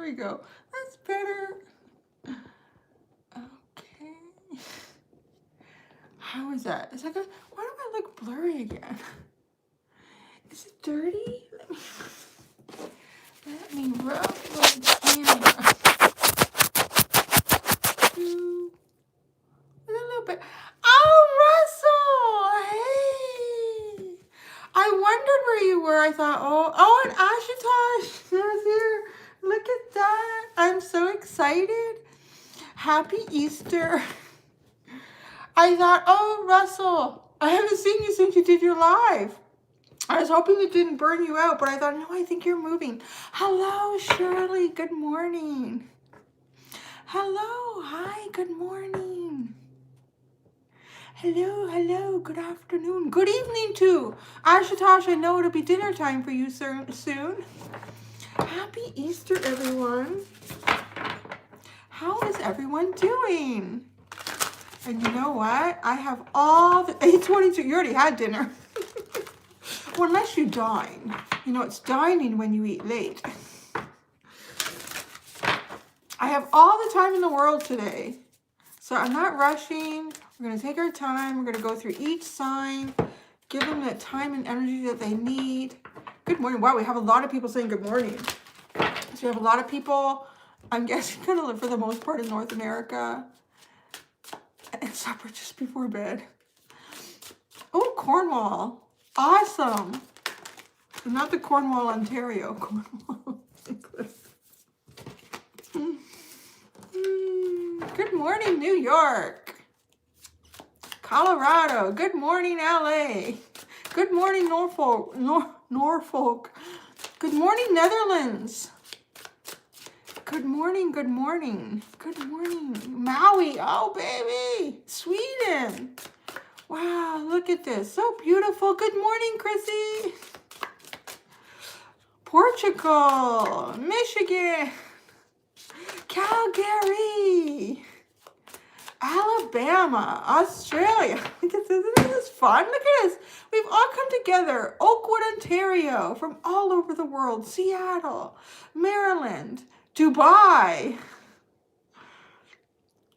we go. That's better. Okay. How is that? It's like, why do I look blurry again? Is it dirty? Let me rub the camera. A little bit. Oh, Russell! Hey! I wondered where you were. I thought, and Ashutosh is here. Look at that. I'm so excited. Happy Easter. I thought, oh, Russell, I haven't seen you since you did your live. I was hoping it didn't burn you out, but I thought, no, I think you're moving. Hello, Shirley. Good morning. Hello. Hi. Good morning. Hello. Good afternoon. Good evening, too. Ashutosh, I know it'll be dinner time for you soon. Happy Easter, everyone. How is everyone doing? And you know what? I have all the 8:22. You already had dinner. Well, unless you dine. You know, it's dining when you eat late. I have all the time in the world today. So I'm not rushing. We're going to take our time. We're going to go through each sign, give them the time and energy that they need. Good morning. Wow, we have a lot of people saying good morning. So we have a lot of people, I'm guessing, going to live for the most part in North America. And supper just before bed. Oh, Cornwall. Awesome. Not the Cornwall, Ontario. Cornwall. Good morning, New York. Colorado. Good morning, LA. Good morning, Norfolk. Norfolk. Good morning, Netherlands. Good morning. Maui. Oh, baby. Sweden. Wow, look at this. So beautiful. Good morning, Chrissy. Portugal. Michigan. Calgary. Alabama. Australia. Look at this. Isn't this fun? Look at this. We've all come together. Oakwood, Ontario. From all over the world. Seattle. Maryland. Dubai.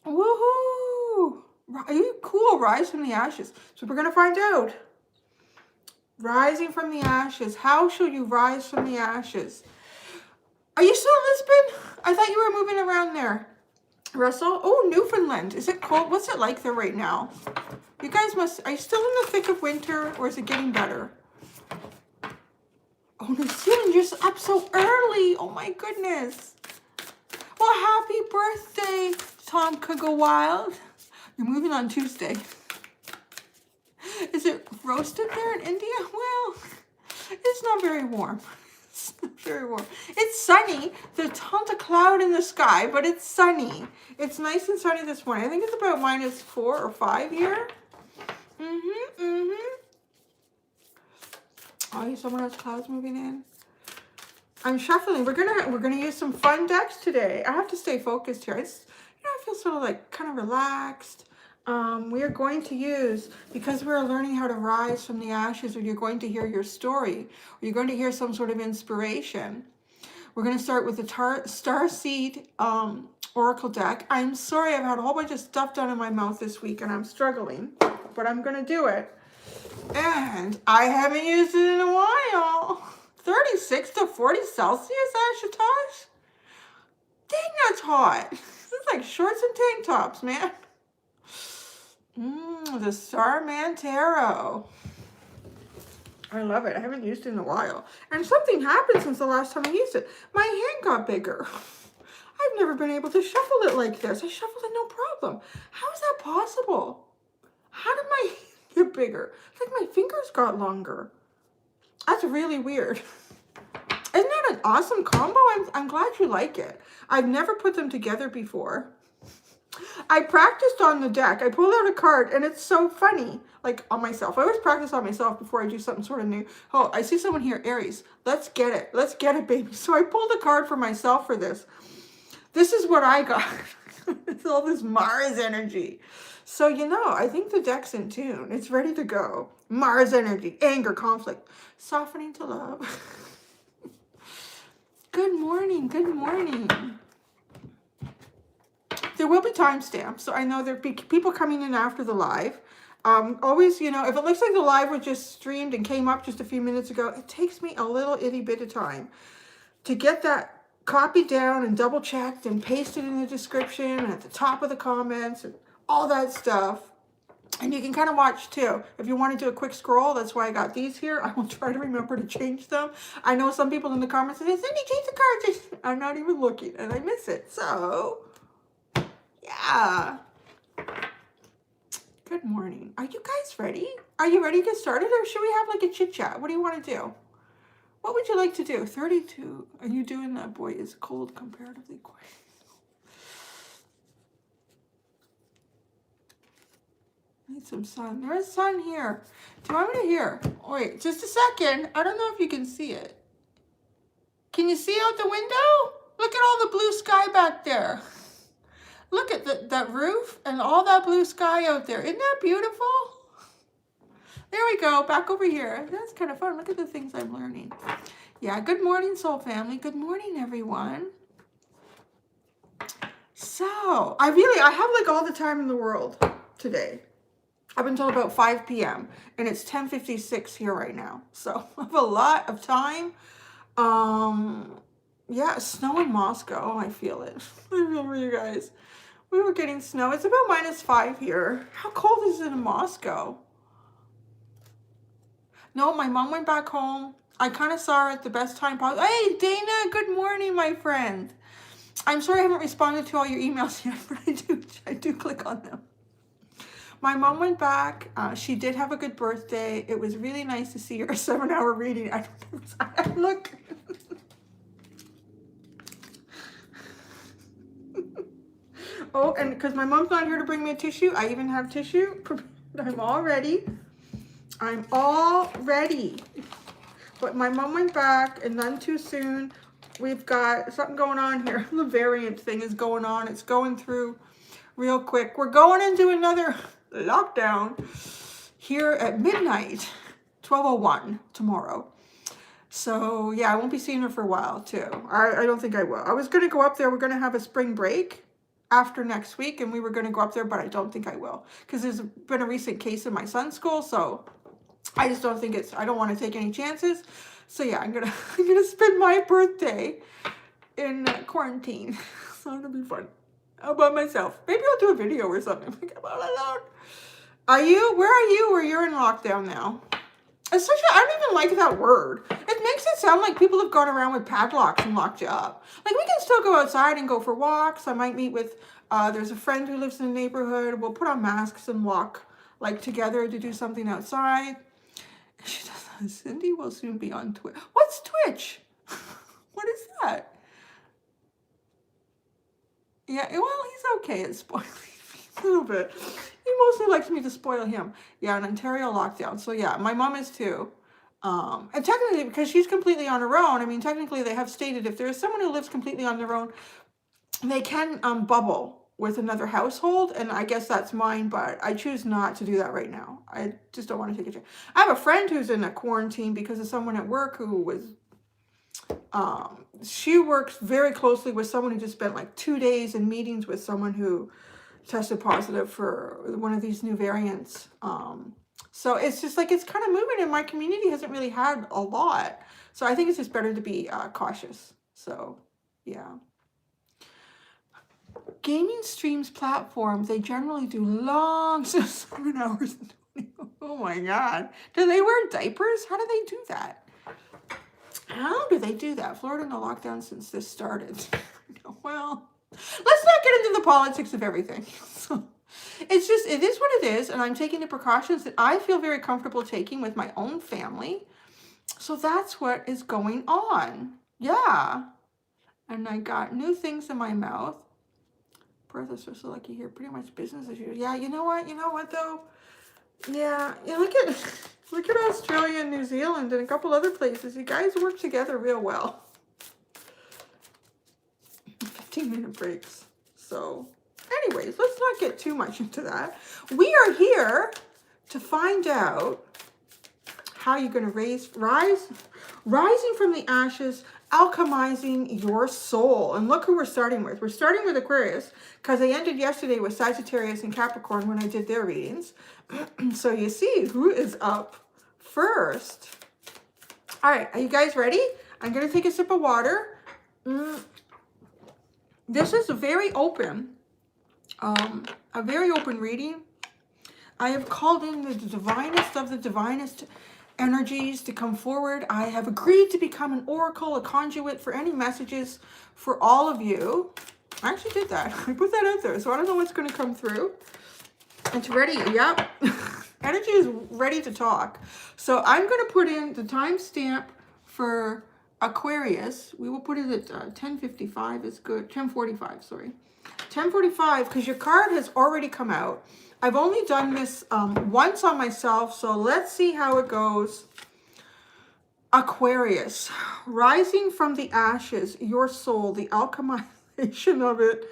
Woohoo! Are you cool? Rise from the ashes. So we're going to find out. Rising from the ashes. How shall you rise from the ashes? Are you still in Lisbon? I thought you were moving around there. Russell? Oh, Newfoundland. Is it cold? What's it like there right now? You guys are you still in the thick of winter, or is it getting better? Oh, New Zealand, you're up so early. Oh my goodness. Well, happy birthday, Tom Could Go Wild. You're moving on Tuesday. Is it roasted there in India? Well, it's not very warm. It's not very warm. It's sunny. There's tons of cloud in the sky, but it's sunny. It's nice and sunny this morning. I think it's about -4 or 5 here. Oh, someone has clouds moving in. I'm shuffling. We're gonna use some fun decks today. I have to stay focused here. I feel sort of like kind of relaxed. We are going to use, because we're learning how to rise from the ashes, or you're going to hear your story, or you're going to hear some sort of inspiration. We're going to start with the Starseed Oracle deck. I'm sorry, I've had a whole bunch of stuff done in my mouth this week, and I'm struggling, but I'm going to do it. And I haven't used it in a while. 36 to 40 Celsius, Ashutosh? Dang, that's hot. It's like shorts and tank tops, man. The Starman Tarot. I love it. I haven't used it in a while. And something happened since the last time I used it. My hand got bigger. I've never been able to shuffle it like this. I shuffled it no problem. How is that possible? How did my hand get bigger? It's like my fingers got longer. That's really weird. Isn't that an awesome combo? I'm glad you like it. I've never put them together before. I practiced on the deck. I pulled out a card, and it's so funny. Like, on myself. I always practice on myself before I do something sort of new. Oh, I see someone here. Aries. Let's get it. Let's get it, baby. So I pulled a card for myself for this. This is what I got. It's all this Mars energy. So, I think the deck's in tune. It's ready to go. Mars energy. Anger, conflict. Softening to love. Good morning. Good morning. There will be timestamps, so I know there'll be people coming in after the live. Always, you know, if it looks like the live was just streamed and came up just a few minutes ago, it takes me a little itty bit of time to get that copied down and double checked and pasted in the description and at the top of the comments and all that stuff. And you can kind of watch too. If you want to do a quick scroll, that's why I got these here. I will try to remember to change them. I know some people in the comments say, Cindy, change the cards. I'm not even looking and I miss it. So, yeah. Good morning. Are you guys ready? Are you ready to get started or should we have like a chit chat? What do you want to do? What would you like to do? 32. Are you doing that? Boy, it's cold comparatively quiet. Need some sun. There is sun here. Do you want me to hear? Oh, wait, just a second. I don't know if you can see it. Can you see out the window? Look at all the blue sky back there. Look at that roof and all that blue sky out there. Isn't that beautiful? There we go. Back over here. That's kind of fun. Look at the things I'm learning. Yeah, good morning, soul family. Good morning, everyone. So, I have like all the time in the world today. Up until about 5 p.m. and it's 10:56 here right now. So I have a lot of time. Yeah, snow in Moscow. I feel it. I feel for you guys. We were getting snow. It's about -5 here. How cold is it in Moscow? No, my mom went back home. I kind of saw her at the best time possible. Hey, Dana, good morning, my friend. I'm sorry I haven't responded to all your emails yet, but I do click on them. My mom went back. She did have a good birthday. It was really nice to see her. A 7-hour reading. Look. Oh, and because my mom's not here to bring me a tissue, I even have tissue. I'm all ready. I'm all ready. But my mom went back and none too soon. We've got something going on here. The variant thing is going on. It's going through real quick. We're going into another lockdown here at midnight, 12:01 tomorrow. So yeah, I won't be seeing her for a while too. I don't think I will. I was going to go up there. We're going to have a spring break after next week and we were going to go up there, but I don't think I will because there's been a recent case in my son's school. So I just don't think I don't want to take any chances. So yeah, I'm gonna spend my birthday in quarantine. So it'll be fun. All by myself. Maybe I'll do a video or something. Like I'm all alone. Where are you where you're in lockdown now? It's I don't even like that word. It makes it sound like people have gone around with padlocks and locked you up. Like we can still go outside and go for walks. I might meet with, there's a friend who lives in the neighborhood. We'll put on masks and walk like together to do something outside. She does, Cindy will soon be on Twitch. What's Twitch? What is that? Yeah, well, he's okay at spoiling me a little bit. He mostly likes me to spoil him. Yeah, an Ontario lockdown. So yeah, my mom is too. And technically, because she's completely on her own, I mean, technically they have stated if there is someone who lives completely on their own, they can bubble with another household. And I guess that's mine, but I choose not to do that right now. I just don't want to take a chance. I have a friend who's in a quarantine because of someone at work who was... she works very closely with someone who just spent like 2 days in meetings with someone who tested positive for one of these new variants. So it's just like, it's kind of moving and my community hasn't really had a lot. So I think it's just better to be cautious. So yeah. Gaming streams platforms, they generally do long 7 hours. Oh my God. Do they wear diapers? How do they do that? How do they do that? Florida in a lockdown since this started. Well, let's not get into the politics of everything. So, it's just, it is what it is. And I'm taking the precautions that I feel very comfortable taking with my own family. So that's what is going on. Yeah. And I got new things in my mouth. Bertha's so lucky here. Pretty much business as usual. Yeah, you know what? You know what though? Yeah, you look at Australia and New Zealand and a couple other places. You guys work together real well. 15-minute breaks. So, anyways, let's not get too much into that. We are here to find out how you're going to rising from the ashes alchemizing your soul. And look who we're starting with. We're starting with Aquarius because I ended yesterday with Sagittarius and Capricorn when I did their readings. So you see who is up first. All right, are you guys ready? I'm going to take a sip of water. This is a very open reading. I have called in the divinest of the divinest energies to come forward. I have agreed to become an oracle, a conduit for any messages for all of you. I actually did that. I put that out there, so I don't know what's going to come through. It's ready. Yep. Energy is ready to talk. So I'm going to put in the timestamp for Aquarius. We will put it at 10:55 is good. 10:45, sorry. 10:45, because your card has already come out. I've only done this once on myself, so let's see how it goes. Aquarius, rising from the ashes, your soul, the alchemization of it.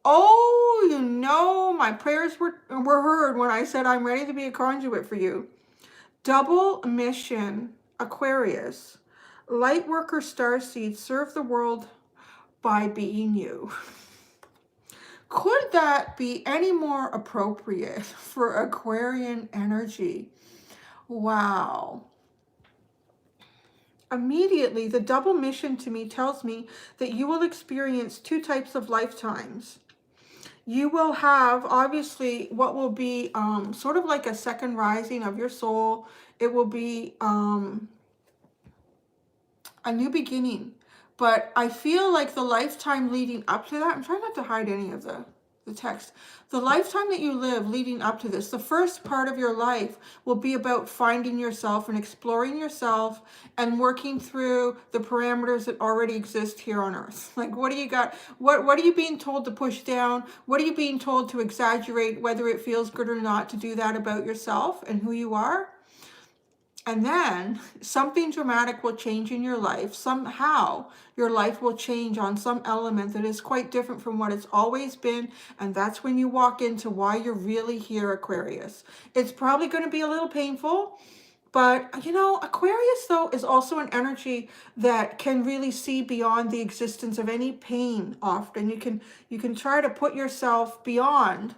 Oh, you know, my prayers were heard when I said I'm ready to be a conduit for you. Double mission, Aquarius. Light worker starseed, serve the world by being you. Could that be any more appropriate for Aquarian energy? Wow. Immediately, the double mission to me tells me that you will experience two types of lifetimes. You will have, obviously, what will be sort of like a second rising of your soul. It will be a new beginning. But I feel like the lifetime leading up to that, I'm trying not to hide any of the text. The lifetime that you live leading up to this, the first part of your life will be about finding yourself and exploring yourself and working through the parameters that already exist here on Earth. Like, what do you got? What are you being told to push down? What are you being told to exaggerate, whether it feels good or not, to do that about yourself and who you are? And then something dramatic will change in your life. Somehow your life will change on some element that is quite different from what it's always been. And that's when you walk into why you're really here, Aquarius. It's probably going to be a little painful. But, you know, Aquarius, though, is also an energy that can really see beyond the existence of any pain often. You can try to put yourself beyond.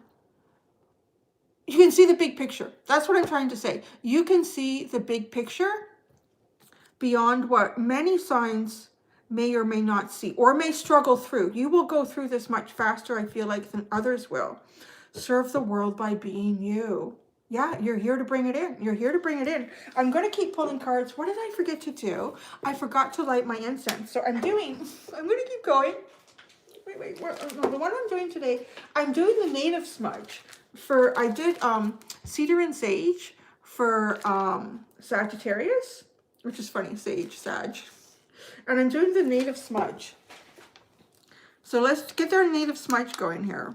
You can see the big picture. That's what I'm trying to say. You can see the big picture beyond what many signs may or may not see or may struggle through. You will go through this much faster, I feel like, than others will. Serve the world by being you. Yeah, you're here to bring it in. You're here to bring it in. I'm going to keep pulling cards. What did I forget to do? I forgot to light my incense. So I'm going to keep going. Wait, no, the one I'm doing today, I'm doing the native smudge. I did cedar and sage for Sagittarius, which is funny, Sag. And I'm doing the native smudge. So let's get our native smudge going here.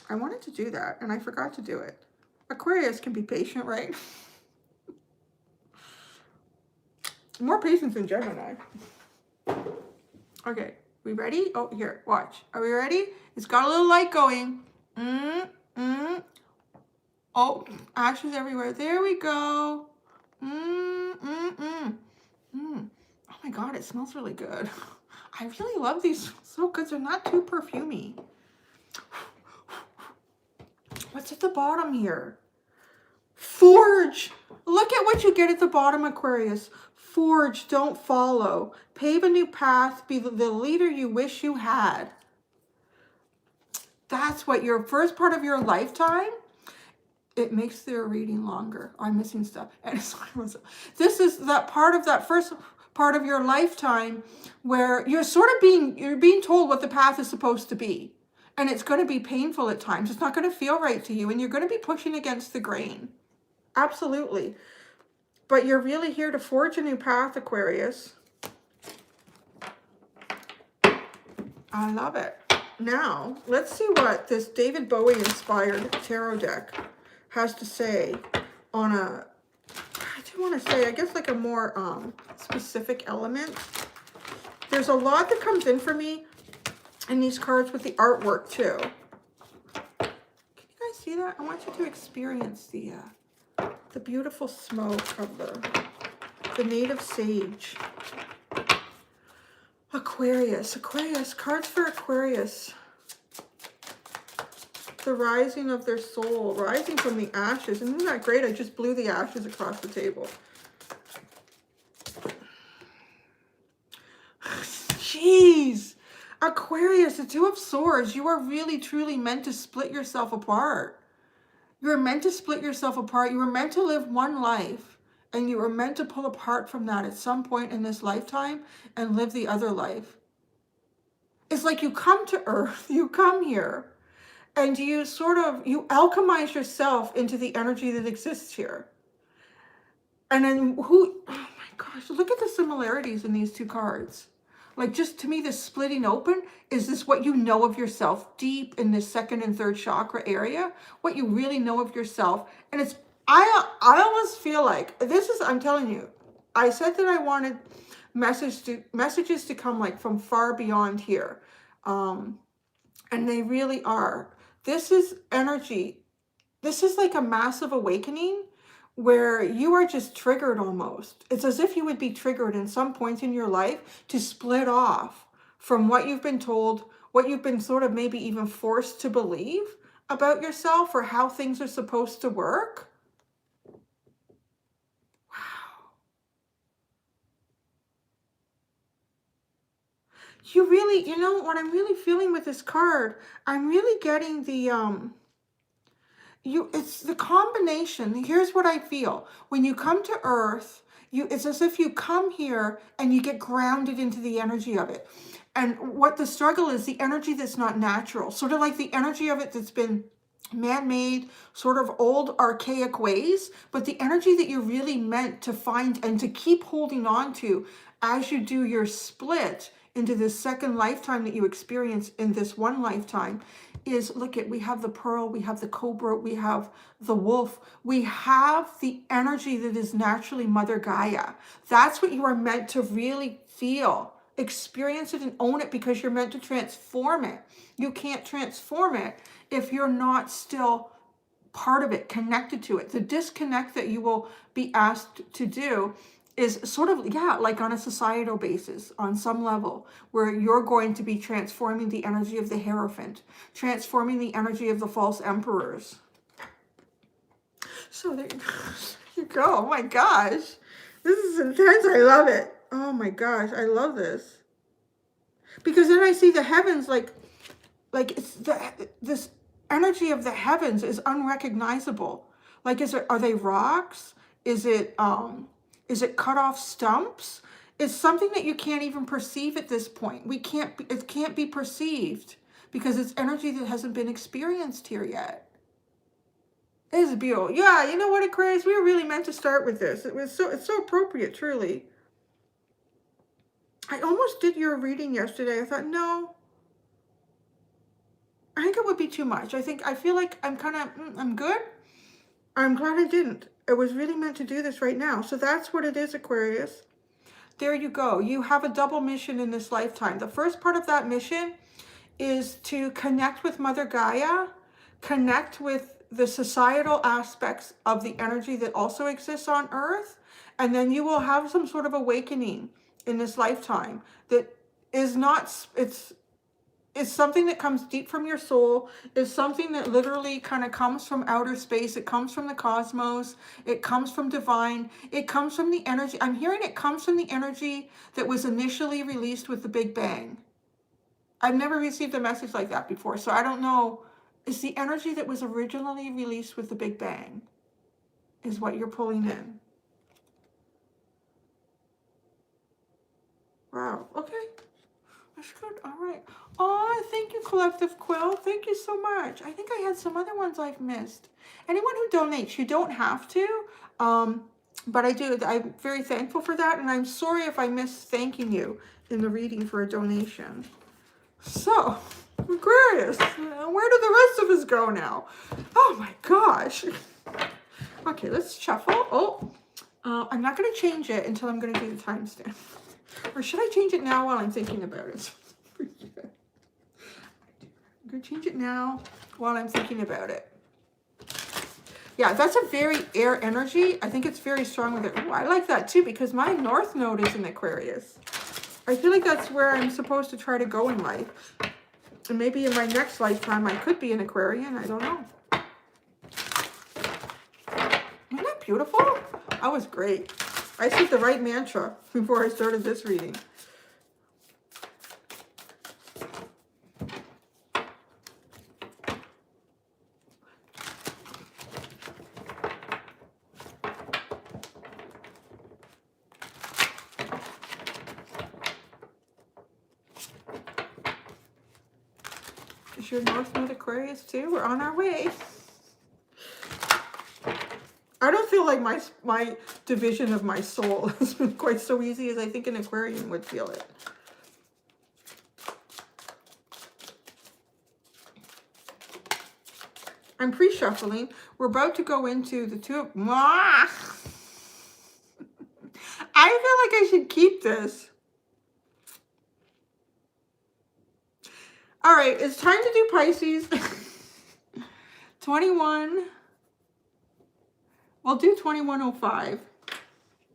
I wanted to do that, and I forgot to do it. Aquarius can be patient, right? More patience than Gemini. Okay, we ready? Oh, here, watch. Are we ready? It's got a little light going. Oh, ashes everywhere. There we go. Oh my God, it smells really good. I really love these so good. They're not too perfumey. What's at the bottom here? Forge. Look at what you get at the bottom, Aquarius. Forge, don't follow. Pave a new path. Be the leader you wish you had. That's what your first part of your lifetime. It makes their reading longer. I'm missing stuff. This is that part of that first part of your lifetime where you're sort of being told what the path is supposed to be. And it's going to be painful at times. It's not going to feel right to you. And you're going to be pushing against the grain. Absolutely. But you're really here to forge a new path, Aquarius. I love it. Now, let's see what this David Bowie-inspired tarot deck has to say on I do want to say, I guess, like a more specific element. There's a lot that comes in for me in these cards with the artwork too. Can you guys see that? I want you to experience the beautiful smoke of the native sage. Aquarius. Aquarius. Cards for Aquarius. The rising of their soul. Rising from the ashes. Isn't that great? I just blew the ashes across the table. Jeez. Aquarius, the Two of Swords. You are really, truly meant to split yourself apart. You are meant to split yourself apart. You were meant to live one life. And you were meant to pull apart from that at some point in this lifetime and live the other life. It's like you come to Earth. You come here. And you you alchemize yourself into the energy that exists here. And then oh my gosh, look at the similarities in these two cards. Like, just to me, this splitting open, is this what you know of yourself deep in this second and third chakra area? What you really know of yourself. And it's, I almost feel like, this is, I'm telling you, I said that I wanted messages to come like from far beyond here. And they really are. This is energy. This is like a massive awakening where you are just triggered almost. It's as if you would be triggered in some point in your life to split off from what you've been told, what you've been sort of maybe even forced to believe about yourself or how things are supposed to work. Wow. You really, you know, what I'm really feeling with this card, I'm really getting the, it's the combination. Here's what I feel. When you come to Earth, it's as if you come here and you get grounded into the energy of it. And what the struggle is, the energy that's not natural, sort of like the energy of it that's been man-made, sort of old archaic ways, but the energy that you're really meant to find and to keep holding on to as you do your split into this second lifetime that you experience in this one lifetime is, look at, we have the pearl, we have the cobra, we have the wolf, we have the energy that is naturally Mother Gaia. That's what you are meant to really feel, experience it and own it, because you're meant to transform it. You can't transform it if you're not still part of it, connected to it. The disconnect that you will be asked to do is sort of, yeah, like on a societal basis, on some level, where you're going to be transforming the energy of the Hierophant, transforming the energy of the false emperors. So there you go. Oh my gosh. This is intense. I love it. Oh my gosh. I love this. Because then I see the heavens like it's this energy of the heavens is unrecognizable. Like, are they rocks? Is it cut off stumps? It's something that you can't even perceive at this point. It can't be perceived because it's energy that hasn't been experienced here yet. It's beautiful. Yeah, you know what, Aquarius? We were really meant to start with this. It's so appropriate, truly. I almost did your reading yesterday. I thought, no. I think it would be too much. I feel like I'm good. I'm glad I didn't. It was really meant to do this right now. So that's what it is, Aquarius. There you go. You have a double mission in this lifetime. The first part of that mission is to connect with Mother Gaia, connect with the societal aspects of the energy that also exists on Earth, and then you will have some sort of awakening in this lifetime that is not, it's something that comes deep from your soul. It's something that literally kind of comes from outer space. It comes from the cosmos. It comes from divine. It comes from the energy. I'm hearing it comes from the energy that was initially released with the Big Bang. I've never received a message like that before, so I don't know. It's the energy that was originally released with the Big Bang is what you're pulling in. Wow, okay. That's good. All right. Oh, thank you, Collective Quill. Thank you so much. I think I had some other ones I've missed. Anyone who donates, you don't have to, but I do. I'm very thankful for that, and I'm sorry if I missed thanking you in the reading for a donation. So, Aquarius, where do the rest of us go now? Oh my gosh. Okay, let's shuffle. Oh, I'm not going to change it until I'm going to do the timestamp. Or should I change it now while I'm thinking about it? I'm going to change it now while I'm thinking about it. Yeah, that's a very air energy. I think it's very strong with it. Ooh, I like that too because my North Node is in Aquarius. I feel like that's where I'm supposed to try to go in life. And maybe in my next lifetime, I could be an Aquarian. I don't know. Isn't that beautiful? That was great. I said the right mantra before I started this reading. Is your North Node Aquarius too? We're on our way. I don't feel like my division of my soul has been quite so easy as I think an Aquarian would feel it. I'm pre-shuffling. We're about to go into the two of... I feel like I should keep this. All right, it's time to do Pisces. 21. We'll do 2105.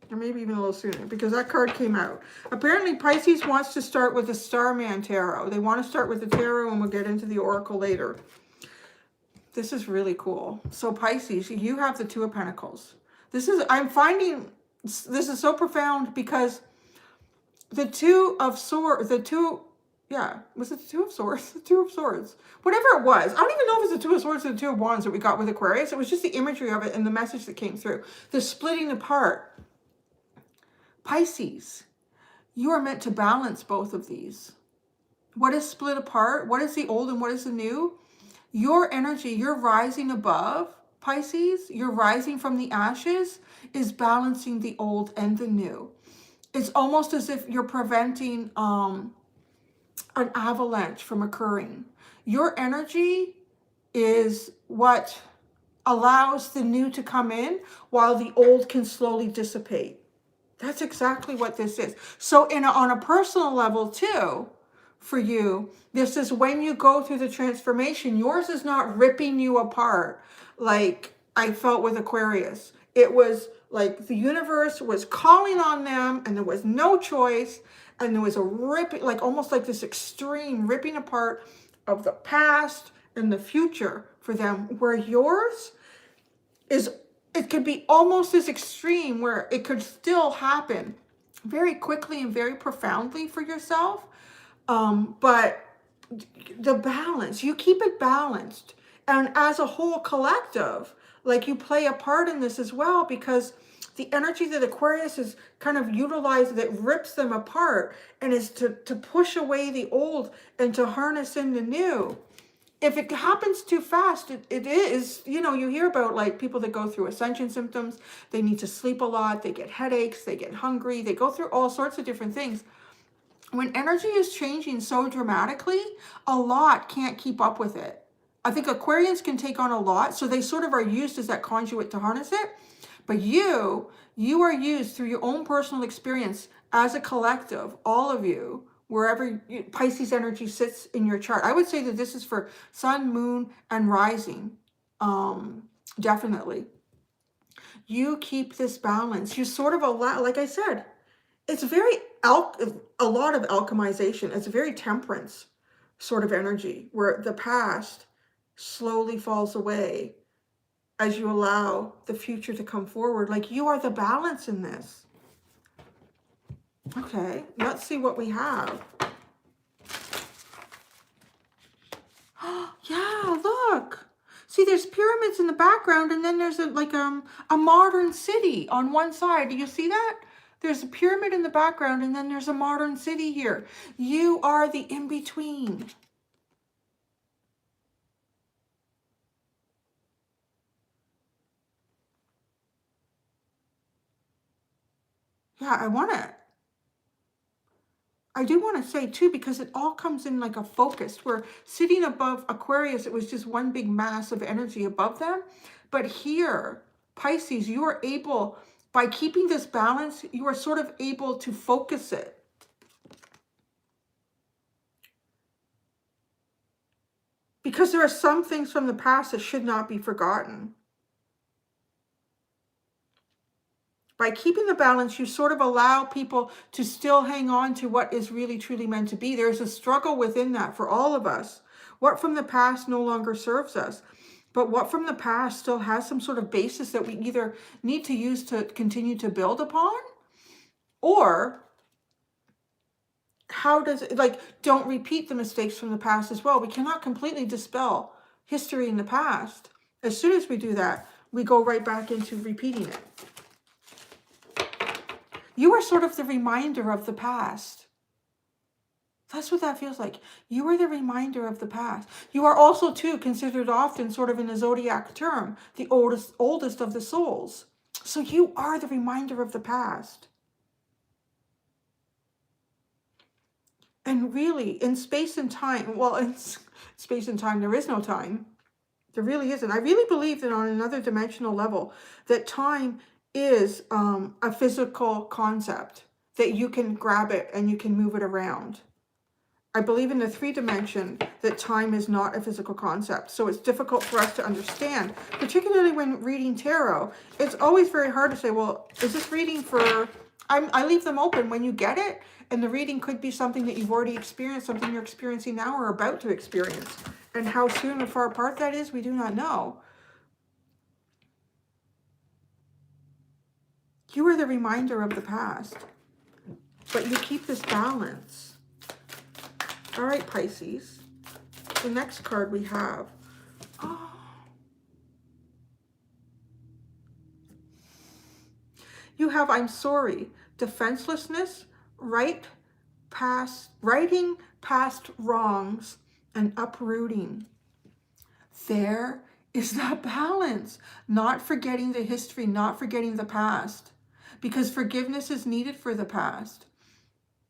Or maybe even a little sooner, because that card came out. Apparently, Pisces wants to start with the Starman Tarot. They want to start with the Tarot, and we'll get into the Oracle later. This is really cool. So, Pisces, you have the Two of Pentacles. I'm finding, this is so profound, because the Two of Swords, was it the Two of Swords? The Two of Swords. Whatever it was. I don't even know if it's the Two of Swords or the Two of Wands that we got with Aquarius. It was just the imagery of it and the message that came through. The splitting apart. Pisces, you are meant to balance both of these. What is split apart? What is the old and what is the new? Your energy, you're rising above, Pisces. You're rising from the ashes is balancing the old and the new. It's almost as if you're preventing an avalanche from occurring. Your energy is what allows the new to come in while the old can slowly dissipate. That's exactly what this is. So on a personal level too, for you, this is when you go through the transformation, yours is not ripping you apart like I felt with Aquarius. It was like the universe was calling on them and there was no choice. And there was a ripping, like almost like this extreme ripping apart of the past and the future for them, where yours is, it could be almost as extreme where it could still happen very quickly and very profoundly for yourself. But the balance, you keep it balanced. And as a whole collective, like you play a part in this as well, because the energy that Aquarius is kind of utilized that rips them apart and is to push away the old and to harness in the new. If it happens too fast, it is, you hear about like people that go through ascension symptoms. They need to sleep a lot. They get headaches. They get hungry. They go through all sorts of different things. When energy is changing so dramatically, a lot can't keep up with it. I think Aquarians can take on a lot. So they sort of are used as that conduit to harness it. But you are used through your own personal experience as a collective, all of you, wherever Pisces energy sits in your chart. I would say that this is for sun, moon, and rising. Definitely. You keep this balance. You sort of allow, like I said, it's very, a lot of alchemization. It's a very temperance sort of energy where the past slowly falls away as you allow the future to come forward. Like you are the balance in this. Okay, let's see what we have. Yeah, look. See, there's pyramids in the background, and then there's a modern city on one side. Do you see that? There's a pyramid in the background, and then there's a modern city here. You are the in-between. Yeah, I do want to say too, because it all comes in like a focus, where sitting above Aquarius, it was just one big mass of energy above them. But here, Pisces, you are able, by keeping this balance, you are sort of able to focus it. Because there are some things from the past that should not be forgotten. By keeping the balance, you sort of allow people to still hang on to what is really truly meant to be. There's a struggle within that for all of us. What from the past no longer serves us, but what from the past still has some sort of basis that we either need to use to continue to build upon, or how does it, like, don't repeat the mistakes from the past as well. We cannot completely dispel history in the past. As soon as we do that, we go right back into repeating it. You are sort of the reminder of the past. That's what that feels like. You are the reminder of the past. You are also, too, considered often sort of in a zodiac term, the oldest of the souls. So you are the reminder of the past. And really, in space and time, well, in space and time, there is no time. There really isn't. I really believe that on another dimensional level, that time is a physical concept, that you can grab it and you can move it around. I believe in the 3-dimension that time is not a physical concept. So it's difficult for us to understand, particularly when reading tarot. It's always very hard to say, well, is this reading for... I leave them open when you get it. And the reading could be something that you've already experienced, something you're experiencing now or about to experience. And how soon or far apart that is, we do not know. You are the reminder of the past. But you keep this balance. All right, Pisces. The next card we have. Oh. You have, I'm sorry, defenselessness, writing past wrongs, and uprooting. There is that balance. Not forgetting the history, not forgetting the past. Because forgiveness is needed for the past.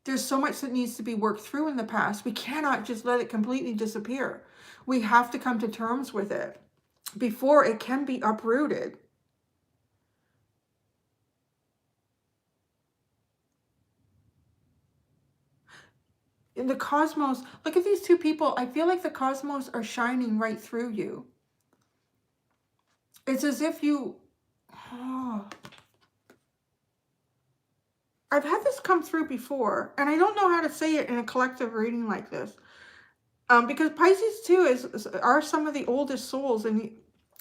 There's so much that needs to be worked through in the past. We cannot just let it completely disappear. We have to come to terms with it before it can be uprooted. In the cosmos, look at these two people. I feel like the cosmos are shining right through you. It's as if you... Oh. I've had this come through before, and I don't know how to say it in a collective reading like this. Because Pisces too are some of the oldest souls, and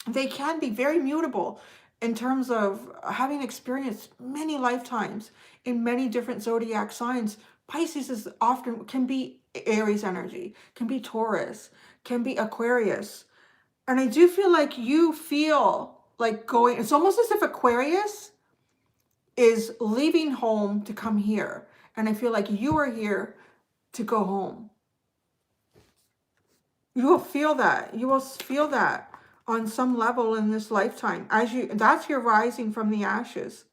they can be very mutable in terms of having experienced many lifetimes in many different zodiac signs. Pisces is often, can be Aries energy, can be Taurus, can be Aquarius. And I do feel like you feel like going, it's almost as if Aquarius is leaving home to come here. And I feel like you are here to go home. You will feel that. You will feel that on some level in this lifetime. That's your rising from the ashes.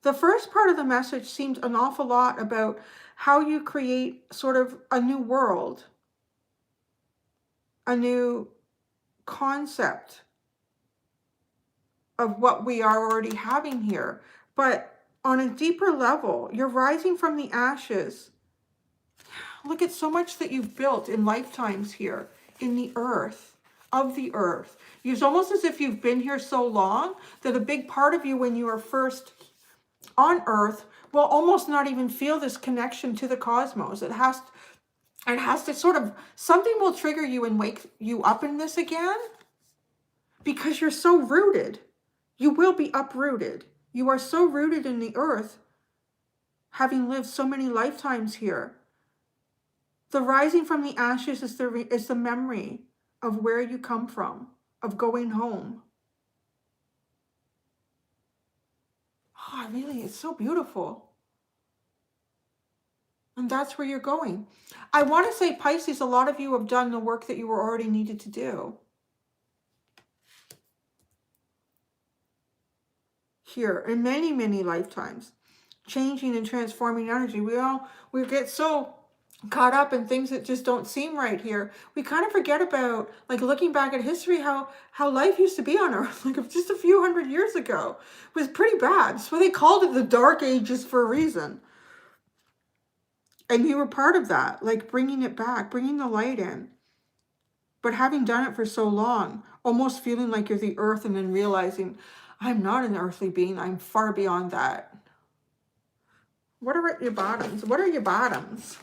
The first part of the message seemed an awful lot about how you create sort of a new world, a new concept of what we are already having here. But on a deeper level, you're rising from the ashes. Look at so much that you've built in lifetimes here, in the earth, of the earth. It's almost as if you've been here so long that a big part of you when you were first on earth will almost not even feel this connection to the cosmos. It has to sort of, something will trigger you and wake you up in this again, because you're so rooted. You will be uprooted. You are so rooted in the earth, having lived so many lifetimes here. The rising from the ashes is the memory of where you come from, of going home. Oh, really, it's so beautiful. And that's where you're going. I want to say, Pisces, a lot of you have done the work that you were already needed to do. Here, in many, many lifetimes. Changing and transforming energy. We get so caught up in things that just don't seem right here. We kind of forget about, like, looking back at history, how life used to be on Earth, like just a few hundred years ago. It was pretty bad. So they called it the Dark Ages for a reason. And you were part of that, like bringing it back, bringing the light in. But having done it for so long, almost feeling like you're the earth and then realizing, I'm not an earthly being. I'm far beyond that. What are your bottoms? What are your bottoms?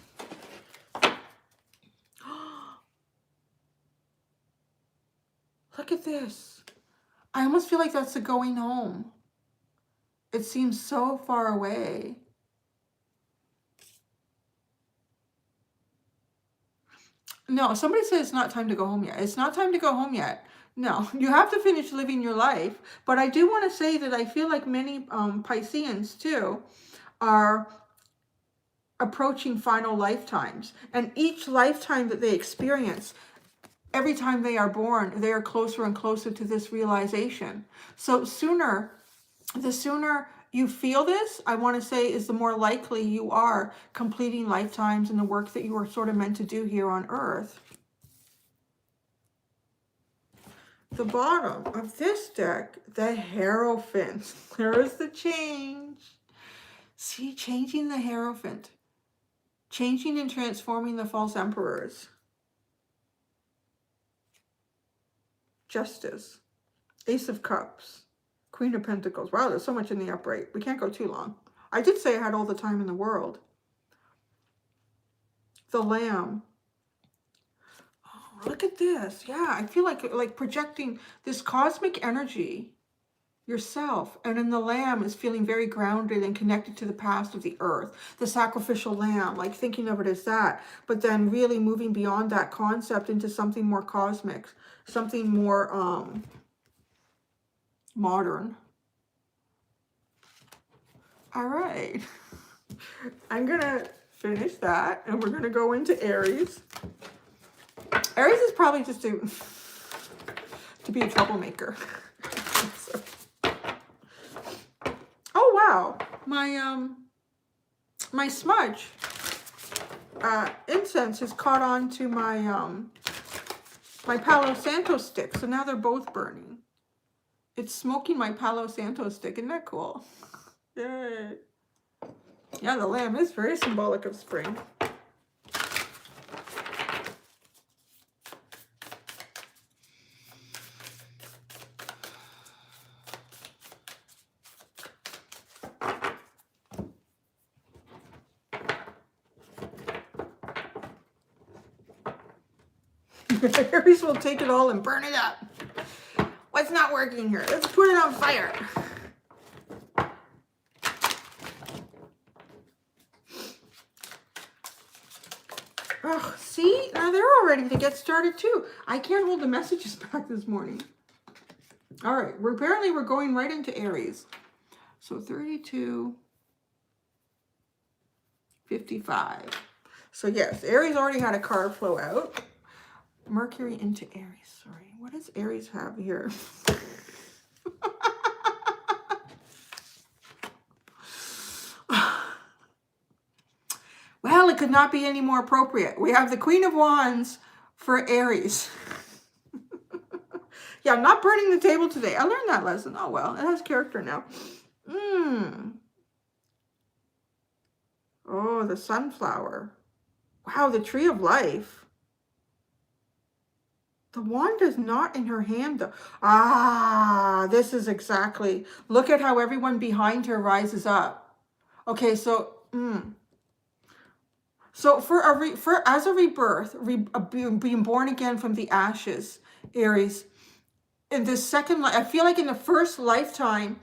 Look at this. I almost feel like that's the going home. It seems so far away. No, somebody said it's not time to go home yet. It's not time to go home yet. No, you have to finish living your life. But I do want to say that I feel like many Pisceans too are approaching final lifetimes. And each lifetime that they experience, every time they are born, they are closer and closer to this realization. So the sooner you feel this, I want to say, is the more likely you are completing lifetimes and the work that you are sort of meant to do here on Earth. The bottom of this deck, the Hierophant. There is the change. See, changing the Hierophant. Changing and transforming the false emperors. Justice. Ace of Cups. Queen of Pentacles. Wow, there's so much in the upright. We can't go too long. I did say I had all the time in the world. The Lamb. Oh, look at this. Yeah, I feel like projecting this cosmic energy yourself. And then the Lamb is feeling very grounded and connected to the past of the earth. The sacrificial lamb, like thinking of it as that. But then really moving beyond that concept into something more cosmic. Something more modern. All right. I'm going to finish that and we're going to go into Aries. Aries is probably just to be a troublemaker. So. Oh, wow. My smudge incense is caught on to my Palo Santo stick. So now they're both burning. It's smoking my Palo Santo stick. Isn't that cool? Yay. Yeah, the lamb is very symbolic of spring. Aries will take it all and burn it up. What's not working here? Let's put it on fire. Oh, see? Now they're all ready to get started too. I can't hold the messages back this morning. All right, apparently we're going right into Aries. So 32, 55. So yes, Aries already had a card flow out. Mercury into Aries. Sorry, what does Aries have here? Well, it could not be any more appropriate. We have the Queen of Wands for Aries. Yeah, I'm not burning the table today. I learned that lesson. Oh, well, it has character now. Oh, the sunflower. Wow, the tree of life. The wand is not in her hand, though. Ah, this is exactly. Look at how everyone behind her rises up. Okay, so, So as a rebirth, being born again from the ashes, Aries, in this second life, I feel like in the first lifetime,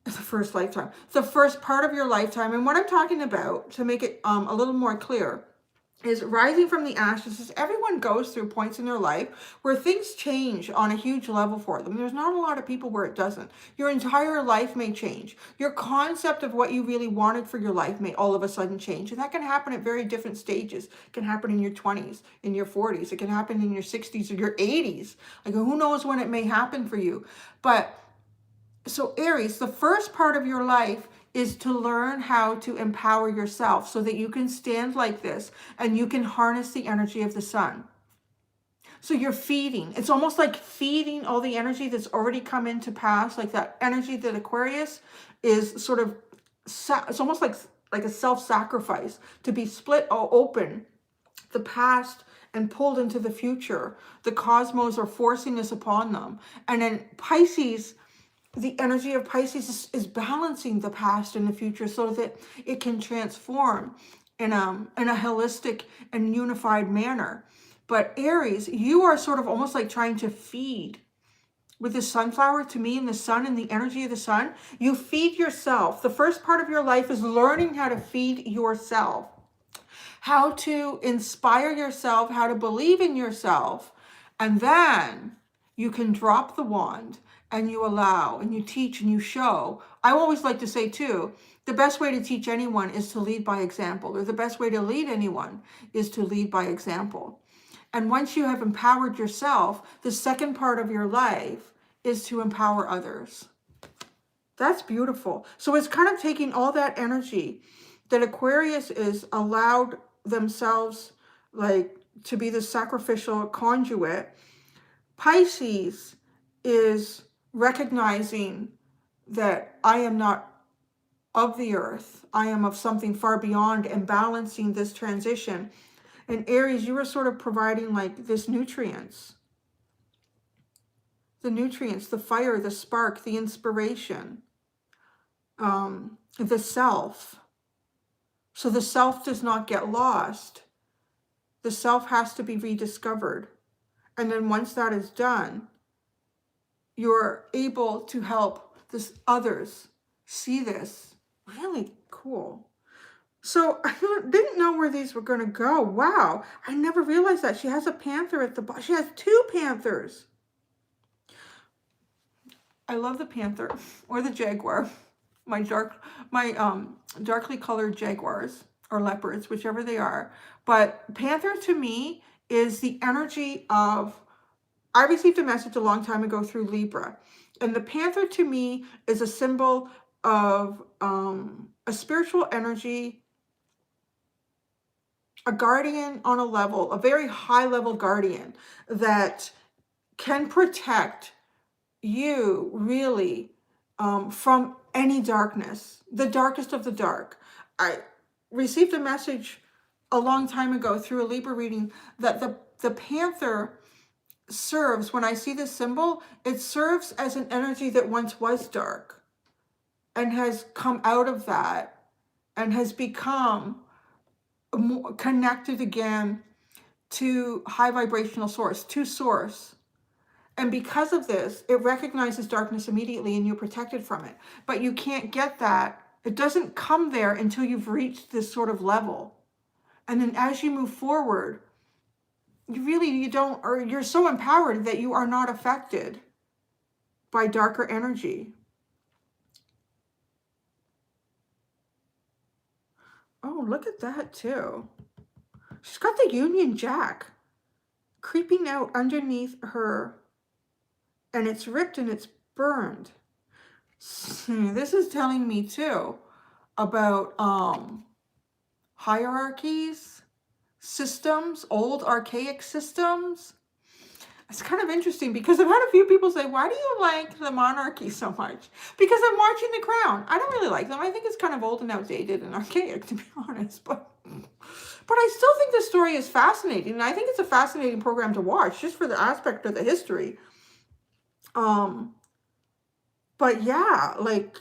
the first part of your lifetime, and what I'm talking about, to make it a little more clear, is rising from the ashes. Is everyone goes through points in their life where things change on a huge level for them. There's not a lot of people where it doesn't. Your entire life may change. Your concept of what you really wanted for your life may all of a sudden change. And that can happen at very different stages. It can happen in your 20s, in your 40s. It can happen in your 60s or your 80s. Like, who knows when it may happen for you. But so Aries, the first part of your life is to learn how to empower yourself so that you can stand like this and you can harness the energy of the sun. So you're feeding. It's almost like feeding all the energy that's already come into past, like that energy that Aquarius is sort of, it's almost like a self-sacrifice to be split open, the past and pulled into the future. The cosmos are forcing this upon them. And then Pisces the energy of Pisces is balancing the past and the future so that it can transform in a holistic and unified manner. But Aries, you are sort of almost like trying to feed with the sunflower, to me, and the sun and the energy of the sun. You feed yourself. The first part of your life is learning how to feed yourself, how to inspire yourself, how to believe in yourself. And then you can drop the wand and you allow and you teach and you show. I always like to say too, the best way to teach anyone is to lead by example, or the best way to lead anyone is to lead by example. And once you have empowered yourself, the second part of your life is to empower others. That's beautiful. So it's kind of taking all that energy that Aquarius is allowed themselves like to be the sacrificial conduit. Pisces is recognizing that I am not of the earth. I am of something far beyond, and balancing this transition. And Aries, you are sort of providing like this nutrients. The nutrients, the fire, the spark, the inspiration, the self. So the self does not get lost. The self has to be rediscovered. And then once that is done, you're able to help others see this. Really cool. So I didn't know where these were going to go. Wow. I never realized that. She has a panther at the bottom. She has two panthers. I love the panther or the jaguar. My darkly colored jaguars or leopards, whichever they are. But panther to me is the energy of, I received a message a long time ago through Libra. And the panther to me is a symbol of a spiritual energy, a guardian on a level, a very high level guardian that can protect you really from any darkness, the darkest of the dark. I received a message a long time ago through a Libra reading that the panther serves, when I see this symbol, it serves as an energy that once was dark and has come out of that and has become more connected again to high vibrational source, to source. And because of this, it recognizes darkness immediately and you're protected from it. But you can't get that. It doesn't come there until you've reached this sort of level. And then as you move forward, you're so empowered that you are not affected by darker energy. Oh, look at that too. She's got the Union Jack creeping out underneath her, and it's ripped and it's burned. This is telling me too about hierarchies, systems, old archaic systems. It's kind of interesting because I've had a few people say, why do you like the monarchy so much? Because I'm watching The Crown. I don't really like them. I think it's kind of old and outdated and archaic, to be honest. But I still think the story is fascinating. And I think it's a fascinating program to watch just for the aspect of the history. But yeah, like,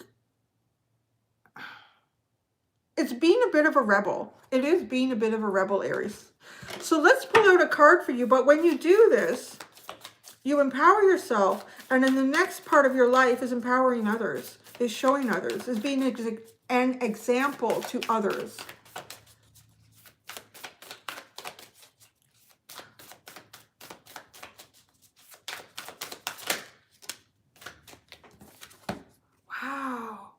it's being a bit of a rebel. It is being a bit of a rebel, Aries. So let's pull out a card for you. But when you do this, you empower yourself. And then the next part of your life is empowering others, is showing others, is being an example to others. Wow.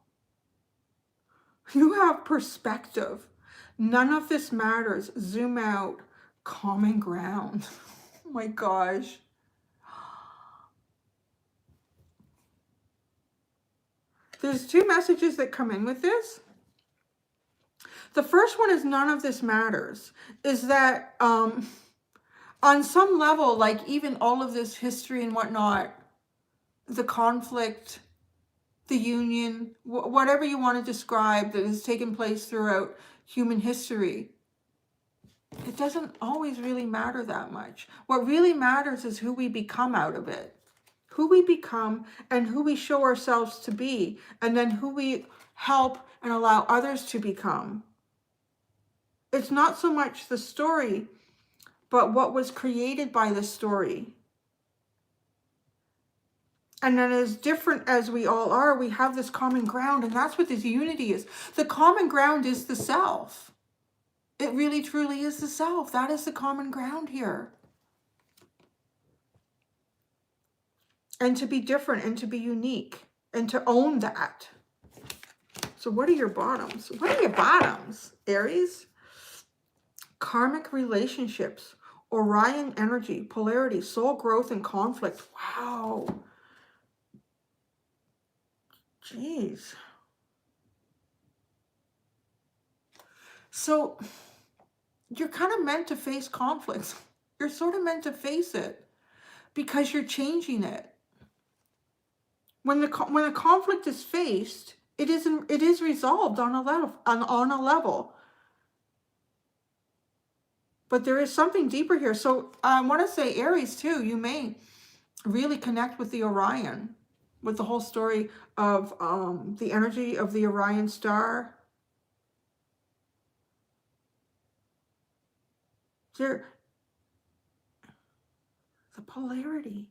You have perspective. None of this matters. Zoom out. Common ground. Oh my gosh. There's two messages that come in with this. The first one is none of this matters. Is that on some level, like even all of this history and whatnot, the conflict, the union, whatever you want to describe that has taken place throughout human history, it doesn't always really matter that much. What really matters is who we become out of it, who we become and who we show ourselves to be, and then who we help and allow others to become. It's not so much the story, but what was created by the story. And then as different as we all are, we have this common ground, and that's what this unity is. The common ground is the self. It really truly is the self. That is the common ground here. And to be different and to be unique and to own that. So what are your bottoms? What are your bottoms, Aries? Karmic relationships, Orion energy, polarity, soul growth and conflict. Wow. Jeez. So you're kind of meant to face conflicts. You're sort of meant to face it because you're changing it. When a conflict is faced, it is resolved on a level. But there is something deeper here. So I want to say, Aries too, you may really connect with the Orion, with the whole story of the energy of the Orion star. The polarity.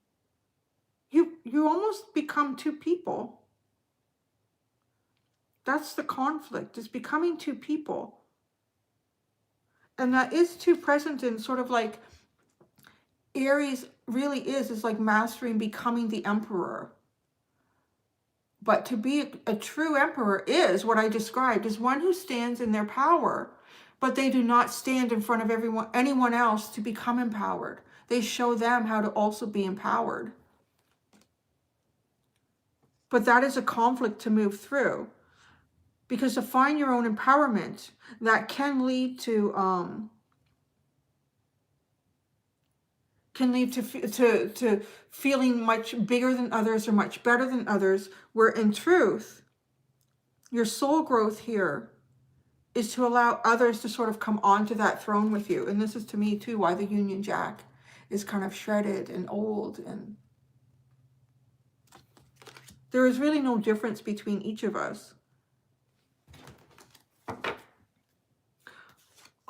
You almost become two people. That's the conflict, is becoming two people. And that is too present in sort of like Aries really is like mastering becoming the emperor. But to be a true emperor is what I described, is one who stands in their power, but they do not stand in front of anyone else to become empowered. They show them how to also be empowered. But that is a conflict to move through. Because to find your own empowerment, that can lead to feeling much bigger than others or much better than others, where in truth, your soul growth here is to allow others to sort of come onto that throne with you. And this is to me too why the Union Jack is kind of shredded and old, and there is really no difference between each of us.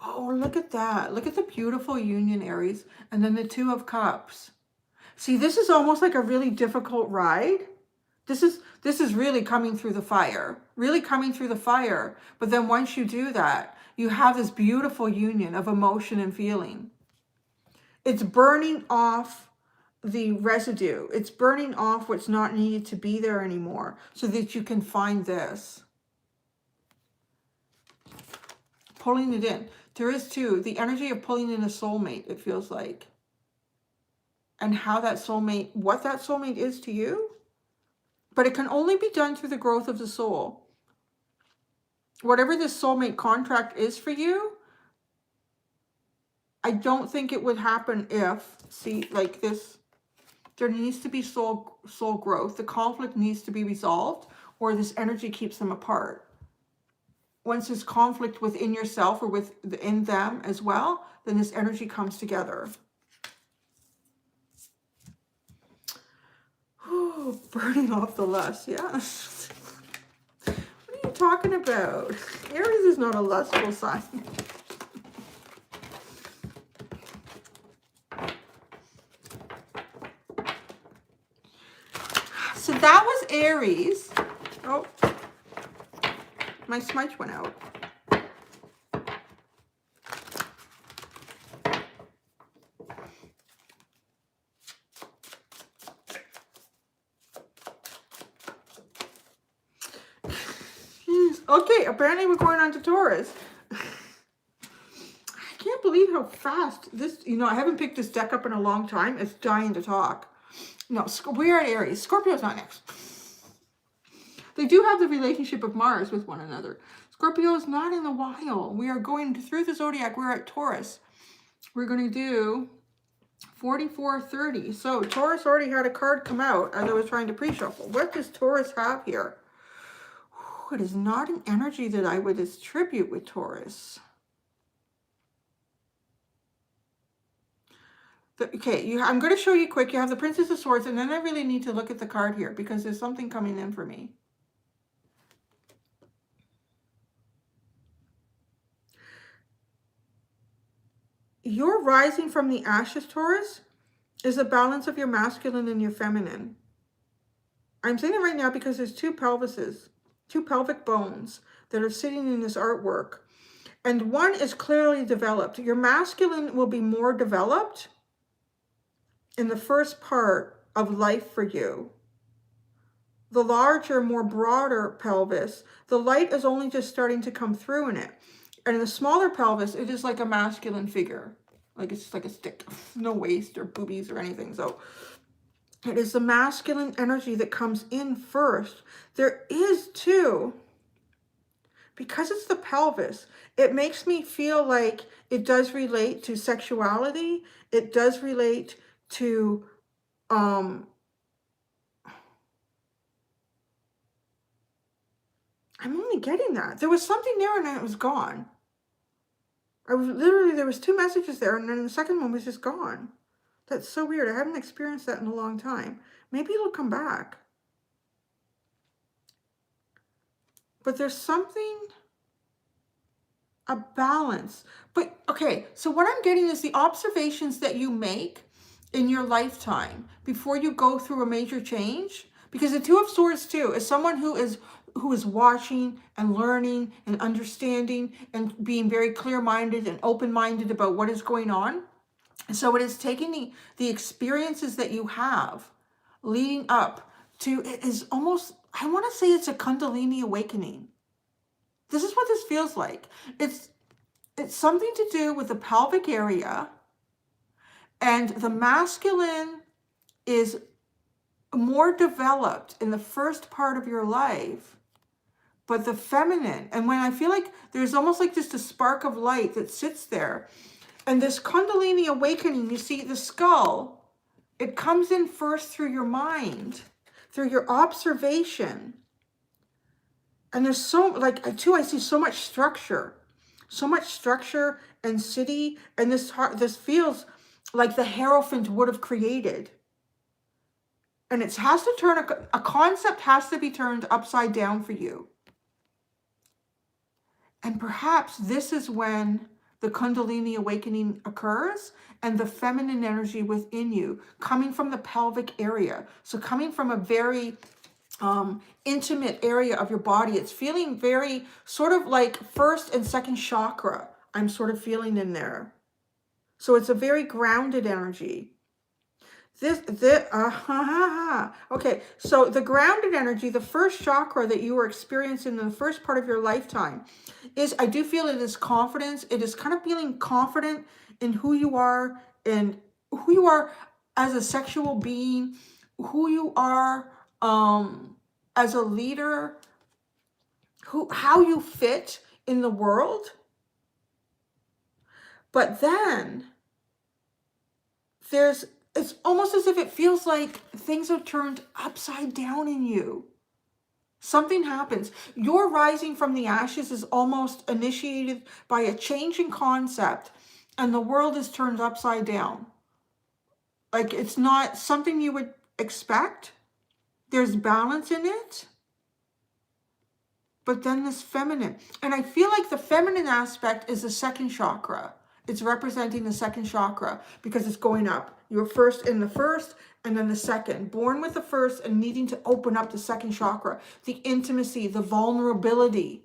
Oh, look at that. Look at the beautiful Union, Aries. And then the Two of Cups. See, this is almost like a really difficult ride. This is really coming through the fire. Really coming through the fire. But then once you do that, you have this beautiful union of emotion and feeling. It's burning off the residue. It's burning off what's not needed to be there anymore, so that you can find this. Pulling it in. There is too the energy of pulling in a soulmate, it feels like. And how that soulmate, what that soulmate is to you. But it can only be done through the growth of the soul. Whatever this soulmate contract is for you, I don't think it would happen if, see, like this, there needs to be soul growth. The conflict needs to be resolved, or this energy keeps them apart. Once there's conflict within yourself or within them as well, then this energy comes together. Oh, burning off the lust, yeah. What are you talking about? Aries is not a lustful sign. So that was Aries. Oh, my smudge went out. Okay, apparently we're going on to Taurus. I can't believe how fast this, I haven't picked this deck up in a long time. It's dying to talk. No, we're at Aries. Scorpio's not next. They do have the relationship of Mars with one another. Scorpio is not in the wild. We are going through the zodiac. We're at Taurus. We're going to do 4430. So Taurus already had a card come out as I was trying to pre-shuffle. What does Taurus have here? It is not an energy that I would attribute with Taurus. Okay, I'm going to show you quick. You have the Princess of Swords, and then I really need to look at the card here because there's something coming in for me. Your rising from the ashes, Taurus, is a balance of your masculine and your feminine. I'm saying it right now because there's two pelvises, two pelvic bones that are sitting in this artwork. And one is clearly developed. Your masculine will be more developed in the first part of life for you. The larger, more broader pelvis, the light is only just starting to come through in it. And in the smaller pelvis, it is like a masculine figure. Like it's just like a stick, no waist or boobies or anything. So it is the masculine energy that comes in first. There is too, because it's the pelvis, it makes me feel like it does relate to sexuality. It does relate to, I'm only getting that. There was something there and then it was gone. There was two messages there and then the second one was just gone. That's so weird. I haven't experienced that in a long time. Maybe it'll come back. But there's something, a balance. But okay, so what I'm getting is the observations that you make in your lifetime before you go through a major change. Because the Two of Swords too is someone who is watching and learning and understanding and being very clear-minded and open-minded about what is going on. So it is taking the experiences that you have leading up to, it is almost, I want to say it's a Kundalini awakening. This is what this feels like. It's something to do with the pelvic area, and the masculine is more developed in the first part of your life, but the feminine, and when I feel like there's almost like just a spark of light that sits there, and this Kundalini awakening, you see the skull, it comes in first through your mind, through your observation. And there's so, like, too, I see so much structure and city, and this feels like the Hierophant would have created. And it has to turn, a concept has to be turned upside down for you. And perhaps this is when the Kundalini awakening occurs and the feminine energy within you coming from the pelvic area. So coming from a very intimate area of your body. It's feeling very sort of like first and second chakra. I'm sort of feeling in there. So it's a very grounded energy. Okay, so the grounded energy, the first chakra that you were experiencing in the first part of your lifetime is, I do feel it is confidence. It is kind of feeling confident in who you are and who you are as a sexual being, who you are as a leader, how you fit in the world. But then it's almost as if it feels like things are turned upside down in you. Something happens. Your rising from the ashes is almost initiated by a change in concept, and the world is turned upside down. Like it's not something you would expect. There's balance in it. But then this feminine. And I feel like the feminine aspect is the second chakra. It's representing the second chakra because it's going up. You're first in the first and then the second. Born with the first and needing to open up the second chakra. The intimacy, the vulnerability.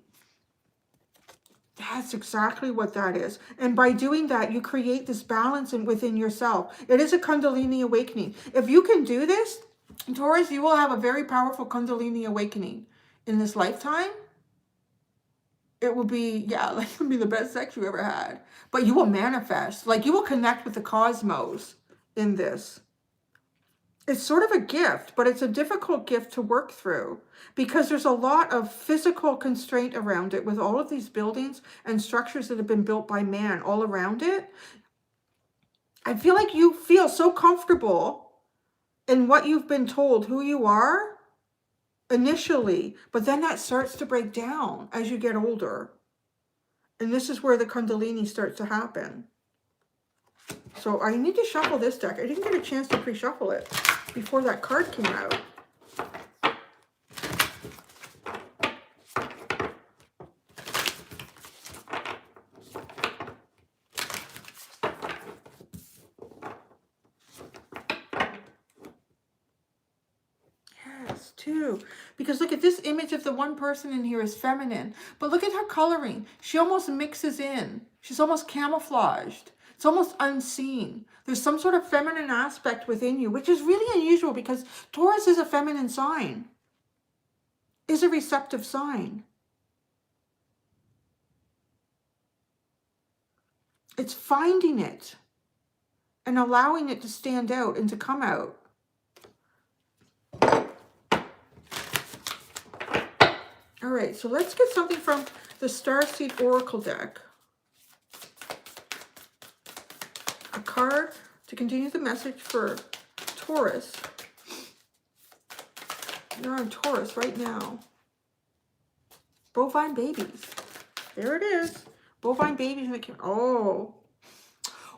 That's exactly what that is. And by doing that, you create this balance within yourself. It is a Kundalini awakening. If you can do this, Taurus, you will have a very powerful Kundalini awakening in this lifetime. It will be, yeah, like it'll be the best sex you ever had. But you will manifest, like you will connect with the cosmos in this. It's sort of a gift, but it's a difficult gift to work through because there's a lot of physical constraint around it with all of these buildings and structures that have been built by man all around it. I feel like you feel so comfortable in what you've been told, who you are, initially, but then that starts to break down as you get older. And this is where the Kundalini starts to happen. So I need to shuffle this deck. I didn't get a chance to pre-shuffle it before that card came out. Yes, two. Because look at this image of the one person in here is feminine. But look at her coloring. She almost mixes in. She's almost camouflaged. It's almost unseen. There's some sort of feminine aspect within you, which is really unusual because Taurus is a feminine sign, is a receptive sign. It's finding it and allowing it to stand out and to come out. All right, so let's get something from the Starseed Oracle deck. A card to continue the message for Taurus. You're on Taurus right now. Bovine babies. There it is. Bovine babies. Oh,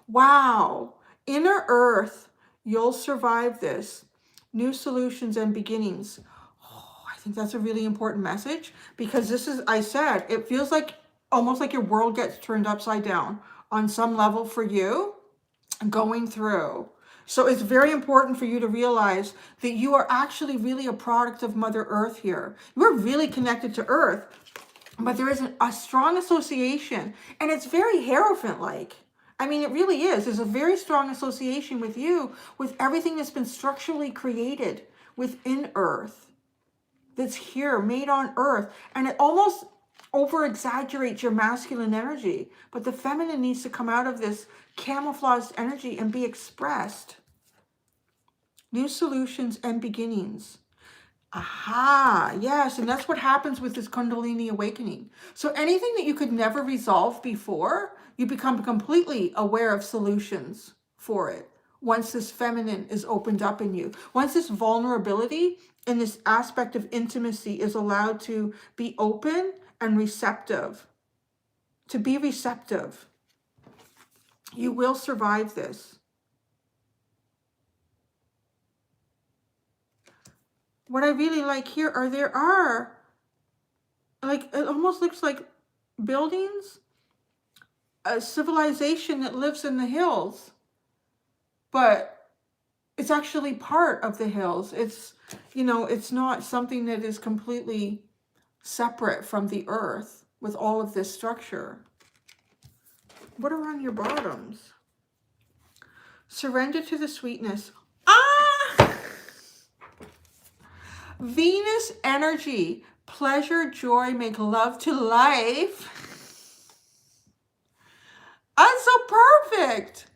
wow. Inner Earth. You'll survive this. New solutions and beginnings. Oh, I think that's a really important message because this is, I said, it feels like almost like your world gets turned upside down on some level for you going through. So it's very important for you to realize that you are actually really a product of Mother Earth here. You're really connected to Earth, but there is a strong association, and it's very Hierophant-like. I mean, it really is. There's a very strong association with you, with everything that's been structurally created within Earth, that's here, made on Earth, and it almost over-exaggerates your masculine energy, but the feminine needs to come out of this camouflaged energy and be expressed. New solutions and beginnings. Aha, yes, and that's what happens with this Kundalini awakening. So anything that you could never resolve before, you become completely aware of solutions for it. Once this feminine is opened up in you, once this vulnerability and this aspect of intimacy is allowed to be open and receptive, to be receptive, you will survive this. What I really like here are there are, like, it almost looks like buildings, a civilization that lives in the hills, but it's actually part of the hills. It's, you know, it's not something that is completely separate from the earth with all of this structure. What are on your bottoms? Surrender to the sweetness. Ah! Venus energy. Pleasure, joy, make love to life. That's so perfect.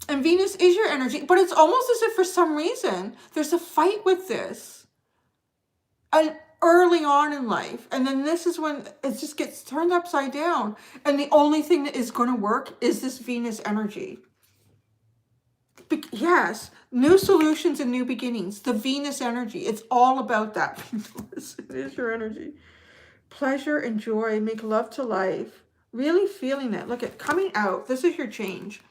And Venus is your energy, but it's almost as if for some reason there's a fight with this. And early on in life, and then this is when it just gets turned upside down, and the only thing that is going to work is this Venus energy. Yes, new solutions and new beginnings, the Venus energy, it's all about that. It is your energy. Pleasure and joy, make love to life, really feeling it. Look at coming out. This is your change.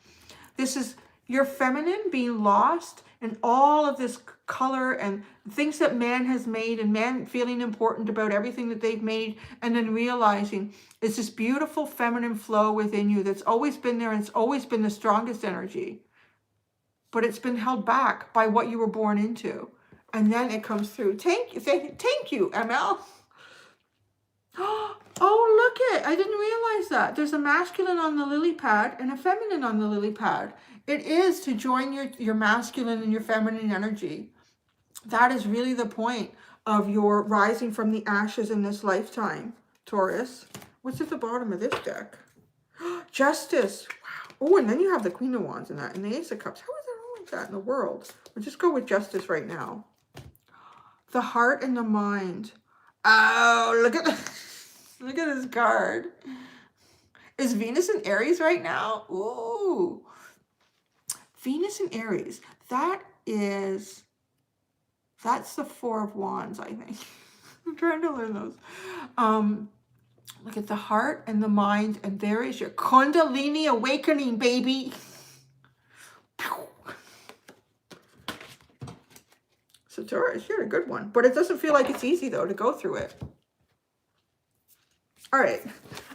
This is your feminine being lost and all of this color and things that man has made, and man feeling important about everything that they've made, and then realizing it's this beautiful feminine flow within you that's always been there, and it's always been the strongest energy, but it's been held back by what you were born into, and then it comes through. Thank you, ML. Oh, look it. I didn't realize that. There's a masculine on the lily pad and a feminine on the lily pad. It is to join your masculine and your feminine energy. That is really the point of your rising from the ashes in this lifetime, Taurus. What's at the bottom of this deck? Justice. Wow. Oh, and then you have the Queen of Wands in that, and the Ace of Cups. How is there always that in the world? We'll just go with Justice right now. The heart and the mind. Oh, look at look at this card. Is Venus in Aries right now? Ooh. Venus in Aries. That's the Four of Wands, I think. I'm trying to learn those. Look at the heart and the mind, and there is your Kundalini awakening, baby. So Taurus, you're a good one. But it doesn't feel like it's easy, though, to go through it. All right.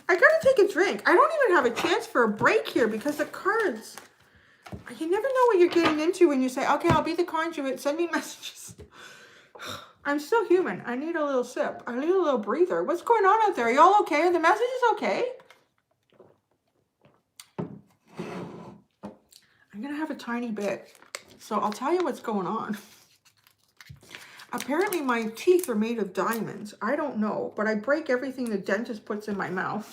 I gotta take a drink. I don't even have a chance for a break here because the cards... You never know what you're getting into when you say, okay, I'll be the conduit. Send me messages. I'm still human. I need a little sip. I need a little breather. What's going on out there? Are y'all okay? Are the messages okay? I'm going to have a tiny bit. So I'll tell you what's going on. Apparently my teeth are made of diamonds. I don't know, but I break everything the dentist puts in my mouth.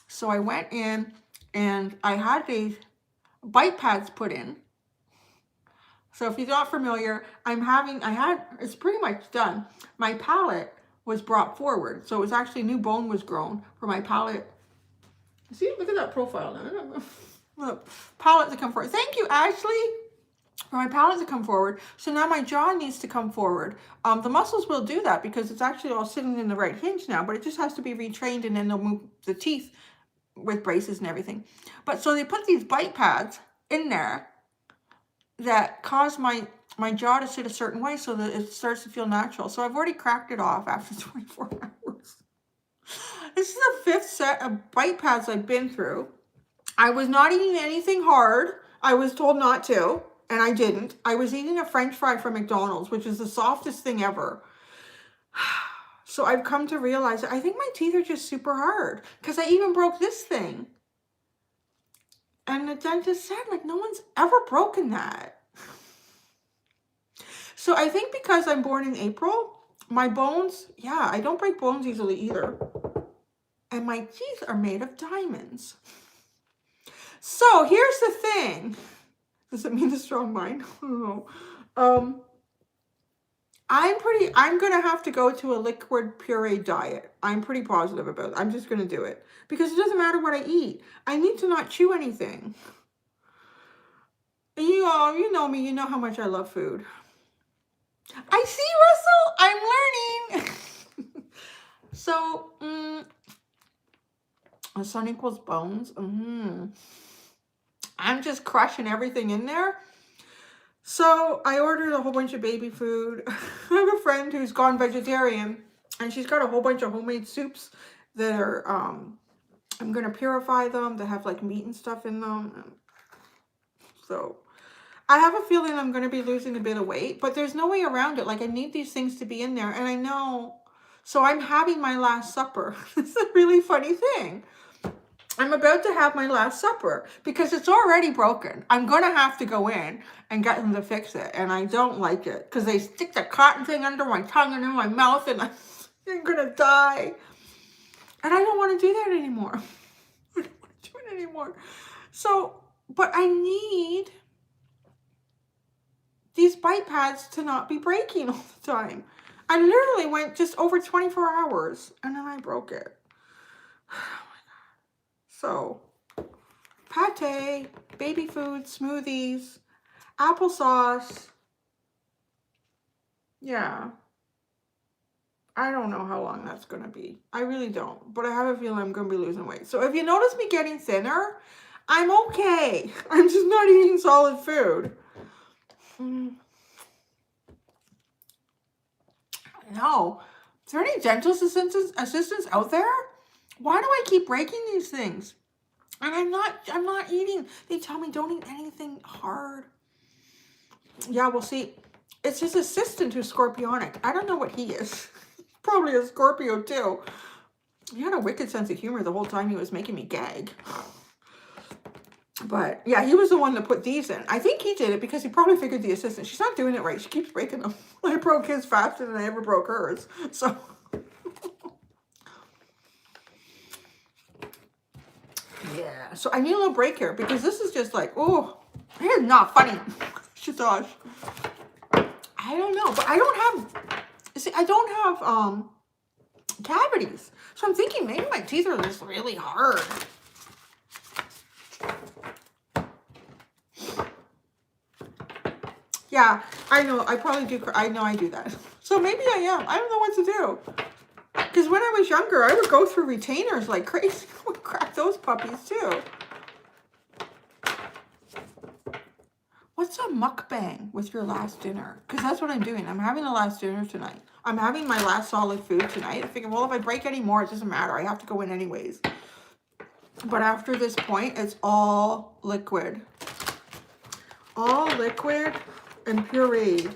So I went in and I had these bite pads put in. So if you're not familiar, it's pretty much done. My palate was brought forward. So it was actually new bone was grown for my palate. See, look at that profile now. Look, palate to come forward. Thank you, Ashley. For my palate to come forward. So now my jaw needs to come forward. The muscles will do that because it's actually all sitting in the right hinge now, but it just has to be retrained and then they'll move the teeth with braces and everything. But so they put these bite pads in there that cause my jaw to sit a certain way so that it starts to feel natural. So I've already cracked it off after 24 hours. This is the 5th set of bite pads I've been through. I was not eating anything hard. I was told not to, and I didn't. I was eating a French fry from McDonald's, which is the softest thing ever. So I've come to realize that I think my teeth are just super hard because I even broke this thing. And the dentist said, like, no one's ever broken that. So I think because I'm born in April, my bones, yeah, I don't break bones easily either. And my teeth are made of diamonds. So here's the thing. Does it mean the strong mind? I don't know. I'm going to have to go to a liquid puree diet. I'm pretty positive about it. I'm just going to do it. Because it doesn't matter what I eat. I need to not chew anything. You know me. You know how much I love food. I see, Russell. I'm learning. So, the sun equals bones. I'm just crushing everything in there. So I ordered a whole bunch of baby food. I have a friend who's gone vegetarian and she's got a whole bunch of homemade soups that are, I'm going to purify them that have like meat and stuff in them. So I have a feeling I'm going to be losing a bit of weight, but there's no way around it. Like I need these things to be in there and I know. So I'm having my last supper. It's a really funny thing. I'm about to have my last supper because it's already broken. I'm going to have to go in and get them to fix it. And I don't like it because they stick the cotton thing under my tongue and in my mouth and I'm going to die. And I don't want to do that anymore. I don't want to do it anymore. So, but I need these bite pads to not be breaking all the time. I literally went just over 24 hours and then I broke it. So, pate, baby food, smoothies, applesauce. Yeah. I don't know how long that's going to be. I really don't. But I have a feeling I'm going to be losing weight. So if you notice me getting thinner, I'm okay. I'm just not eating solid food. No. Is there any dental assistants out there? Why do I keep breaking these things? And I'm not eating. They tell me don't eat anything hard. Yeah, well, see, it's his assistant who's Scorpionic. I don't know what he is. Probably a Scorpio, too. He had a wicked sense of humor the whole time he was making me gag. But, yeah, he was the one that put these in. I think he did it because he probably figured the assistant, she's not doing it right. She keeps breaking them. I broke his faster than I ever broke hers. So... yeah, so I need a little break here because this is just like, oh, it is not funny. Gosh. I don't know, but I don't have cavities. So I'm thinking maybe my teeth are just really hard. Yeah, I know, I probably do, I know I do that. So maybe I am. I don't know what to do. Because when I was younger, I would go through retainers like crazy. I would crack those puppies too. What's a mukbang with your last dinner? Because that's what I'm doing. I'm having the last dinner tonight. I'm having my last solid food tonight. I figure, well, if I break any more, it doesn't matter. I have to go in anyways. But after this point, it's all liquid. All liquid and pureed.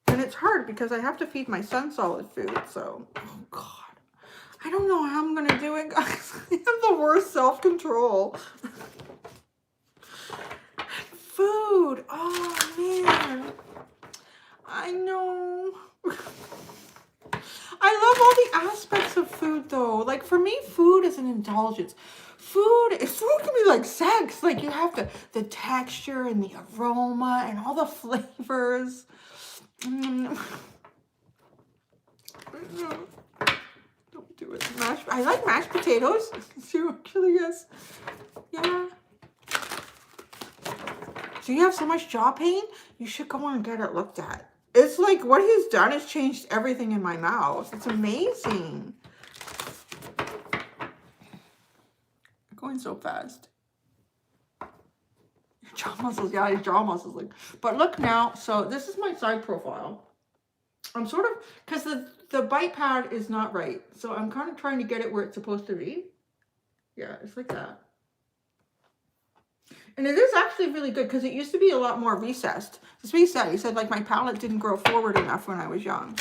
And it's hard because I have to feed my son solid food. So, oh God. I don't know how I'm going to do it, guys. I have the worst self-control. Food. Oh, man. I know. I love all the aspects of food, though. Like, for me, food is an indulgence. Food can be like sex. Like, you have the texture and the aroma and all the flavors. Don't do it. I like mashed potatoes. Too, actually, yes. Yeah. So you have so much jaw pain? You should go and get it looked at. It's like what he's done has changed everything in my mouth. It's amazing. I'm going so fast. Your jaw muscles, yeah, your jaw muscles. Like, but look now. So this is my side profile. I'm sort of, because the bite pad is not right. So I'm kind of trying to get it where it's supposed to be. Yeah, it's like that. And it is actually really good because it used to be a lot more recessed. That's what he said. He said, like, my palate didn't grow forward enough when I was young.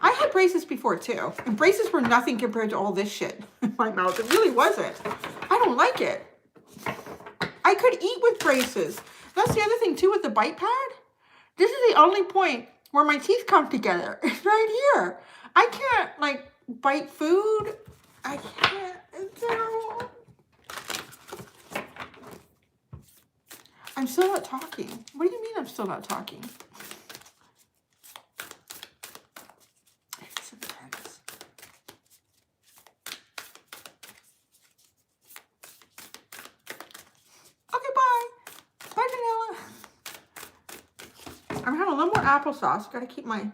I had braces before, too. And braces were nothing compared to all this shit in my mouth. It really wasn't. I don't like it. I could eat with braces. That's the other thing, too, with the bite pad. This is the only point where my teeth come together. It's right here. I can't, like, bite food. I can't. It's terrible. I'm still not talking. What do you mean I'm still not talking? It's intense. Okay, bye. Bye, vanilla. I'm having a little more applesauce. Gotta keep my...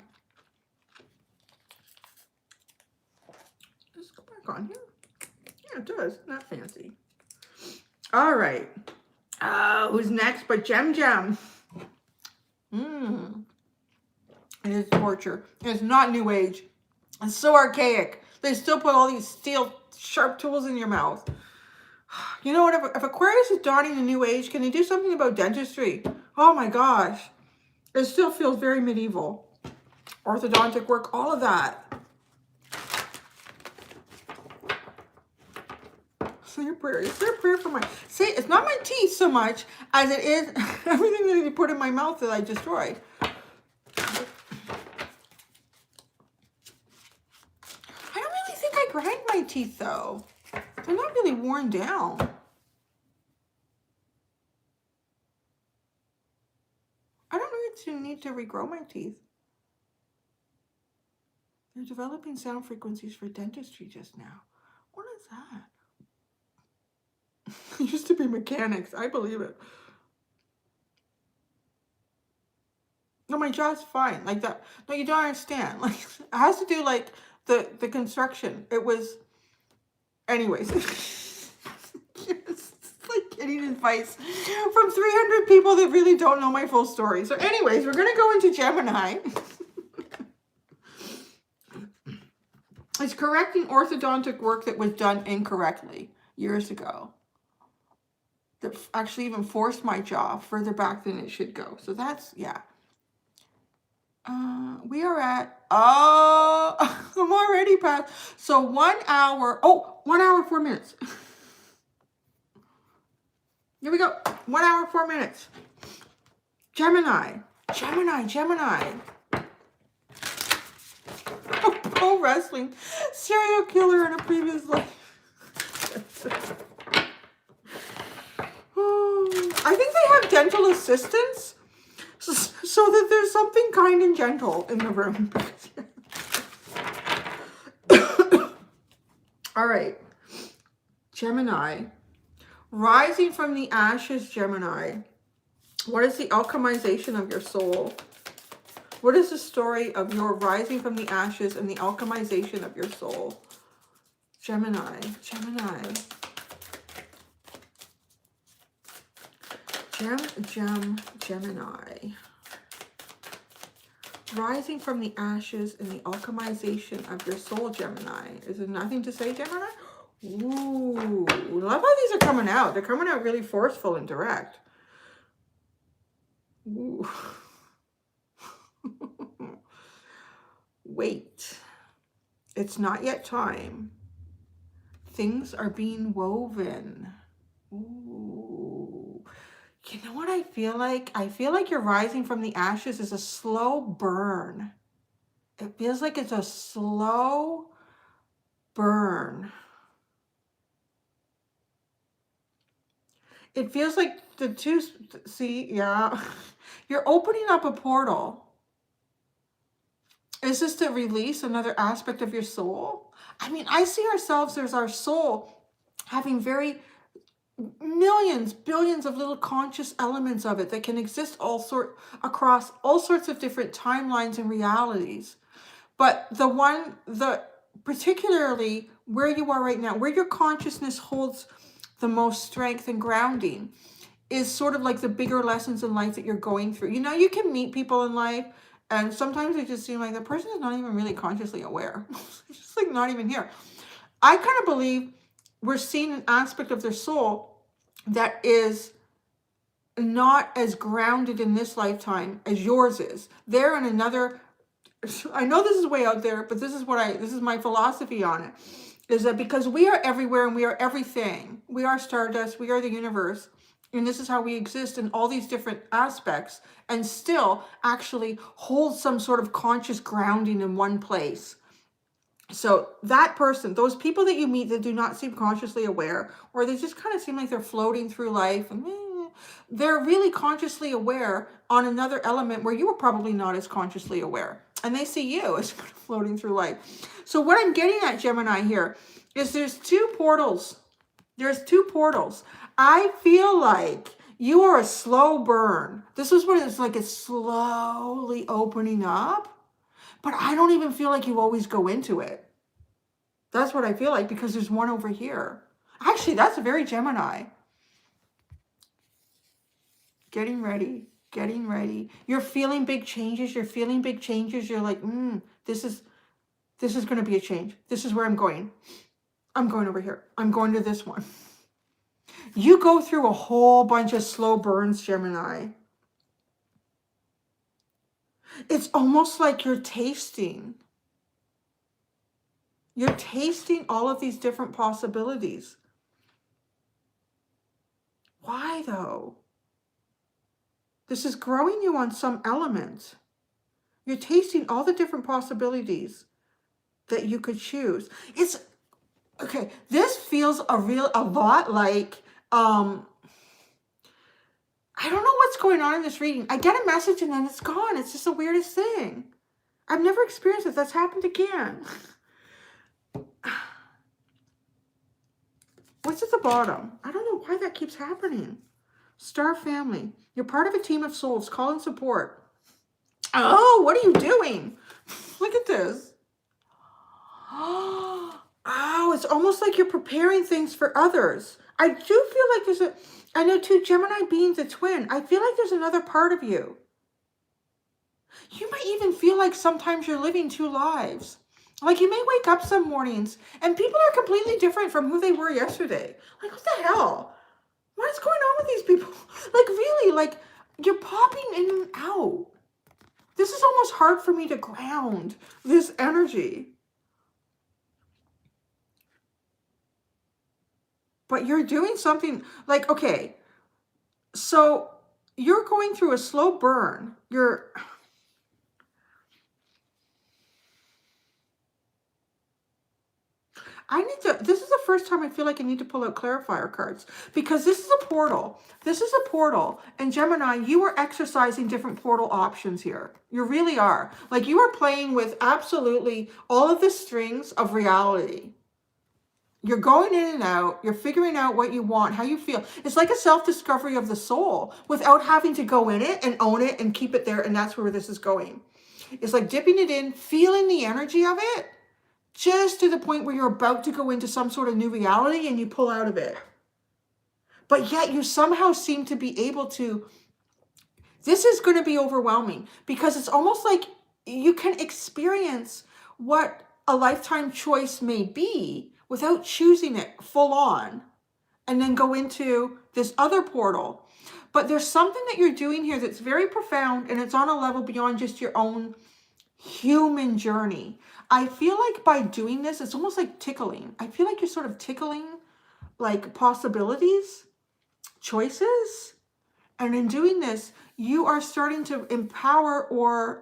Does it go back on here? Yeah, it does. Not fancy. All right. Who's next but Gem Gem? It is torture. It's not new age. It's so archaic. They still put all these steel sharp tools in your mouth. You know what? If Aquarius is dawning the new age, can they do something about dentistry? Oh my gosh. It still feels very medieval. Orthodontic work, all of that. Say your prayer. Say a prayer for my... Say, it's not my teeth so much as it is everything that you put in my mouth that I destroyed. I don't really think I grind my teeth, though. They're not really worn down. I don't need to regrow my teeth. They're developing sound frequencies for dentistry just now. What is that? It used to be mechanics. I believe it. No, my jaw's fine. Like that. No, you don't understand. Like, it has to do, like, the construction. It was... Anyways. It's like getting advice from 300 people that really don't know my full story. So anyways, we're going to go into Gemini. It's correcting orthodontic work that was done incorrectly years ago. That actually even forced my jaw further back than it should go. So that's, yeah. We are at, I'm already past. So 1 hour, 1 hour, 4 minutes. Here we go. 1 hour, 4 minutes. Gemini. Pro wrestling. Serial killer in a previous life. I think they have dental assistants so that there's something kind and gentle in the room. All right. Gemini. Rising from the ashes, Gemini. What is the alchemization of your soul? What is the story of your rising from the ashes and the alchemization of your soul? Gemini. Gemini. Rising from the ashes and the alchemization of your soul, Gemini. Is there nothing to say, Gemini? Ooh, love how these are coming out. They're coming out really forceful and direct. Ooh. Wait. It's not yet time. Things are being woven. Ooh. You know what I feel like? I feel like your rising from the ashes is a slow burn. It feels like it's a slow burn. It feels like the two, see, yeah. You're opening up a portal. Is this to release another aspect of your soul? I mean, I see ourselves as our soul having very millions, billions of little conscious elements of it that can exist across all sorts of different timelines and realities. But particularly where you are right now, where your consciousness holds the most strength and grounding, is sort of like the bigger lessons in life that you're going through. You know, you can meet people in life and sometimes it just seems like the person is not even really consciously aware. It's just like not even here. I kind of believe we're seeing an aspect of their soul that is not as grounded in this lifetime as yours is. They're in another, I know this is way out there, but this is my philosophy on it, is that because we are everywhere and we are everything, we are stardust, we are the universe, and this is how we exist in all these different aspects and still actually hold some sort of conscious grounding in one place. So that person, those people that you meet that do not seem consciously aware, or they just kind of seem like they're floating through life, and they're really consciously aware on another element where you were probably not as consciously aware. And they see you as kind of floating through life. So what I'm getting at, Gemini, here is there's two portals. There's two portals. I feel like you are a slow burn. This is what it's like. It's slowly opening up. But I don't even feel like you always go into it. That's what I feel like, because there's one over here. Actually, that's very Gemini. Getting ready. Getting ready. You're feeling big changes. You're feeling big changes. You're like, this is going to be a change. This is where I'm going. I'm going over here. I'm going to this one. You go through a whole bunch of slow burns, Gemini. It's almost like you're tasting. You're tasting all of these different possibilities. Why, though? This is growing you on some element. You're tasting all the different possibilities that you could choose. It's, okay, this feels a lot like, I don't know what's going on in this reading. I get a message and then it's gone. It's just the weirdest thing. I've never experienced it. That's happened again. What's at the bottom? I don't know why that keeps happening. Star family. You're part of a team of souls. Call in support. Oh, what are you doing? Look at this. Oh, it's almost like you're preparing things for others. I do feel like I know too, Gemini being the twin, I feel like there's another part of you. You might even feel like sometimes you're living two lives. Like you may wake up some mornings and people are completely different from who they were yesterday. Like, what the hell? What is going on with these people? Like, really, like you're popping in and out. This is almost hard for me to ground this energy. But you're doing something like, okay, so you're going through a slow burn. This is the first time I feel like I need to pull out clarifier cards, because this is a portal. This is a portal. And Gemini, you are exercising different portal options here. You really are. Like you are playing with absolutely all of the strings of reality. You're going in and out. You're figuring out what you want, how you feel. It's like a self-discovery of the soul without having to go in it and own it and keep it there. And that's where this is going. It's like dipping it in, feeling the energy of it, just to the point where you're about to go into some sort of new reality and you pull out of it. but yet you somehow seem to be able to. This is going to be overwhelming because it's almost like you can experience what a lifetime choice may be without choosing it full on and then go into this other portal. But there's something that you're doing here that's very profound, and it's on a level beyond just your own human journey. I feel like by doing this, it's almost like tickling. I feel like you're sort of tickling like possibilities, choices. And in doing this, you are starting to empower or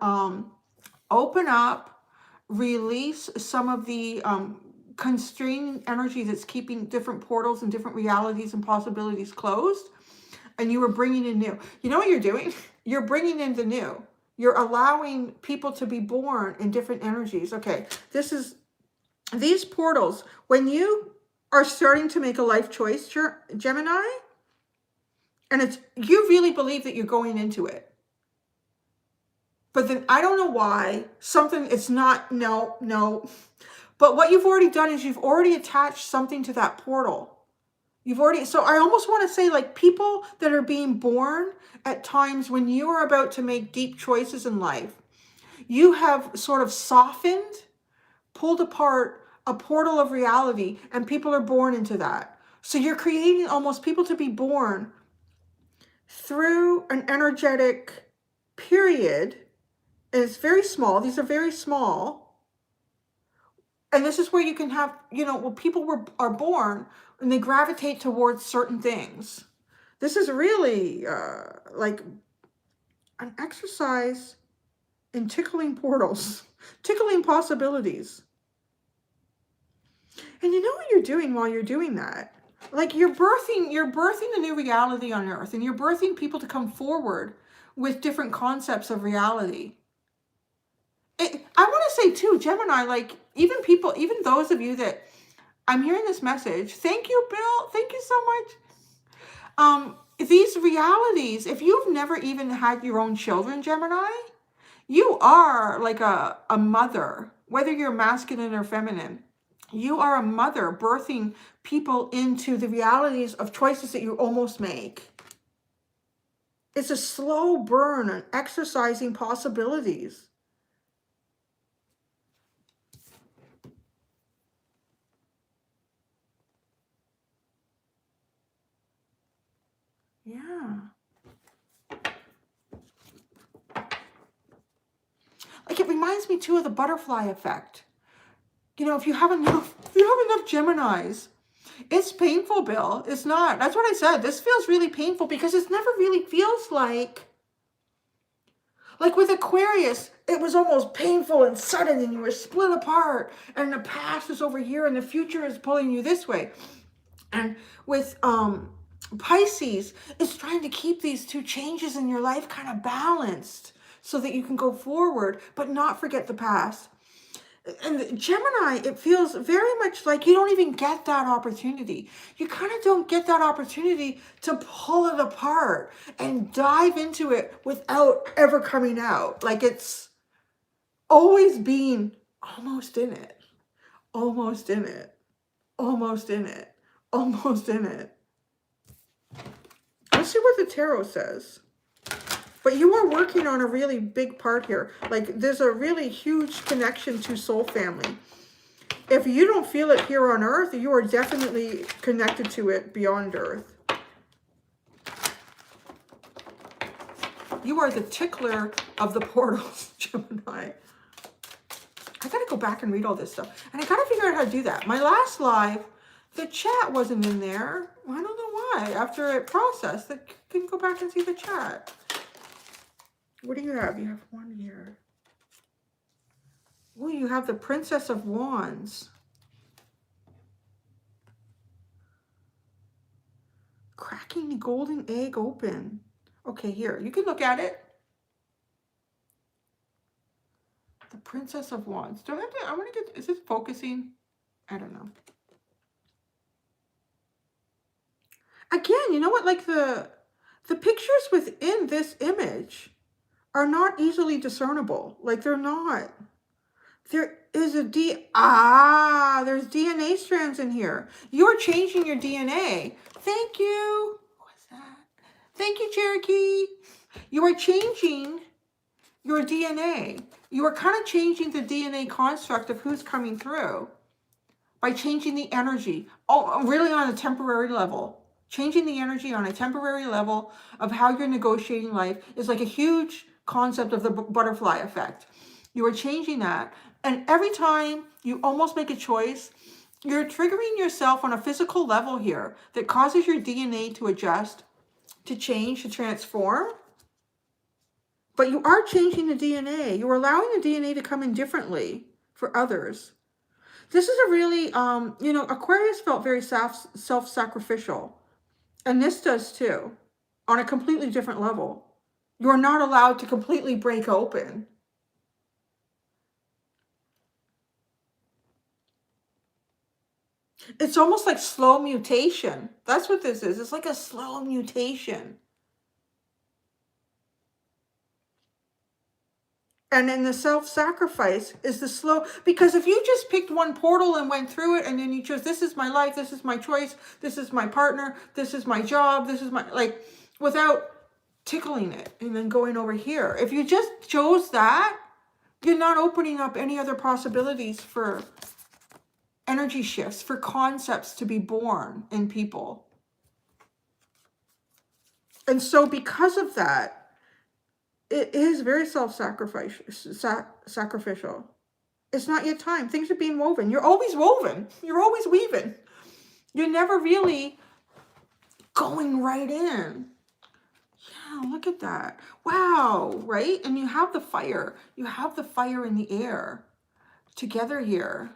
open up, release some of the constraining energy that's keeping different portals and different realities and possibilities closed. And you are bringing in new. You know what you're doing? You're bringing in the new. You're allowing people to be born in different energies. Okay, this is these portals. When you are starting to make a life choice, Gemini, and it's you really believe that you're going into it. But then I don't know why something, it's not, no. But what you've already done is you've already attached something to that portal. You've already, so I almost want to say like people that are being born at times when you are about to make deep choices in life, you have sort of softened, pulled apart a portal of reality, and people are born into that. So you're creating almost people to be born through an energetic period. And it's very small. These are very small. And this is where you can have, you know, when people are born and they gravitate towards certain things. This is really like an exercise in tickling portals, tickling possibilities. And you know what you're doing while you're doing that? Like you're birthing a new reality on Earth, and you're birthing people to come forward with different concepts of reality. I want to say too, Gemini, like even those of you that I'm hearing this message, thank you, Bill. Thank you so much. These realities, if you've never even had your own children, Gemini, you are like a mother, whether you're masculine or feminine. You are a mother birthing people into the realities of choices that you almost make. It's a slow burn on exercising possibilities. Yeah. Like it reminds me too of the butterfly effect. You know, if you have enough Geminis, it's painful, Bill. It's not. That's what I said. This feels really painful because it never really feels like with Aquarius, it was almost painful and sudden and you were split apart and the past is over here and the future is pulling you this way. And with Pisces, it's trying to keep these two changes in your life kind of balanced so that you can go forward but not forget the past. And Gemini, it feels very much like you don't even get that opportunity. You kind of don't get that opportunity to pull it apart and dive into it without ever coming out. Like it's always being almost in it, almost in it, almost in it, almost in it. Let's see what the tarot says. But you are working on a really big part here. Like there's a really huge connection to soul family. If you don't feel it here on Earth, you are definitely connected to it beyond Earth. You are the tickler of the portals, Gemini. I gotta go back and read all this stuff. And I gotta figure out how to do that. My last live, the chat wasn't in there. I don't know why. After it processed, I can go back and see the chat. What do you have? You have one here. Oh, you have the Princess of Wands. Cracking the golden egg open. Okay, here. You can look at it. The Princess of Wands. Do I have to, I want to get, is it focusing? I don't know. Again, you know what? Like the pictures within this image are not easily discernible. Like they're not. There is there's DNA strands in here. You're changing your DNA Thank you. What's that? Thank you, Cherokee. You are changing your DNA. You are kind of changing the DNA construct of who's coming through by changing the energy. Oh, really on a temporary level. Changing the energy on a temporary level of how you're negotiating life is like a huge concept of the butterfly effect. You are changing that. And every time you almost make a choice, you're triggering yourself on a physical level here that causes your DNA to adjust, to change, to transform. But you are changing the DNA. You're allowing the DNA to come in differently for others. This is a really, you know, Aquarius felt very self-sacrificial. And this does too, on a completely different level. You're not allowed to completely break open. It's almost like slow mutation. That's what this is. It's like a slow mutation. And then the self-sacrifice is the slow, because if you just picked one portal and went through it and then you chose, this is my life, this is my choice, this is my partner, this is my job, this is my, like, without tickling it and then going over here. If you just chose that, you're not opening up any other possibilities for energy shifts, for concepts to be born in people. And so because of that, it is very self-sacrificial. It's not your time. Things are being woven. You're always woven. You're always weaving. You're never really going right in. Yeah, look at that. Wow, right? And you have the fire. You have the fire in the air together here.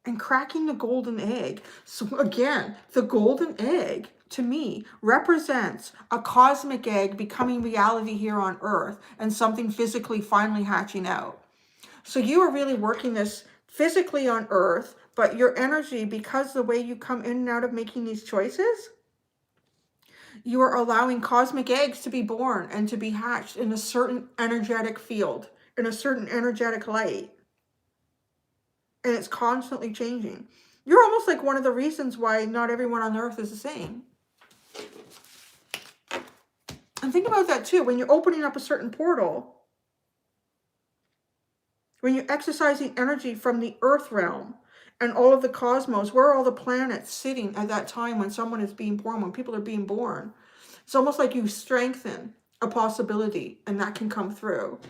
And cracking the golden egg. So again, the golden egg, to me, represents a cosmic egg becoming reality here on Earth and something physically finally hatching out. So you are really working this physically on Earth, but your energy, because the way you come in and out of making these choices, you are allowing cosmic eggs to be born and to be hatched in a certain energetic field, in a certain energetic light. And it's constantly changing. You're almost like one of the reasons why not everyone on Earth is the same. And think about that too. When you're opening up a certain portal, when you're exercising energy from the Earth realm and all of the cosmos, where are all the planets sitting at that time when someone is being born, when people are being born? It's almost like you strengthen a possibility and that can come through.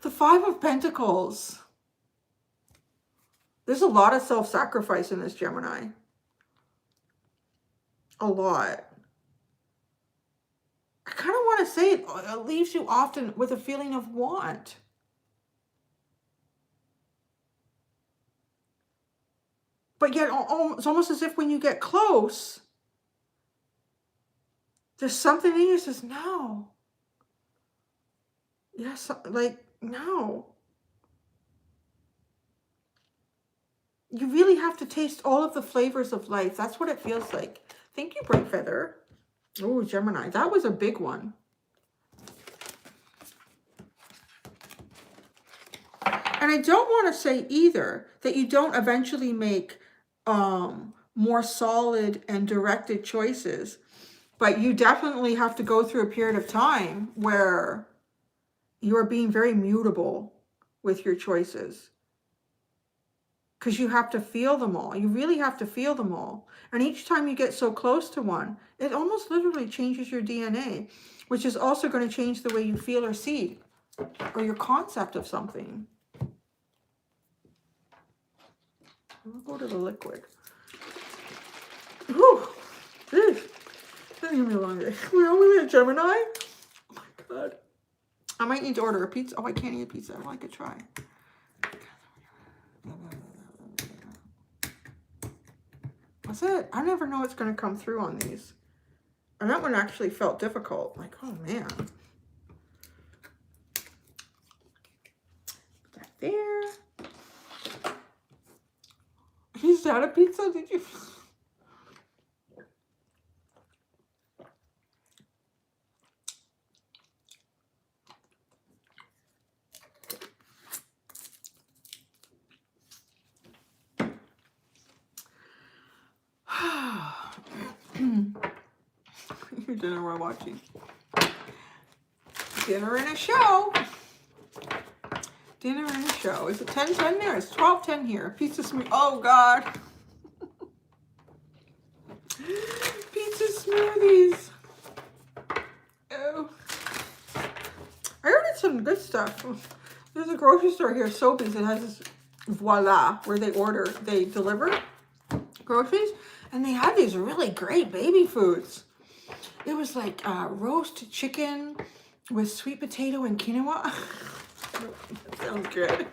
The Five of Pentacles. There's a lot of self-sacrifice in this, Gemini. A lot. I kind of want to say it leaves you often with a feeling of want. But yet it's almost as if when you get close, there's something in you that says, no. Yes, like, no. You really have to taste all of the flavors of life. That's what it feels like. Thank you, Bright Feather. Oh, Gemini. That was a big one. And I don't want to say either that you don't eventually make more solid and directed choices. But you definitely have to go through a period of time where you are being very mutable with your choices. Because you have to feel them all. You really have to feel them all. And each time you get so close to one, it almost literally changes your DNA, which is also going to change the way you feel or see, or your concept of something. We'll go to the liquid. Whew. This didn't give me a long day. We only had Gemini? Oh my God. I might need to order a pizza. Oh, I can't eat a pizza. Well, I could try. That's it. I never know what's going to come through on these. And that one actually felt difficult. Like, oh man. Put that there. Is that a pizza? Did you? for dinner we're watching? Dinner and a show. Dinner and a show. Is it 10:10 there? It's 12:10 here. Pizza smoothie. Oh, God. Pizza smoothies. Oh. I ordered some good stuff. There's a grocery store here, Sobeys, that has this voila, where they deliver groceries. And they had these really great baby foods. It was like roast chicken with sweet potato and quinoa. That sounds good.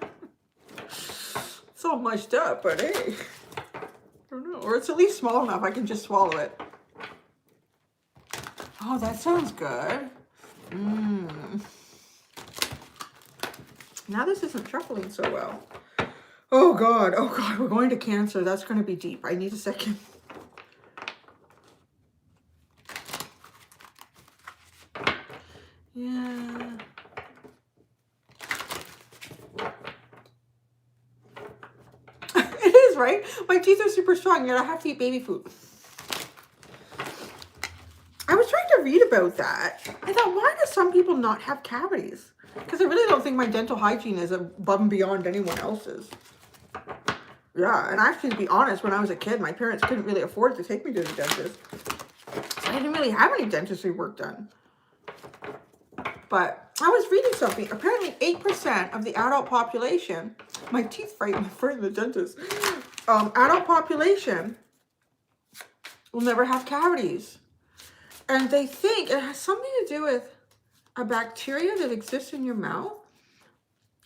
It's all mushed up, but hey. I don't know. Or it's at least small enough I can just swallow it. Oh, that sounds good. Mmm. Now this isn't shuffling so well. Oh, God. Oh, God. We're going to Cancer. That's going to be deep. I need a second. Yeah. It is, right? My teeth are super strong, yet I have to eat baby food. I was trying to read about that. I thought, why do some people not have cavities? Because I really don't think my dental hygiene is above and beyond anyone else's. Yeah, and actually, to be honest, when I was a kid, my parents couldn't really afford to take me to the dentist. So I didn't really have any dentistry work done. But I was reading something. Apparently, 8% of the adult population, my teeth frighten the dentist, adult population will never have cavities. And they think it has something to do with a bacteria that exists in your mouth.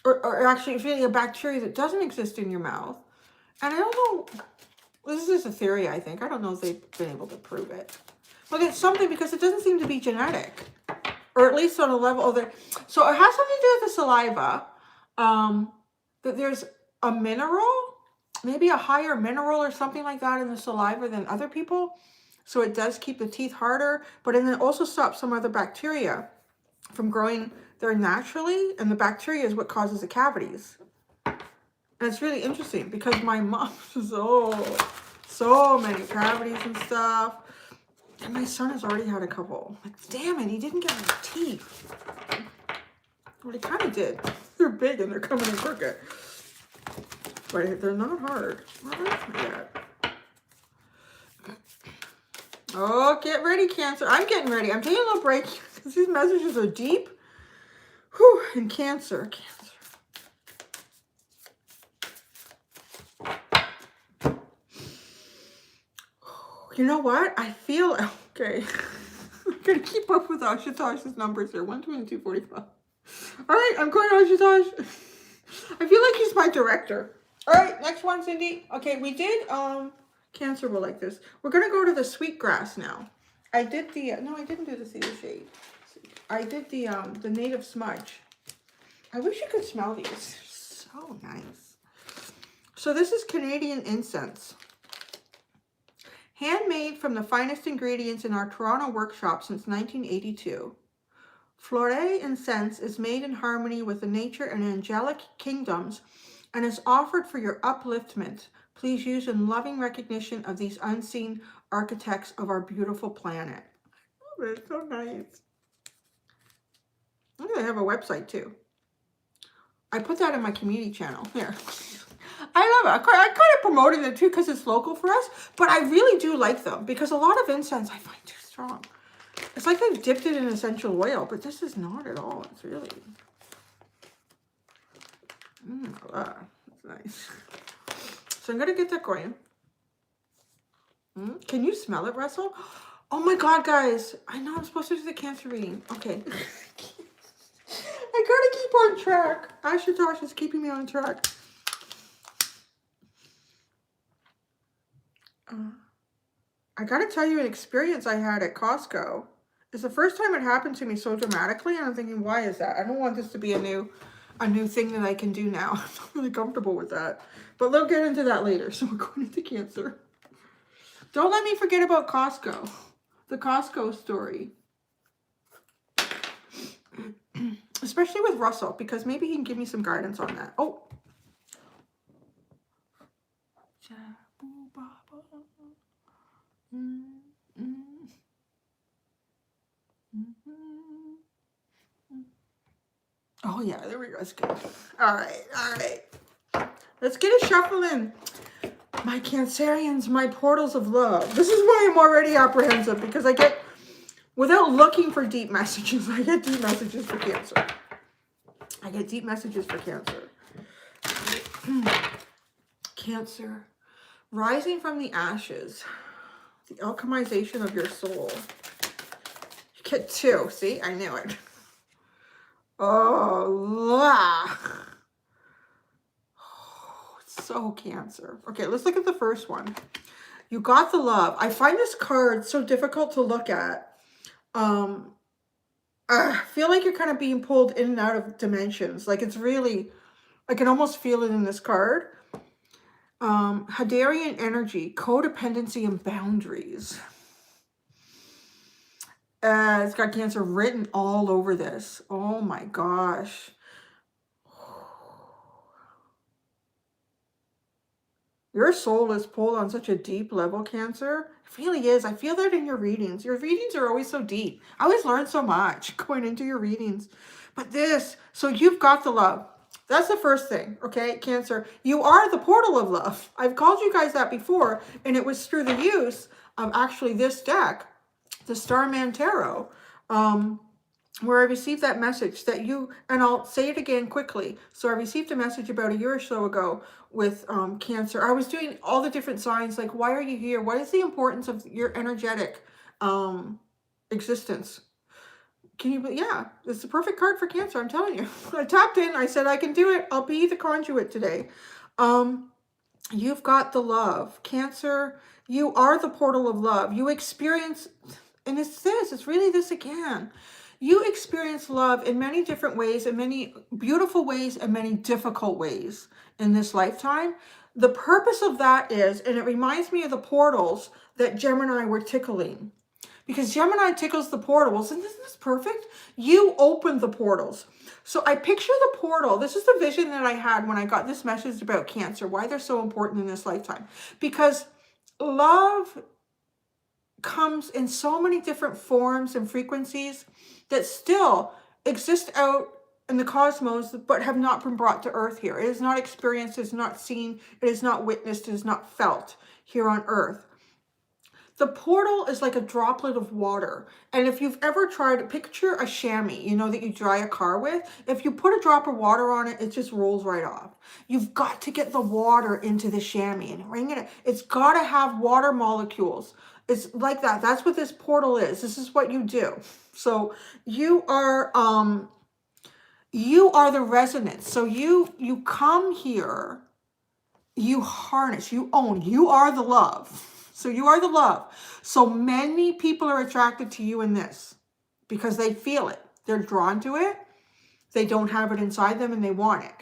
Or actually, it's really a bacteria that doesn't exist in your mouth. And I don't know, this is a theory, I think. I don't know if they've been able to prove it. But it's something because it doesn't seem to be genetic. Or at least on a level of there. So it has something to do with the saliva. That there's a mineral, maybe a higher mineral or something like that in the saliva than other people. So it does keep the teeth harder. But then it also stops some other bacteria from growing there naturally. And the bacteria is what causes the cavities. And it's really interesting because my mom has so many cavities and stuff. And my son has already had a couple. Like, damn it, he didn't get any teeth. Well, he kind of did. They're big and they're coming in crooked. But they're not hard. Not yet. Oh, get ready, Cancer. I'm getting ready. I'm taking a little break because these messages are deep. Whew, and Cancer. You know what? I feel okay. I'm gonna keep up with Ashitash's numbers here. 122, 45. All right, I'm going to Ashitash. I feel like he's my director. All right, next one, Cindy. Okay, we did Cancer will like this. We're gonna go to the sweetgrass now. I did the no, I didn't do the cedar shade. I did the native smudge. I wish you could smell these. They're so nice. So this is Canadian incense. Handmade from the finest ingredients in our Toronto workshop since 1982. Flore incense is made in harmony with the nature and angelic kingdoms and is offered for your upliftment. Please use in loving recognition of these unseen architects of our beautiful planet. Oh, it's so nice. They have a website too. I put that in my community channel. Here. I love it. I kind of promoted it too because it's local for us, but I really do like them because a lot of incense I find too strong. It's like they've dipped it in essential oil, but this is not at all. It's really, that's nice. So I'm going to get that going. Can you smell it, Russell? Oh my God, guys. I know I'm supposed to do the Cancer reading. Okay. I got to keep on track. Ashitosh is keeping me on track. I got to tell you an experience I had at Costco. It's the first time it happened to me so dramatically, and I'm thinking, why is that? I don't want this to be a new thing that I can do now. I'm not really comfortable with that. But we'll get into that later. So we're going into Cancer. Don't let me forget about Costco. The Costco story. Especially with Russell, because maybe he can give me some guidance on that. Oh. Oh yeah, there we go. That's good. All right, all right. Let's get a shuffle in. My Cancerians, my portals of love. This is why I'm already apprehensive, because I get, without looking for deep messages, I get deep messages for Cancer. I get deep messages for Cancer. Cancer, rising from the ashes, the alchemization of your soul. You get 2. See, I knew it. Oh, it's so Cancer. Okay, let's look at the first one. You got the love. I find this card so difficult to look at. I feel like you're kind of being pulled in and out of dimensions. Like it's really, I can almost feel it in this card. Hadarian energy, codependency and boundaries. It's got Cancer written all over this. Oh my gosh. Your soul is pulled on such a deep level, Cancer. It really is. I feel that in your readings. Your readings are always so deep. I always learn so much going into your readings. But this, so you've got the love. That's the first thing, okay, Cancer? You are the portal of love. I've called you guys that before, and it was through the use of actually this deck, the Starman Tarot, where I received that message that you, and I'll say it again quickly. So I received a message about a year or so ago with Cancer. I was doing all the different signs, like, why are you here? What is the importance of your energetic existence? Can you, yeah, it's the perfect card for Cancer, I'm telling you. I tapped in, I said, I can do it. I'll be the conduit today. You've got the love. Cancer, you are the portal of love. You experience, and it's really this again. You experience love in many different ways, in many beautiful ways, and many difficult ways in this lifetime. The purpose of that is, and it reminds me of the portals that Gemini were tickling. Because Gemini tickles the portals, and isn't this perfect? You open the portals. So I picture the portal. This is the vision that I had when I got this message about Cancer, why they're so important in this lifetime. Because love comes in so many different forms and frequencies that still exist out in the cosmos, but have not been brought to Earth here. It is not experienced, it is not seen, it is not witnessed, it is not felt here on Earth. The portal is like a droplet of water. And if you've ever tried to picture a chamois, you know, that you dry a car with, if you put a drop of water on it, it just rolls right off. You've got to get the water into the chamois and ring it. It's got to have water molecules. It's like that. That's what this portal is. This is what you do. So you are the resonance. So you come here, you harness, you own, you are the love. So you are the love. So many people are attracted to you in this because they feel it. They're drawn to it. They don't have it inside them and they want it.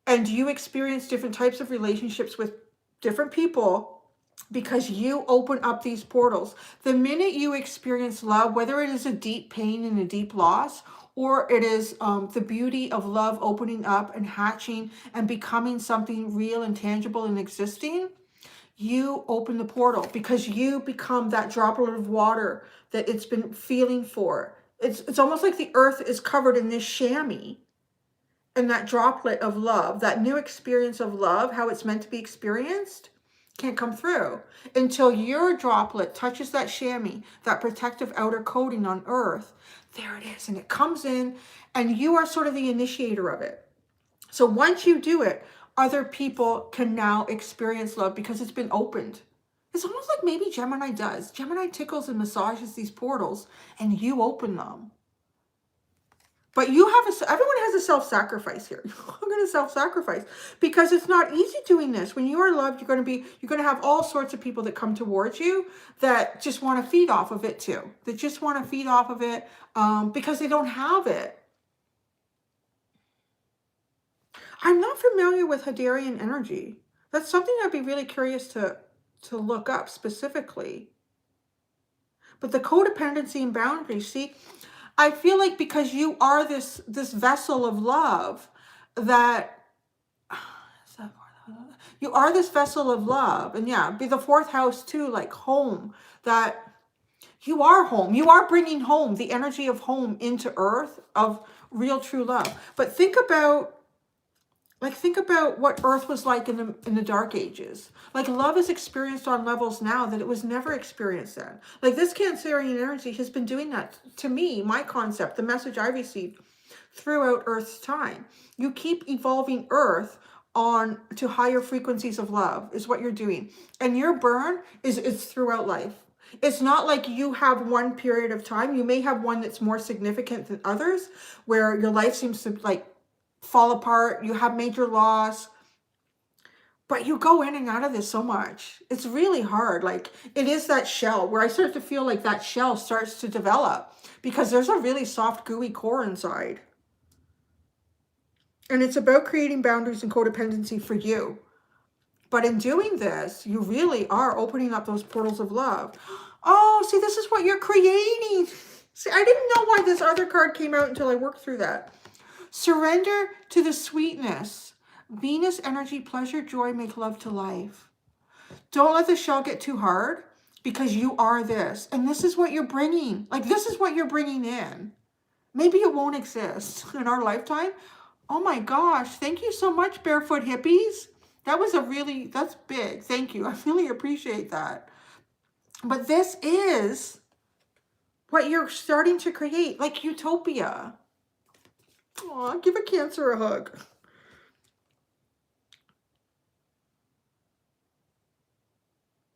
And you experience different types of relationships with different people because you open up these portals. The minute you experience love, whether it is a deep pain and a deep loss, or it is the beauty of love opening up and hatching and becoming something real and tangible and existing, you open the portal because you become that droplet of water that it's been feeling for. It's almost like the earth is covered in this chamois and that droplet of love, that new experience of love, how it's meant to be experienced, can't come through until your droplet touches that chamois, that protective outer coating on earth. There it is. And it comes in and you are sort of the initiator of it. So once you do it, other people can now experience love because it's been opened. It's almost like maybe Gemini does. Gemini tickles and massages these portals and you open them. But you have everyone has a self-sacrifice here. I'm going to self-sacrifice because it's not easy doing this. When you are loved, you're going to have all sorts of people that come towards you that just want to feed off of it too. That just want to feed off of it because they don't have it. I'm not familiar with Hadarian energy. That's something I'd be really curious to look up specifically. But the codependency and boundaries, see, I feel like because you are this vessel of love, that you are this vessel of love, and yeah, be the fourth house too, like home, that You are home. You are bringing home the energy of home into earth, of real true love. But think about, like, think about what earth was like in the dark ages. Like, love is experienced on levels now that it was never experienced then. Like, this Cancerian energy has been doing that to me, my concept, the message I received throughout earth's time. You keep evolving earth on to higher frequencies of love is what you're doing. And your burn is throughout life. It's not like you have one period of time. You may have one that's more significant than others, where your life seems to like fall apart, you have major loss, but you go in and out of this so much. It's really hard. Like, it is that shell where I start to feel like that shell starts to develop, because there's a really soft, gooey core inside. And it's about creating boundaries and codependency for you. But in doing this, you really are opening up those portals of love. Oh, see, this is what you're creating. See, I didn't know why this other card came out until I worked through that. Surrender to the sweetness. Venus energy, pleasure, joy, make love to life. Don't let the shell get too hard, because you are this. And this is what you're bringing. Like, this is what you're bringing in. Maybe it won't exist in our lifetime. Oh my gosh. Thank you so much, Barefoot Hippies. That was that's big. Thank you. I really appreciate that. But this is what you're starting to create, like utopia. Aw, give a Cancer a hug.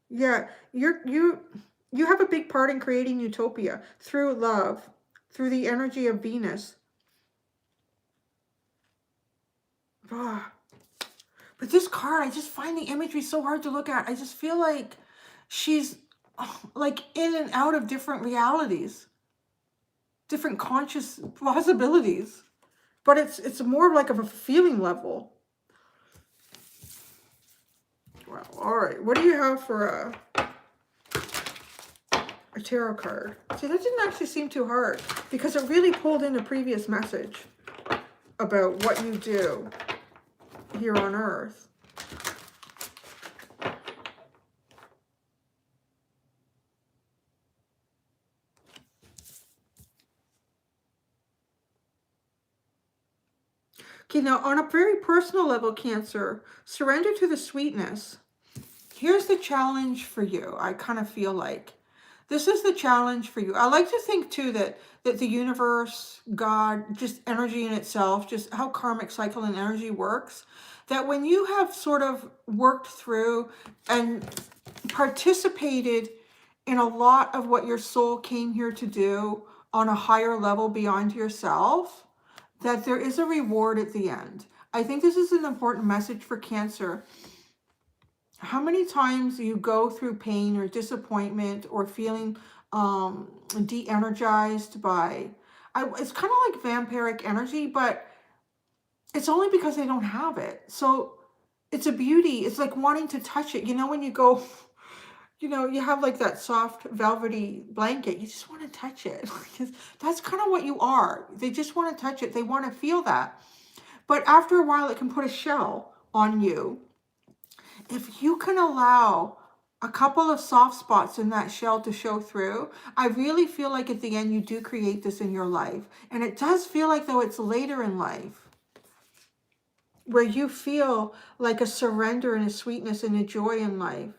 Yeah, you have a big part in creating utopia through love, through the energy of Venus. Ah. But this card, I just find the imagery so hard to look at. I just feel like she's like in and out of different realities, different conscious possibilities. But it's more like of a feeling level. Wow. All right. What do you have for a tarot card? See, that didn't actually seem too hard, because it really pulled in a previous message about what you do here on Earth. Okay, now on a very personal level, Cancer, surrender to the sweetness. Here's the challenge for you. I kind of feel like this is the challenge for you. I like to think too that the universe, God, just energy in itself, just how karmic cycle and energy works, that when you have sort of worked through and participated in a lot of what your soul came here to do on a higher level beyond yourself, that there is a reward at the end. I think this is an important message for Cancer. How many times you go through pain or disappointment or feeling de-energized by, it's kind of like vampiric energy, but it's only because they don't have it. So it's a beauty. It's like wanting to touch it. You know, when you go, you know, you have like that soft velvety blanket, you just want to touch it. That's kind of what you are. They just want to touch it. They want to feel that. But after a while, it can put a shell on you. If you can allow a couple of soft spots in that shell to show through, I really feel like at the end you do create this in your life. And it does feel like though it's later in life where you feel like a surrender and a sweetness and a joy in life.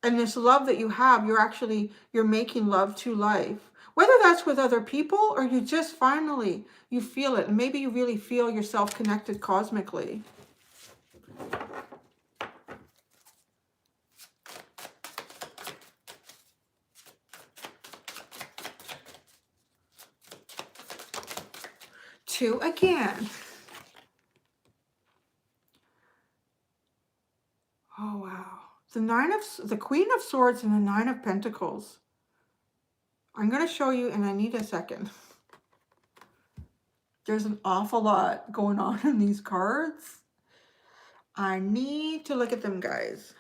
And this love that you have, you're making love to life. Whether that's with other people or you just finally, you feel it. And maybe you really feel yourself connected cosmically. Two again. Oh, wow. The Queen of Swords and the Nine of Pentacles. I'm going to show you, and I need a second. There's an awful lot going on in these cards. I need to look at them, guys.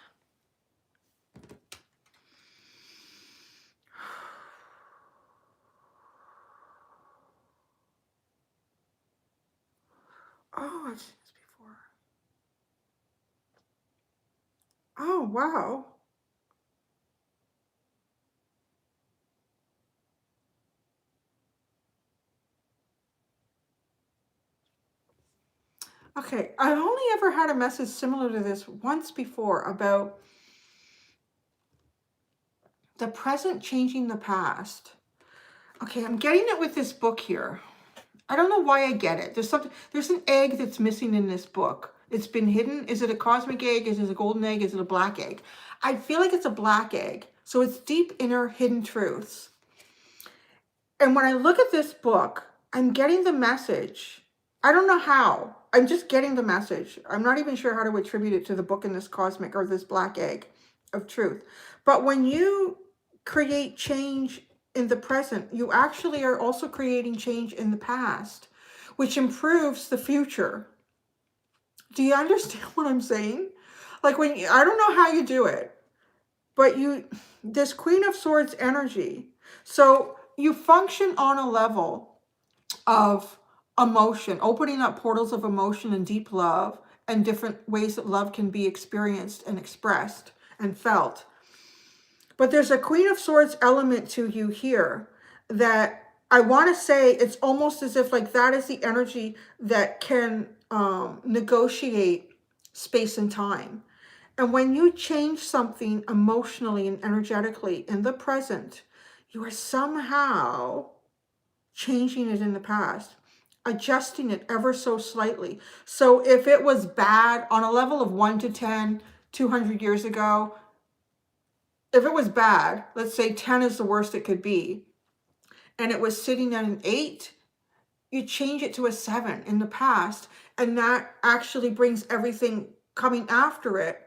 Oh, I've seen this before. Oh, wow. Okay, I've only ever had a message similar to this once before about the present changing the past. Okay, I'm getting it with this book here. I don't know why I get it. There's an egg that's missing in this book. It's been hidden. Is it a cosmic egg? Is it a golden egg? Is it a black egg? I feel like it's a black egg. So it's deep inner hidden truths. And when I look at this book, I'm getting the message. I don't know how. I'm just getting the message. I'm not even sure how to attribute it to the book in this cosmic or this black egg of truth. But when you create change in the present, you actually are also creating change in the past, which improves the future. Do you understand what I'm saying? Like I don't know how you do it, but this Queen of Swords energy. So you function on a level of emotion, opening up portals of emotion and deep love and different ways that love can be experienced and expressed and felt. But there's a Queen of Swords element to you here that I want to say it's almost as if like that is the energy that can negotiate space and time. And when you change something emotionally and energetically in the present, you are somehow changing it in the past, adjusting it ever so slightly. So if it was bad on a level of 1 to 10, 200 years ago, if it was bad, let's say 10 is the worst it could be, and it was sitting at an 8, you change it to a 7 in the past, and that actually brings everything coming after it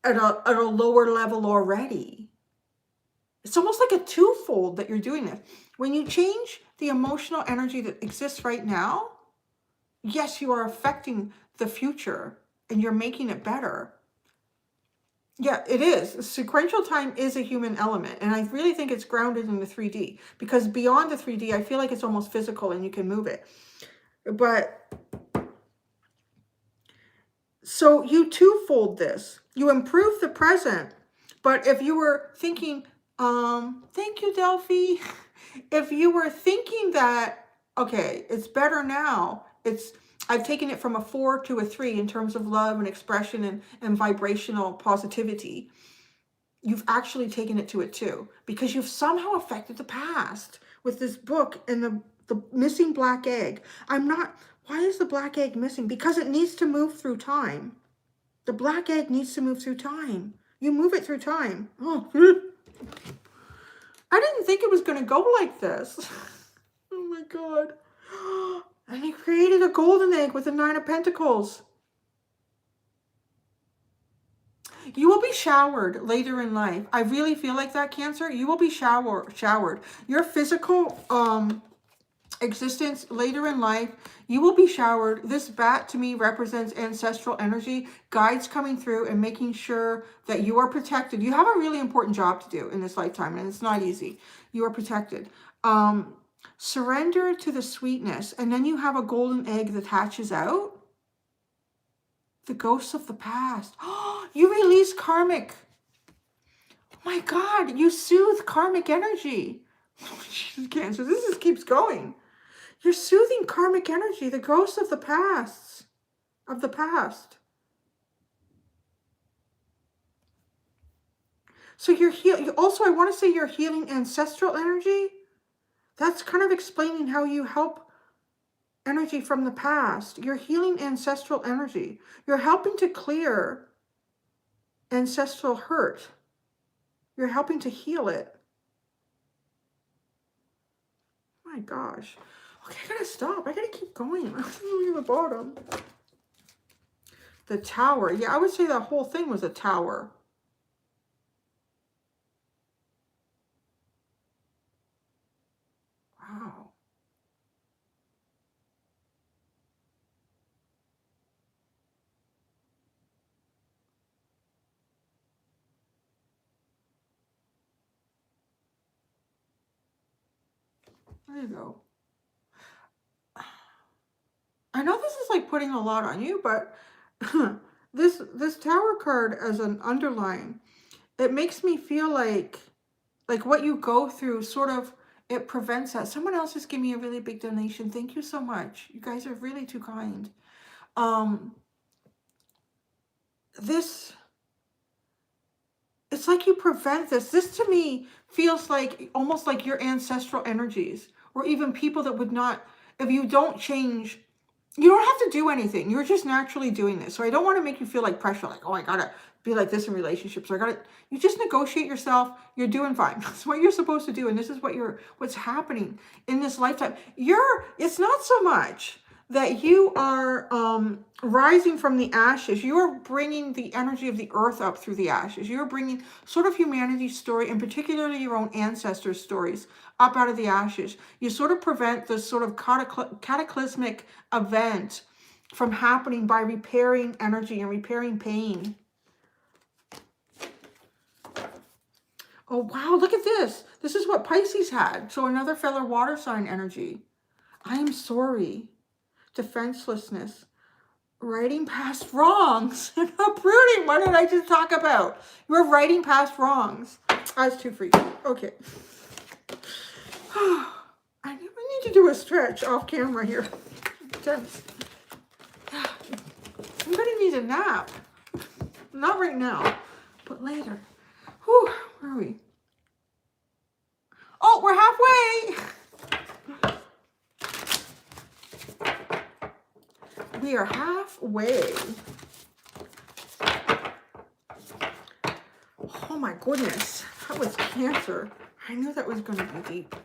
at a lower level already. It's almost like a twofold that you're doing it. When you change the emotional energy that exists right now, yes, you are affecting the future and you're making it better. Yeah, it is. Sequential time is a human element, and I really think it's grounded in the 3D, because beyond the 3D, I feel like it's almost physical and you can move it. But so you twofold this. You improve the present, but if you were thinking, thank you, Delphi. If you were thinking that, okay, it's better now, I've taken it from a 4 to a 3 in terms of love and expression and vibrational positivity. You've actually taken it to a 2 because you've somehow affected the past with this book and the missing black egg. Why is the black egg missing? Because it needs to move through time. The black egg needs to move through time. You move it through time. Oh, I didn't think it was going to go like this. Oh my God. And he created a golden egg with the 9 of Pentacles. You will be showered later in life. I really feel like that, Cancer. You will be showered. Your physical existence later in life, you will be showered. This bat to me represents ancestral energy, guides coming through and making sure that you are protected. You have a really important job to do in this lifetime, and it's not easy. You are protected. Surrender to the sweetness, and then you have a golden egg that hatches out. The ghosts of the past. Oh, you release karmic. Oh my God, you soothe karmic energy. Oh, Jesus, Cancer, this just keeps going. You're soothing karmic energy, the ghosts of the past. So you're healing. Also, I want to say you're healing ancestral energy. That's kind of explaining how you help energy from the past. You're healing ancestral energy. You're helping to clear ancestral hurt. You're helping to heal it. My gosh. Okay, I gotta stop. I gotta keep going. I'm at the bottom. The Tower. Yeah, I would say that whole thing was a tower. Wow. There you go. I know this is like putting a lot on you, but this Tower card as an underline, it makes me feel like what you go through sort of, it prevents that. Someone else just gave me a really big donation. Thank you so much. You guys are really too kind. This, it's like you prevent this. This to me feels like almost like your ancestral energies, or even people that would not, if you don't change, you don't have to do anything. You're just naturally doing this. So I don't want to make you feel like pressure, like, oh, I gotta be like this in relationships. Or I gotta, you just negotiate yourself. You're doing fine. That's what you're supposed to do. And this is what's happening in this lifetime. It's not so much that you are rising from the ashes. You are bringing the energy of the earth up through the ashes. You're bringing sort of humanity's story, and particularly your own ancestors' stories, up out of the ashes. You sort of prevent this sort of cataclysmic event from happening by repairing energy and repairing pain. Oh, wow, look at this. This is what Pisces had. So another fellow water sign energy. I am sorry. Defenselessness. Writing past wrongs. And uprooting. What did I just talk about? You're writing past wrongs. That's too freaky. Okay. I need to do a stretch off camera here. Tense. I'm going to need a nap. Not right now, but later. Whew, where are we? Oh, we're halfway. We are halfway. Oh my goodness. That was Cancer. I knew that was going to be deep.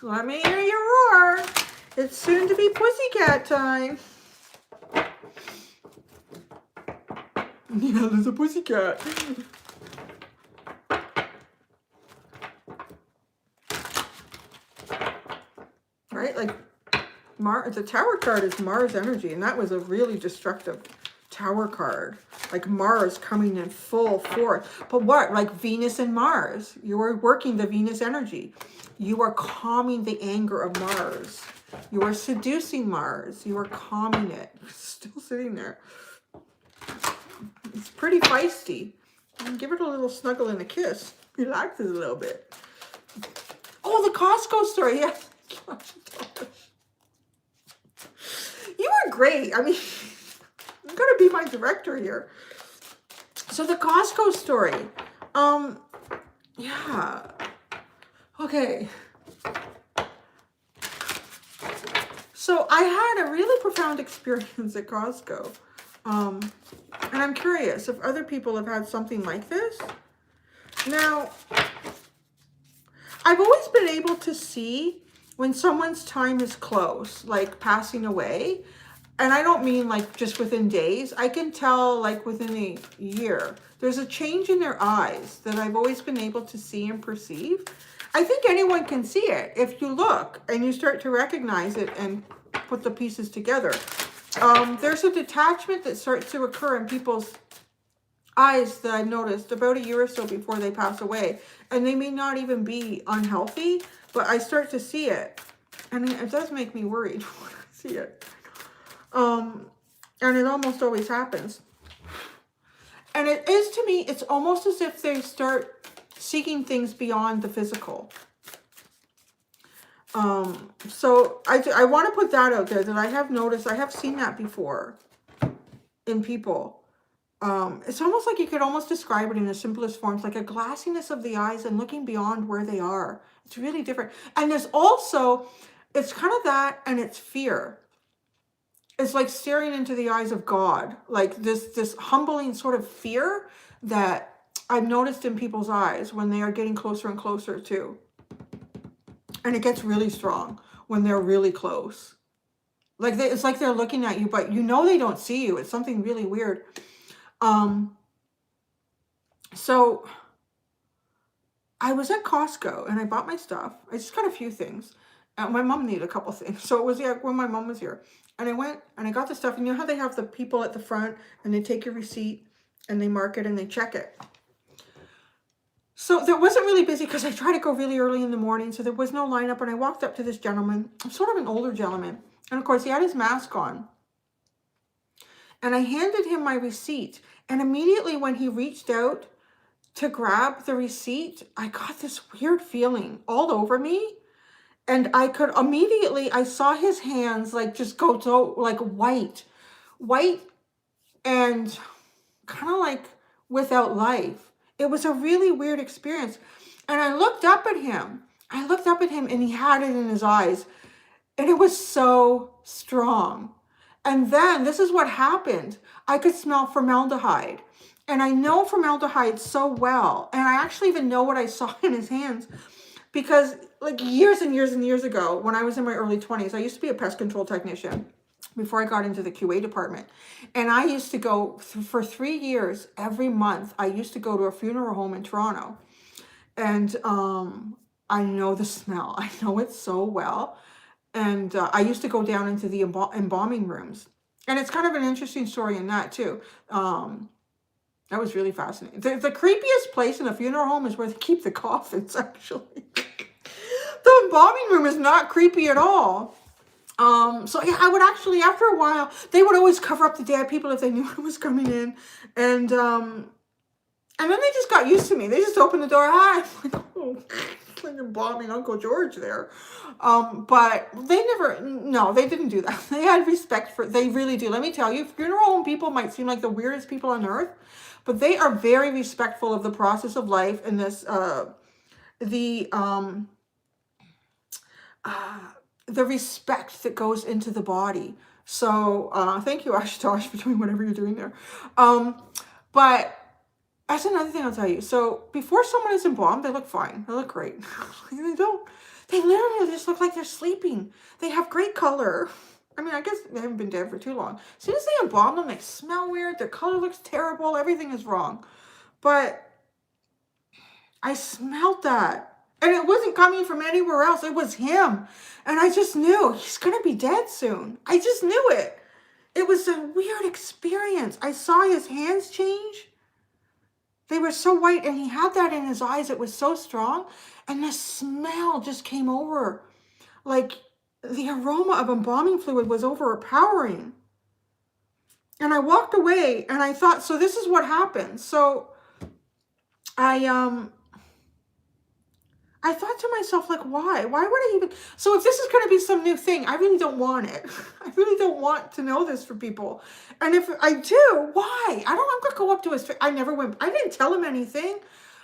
Let me hear you roar. It's soon to be pussycat time. Yeah, there's a pussycat. Right? Like, the Tower card is Mars energy, and that was a really destructive Tower card. Like Mars coming in full force. But what? Like Venus and Mars. You are working the Venus energy. You are calming the anger of Mars. You are seducing Mars. You are calming it. Still sitting there. It's pretty feisty. Give it a little snuggle and a kiss. Relax it a little bit. Oh, the Costco story. Yeah. You are great. I mean, you're going to be my director here. So the Costco story. Yeah. Okay. So I had a really profound experience at Costco. And I'm curious if other people have had something like this. Now, I've always been able to see when someone's time is close, like passing away. And I don't mean like just within days. I can tell like within a year. There's a change in their eyes that I've always been able to see and perceive. I think anyone can see it if you look and you start to recognize it and put the pieces together. There's a detachment that starts to occur in people's eyes that I've noticed about a year or so before they pass away. And they may not even be unhealthy, but I start to see it. And it does make me worried when I see it. And it almost always happens. And it is, to me, it's almost as if they start seeking things beyond the physical. So I want to put that out there, that I have noticed, I have seen that before in people. It's almost like you could almost describe it in the simplest forms, like a glassiness of the eyes and looking beyond where they are. It's really different. And there's also, it's kind of that, and it's fear. It's like staring into the eyes of God, like this humbling sort of fear that I've noticed in people's eyes when they are getting closer and closer to. And it gets really strong when they're really close. Like it's like they're looking at you, but you know they don't see you. It's something really weird. So I was at Costco and I bought my stuff. I just got a few things. My mom needed a couple things. So it was when my mom was here. And I went and I got the stuff. And you know how they have the people at the front and they take your receipt and they mark it and they check it. So there wasn't really busy because I tried to go really early in the morning. So there was no lineup. And I walked up to this gentleman, sort of an older gentleman. And of course he had his mask on. And I handed him my receipt. And immediately when he reached out to grab the receipt, I got this weird feeling all over me. And I could immediately, I saw his hands like just go to like white and kind of like without life. It was a really weird experience. And I looked up at him. And he had it in his eyes. And it was so strong. And then this is what happened. I could smell formaldehyde. And I know formaldehyde so well. And I actually even know what I saw in his hands. Because like years and years and years ago, when I was in my early 20s, I used to be a pest control technician before I got into the QA department. And I used to go for 3 years, every month, I used to go to a funeral home in Toronto. And I know the smell. I know it so well. And I used to go down into the embalming rooms. And it's kind of an interesting story in that too. That was really fascinating. The creepiest place in a funeral home is where they keep the coffins, actually. The embalming room is not creepy at all. So yeah, I would actually, after a while, they would always cover up the dead people if they knew I was coming in. And then they just got used to me. They just opened the door. Hi. I'm like, oh, it's like embalming Uncle George there. But they never, no, they didn't do that. They had respect for, they really do. Let me tell you, funeral home people might seem like the weirdest people on earth, but they are very respectful of the process of life and this, the respect that goes into the body. So thank you, Ashutosh, for doing whatever you're doing there. But that's another thing I'll tell you. So before someone is embalmed, they look fine. They look great. They don't. They literally just look like they're sleeping. They have great color. I mean, I guess they haven't been dead for too long. As soon as they embalm them, they smell weird. Their color looks terrible. Everything is wrong. But I smelled that. And it wasn't coming from anywhere else. It was him. And I just knew he's going to be dead soon. I just knew it. It was a weird experience. I saw his hands change. They were so white, and he had that in his eyes. It was so strong. And the smell just came over. Like the aroma of embalming fluid was overpowering. And I walked away, and I thought, so this is what happened. So I thought to myself, like, why? Why would I even? So if this is going to be some new thing, I really don't want it. I really don't want to know this for people. And if I do, why? I'm going to go up to his face. I didn't tell him anything.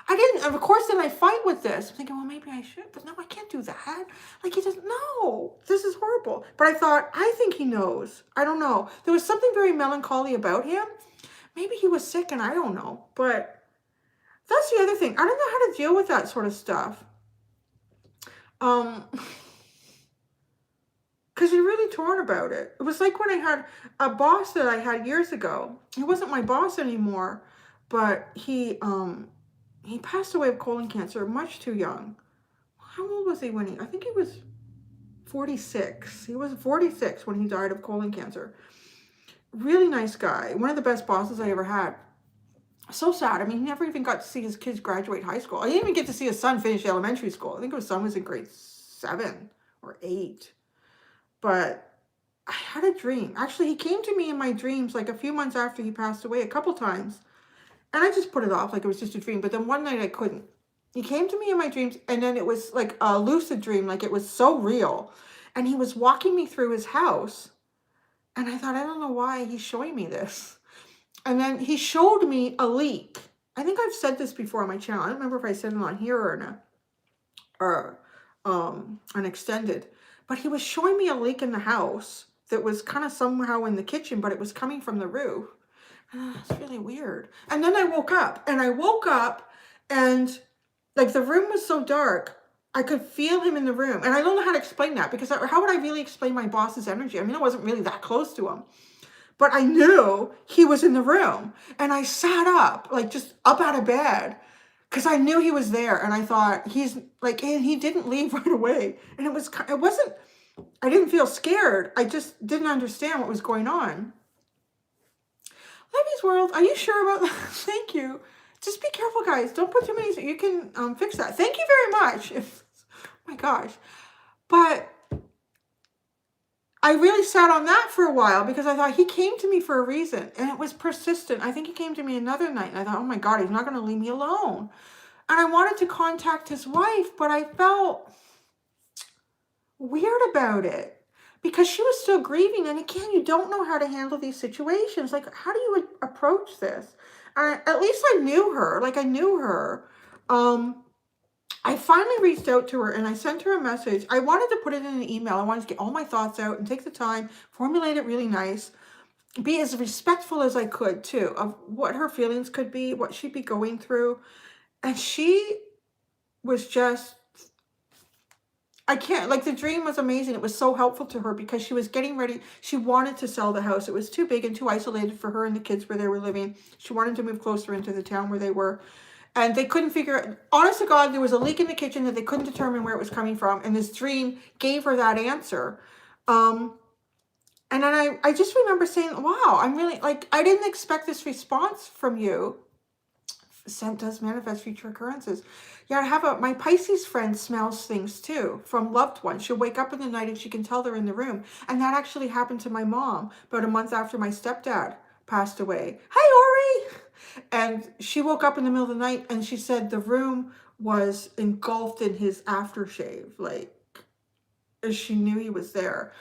I didn't. Of course, then I fight with this. I'm thinking, well, maybe I should. But no, I can't do that. Like, he doesn't know. This is horrible. But I thought, I think he knows. I don't know. There was something very melancholy about him. Maybe he was sick and I don't know. But that's the other thing. I don't know how to deal with that sort of stuff. Because you're really torn about it. It was like when I had a boss that I had years ago. He wasn't my boss anymore, but he passed away of colon cancer much too young. How old was he when I think he was 46. He was 46 when he died of colon cancer. Really nice guy. One of the best bosses I ever had. So sad. I mean, he never even got to see his kids graduate high school. I didn't even get to see his son finish elementary school. I think his son was in grade 7 or 8. But I had a dream. Actually, he came to me in my dreams like a few months after he passed away, a couple times. And I just put it off like it was just a dream. But then one night I couldn't. He came to me in my dreams, and then it was like a lucid dream, like it was so real. And he was walking me through his house. And I thought, I don't know why he's showing me this. And then he showed me a leak. I think I've said this before on my channel. I don't remember if I said it on here or an extended. But he was showing me a leak in the house that was kind of somehow in the kitchen, but it was coming from the roof. It's really weird. And then I woke up. And like the room was so dark, I could feel him in the room. And I don't know how to explain that, because how would I really explain my boss's energy? I mean, I wasn't really that close to him. But I knew he was in the room. And I sat up, like just up out of bed, because I knew he was there. And I thought, he's like, and he didn't leave right away. And I didn't feel scared. I just didn't understand what was going on. Levy's World, are you sure about that? Thank you. Just be careful, guys. Don't put too many, you can fix that. Thank you very much. Oh my gosh. But I really sat on that for a while, because I thought he came to me for a reason, and it was persistent. I think he came to me another night, and I thought, oh my God, he's not going to leave me alone. And I wanted to contact his wife, but I felt weird about it because she was still grieving. And again, you don't know how to handle these situations. Like, how do you approach this? At least I knew her. Like, I knew her. I finally reached out to her and I sent her a message. I wanted to put it in an email. I wanted to get all my thoughts out and take the time, formulate it really nice, be as respectful as I could too, of what her feelings could be, what she'd be going through. And she was just, I can't, like, the dream was amazing. It was so helpful to her because she was getting ready. She wanted to sell the house. It was too big and too isolated for her and the kids where they were living. She wanted to move closer into the town where they were. And they couldn't figure out, honest to God, there was a leak in the kitchen that they couldn't determine where it was coming from. And this dream gave her that answer. And then I just remember saying, wow, I'm really, like, I didn't expect this response from you. Scent does manifest future occurrences. Yeah, I have my Pisces friend smells things too from loved ones. She'll wake up in the night and she can tell they're in the room. And that actually happened to my mom about a month after my stepdad passed away. Hi, Ori! And she woke up in the middle of the night and she said the room was engulfed in his aftershave. Like, she knew he was there.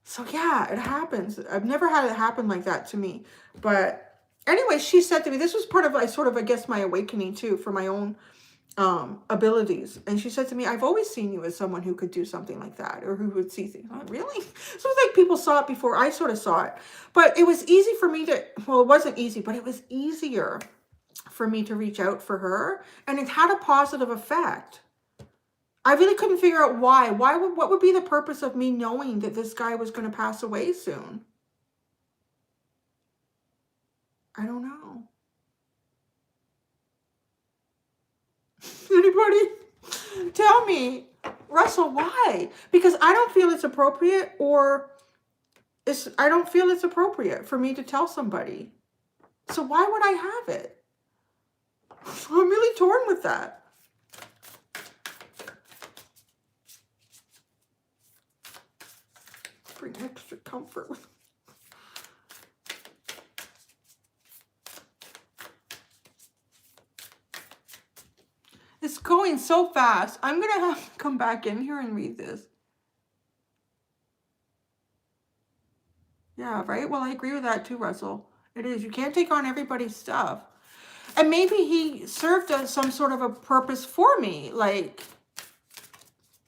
So yeah, it happens. I've never had it happen like that to me. But anyway, she said to me, this was part of, I guess, my awakening too, for my own abilities. And she said to me, I've always seen you as someone who could do something like that, or who would see things. Oh, really? So it's like people saw it before I sort of saw it. But it was easy for me to, well, it wasn't easy, but it was easier for me to reach out for her. And it had a positive effect. I really couldn't figure out why. What would be the purpose of me knowing that this guy was going to pass away soon? I don't know. Anybody? Tell me, Russell, why? Because I don't feel it's appropriate, or I don't feel it's appropriate for me to tell somebody. So why would I have it? I'm really torn with that. Bring extra comfort with. It's going so fast. I'm going to have to come back in here and read this. Yeah, right? Well, I agree with that too, Russell. It is. You can't take on everybody's stuff. And maybe he served as some sort of a purpose for me, like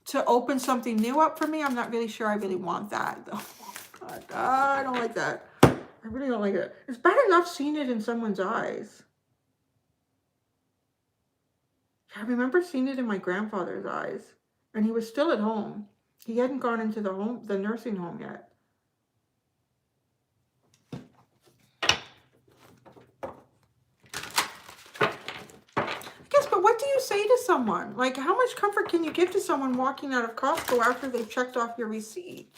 to open something new up for me. I'm not really sure I really want that, though. God, I don't like that. I really don't like it. It's bad enough seeing it in someone's eyes. I remember seeing it in my grandfather's eyes, and he was still at home. He hadn't gone into the nursing home yet. I guess, but what do you say to someone? Like, how much comfort can you give to someone walking out of Costco after they've checked off your receipt?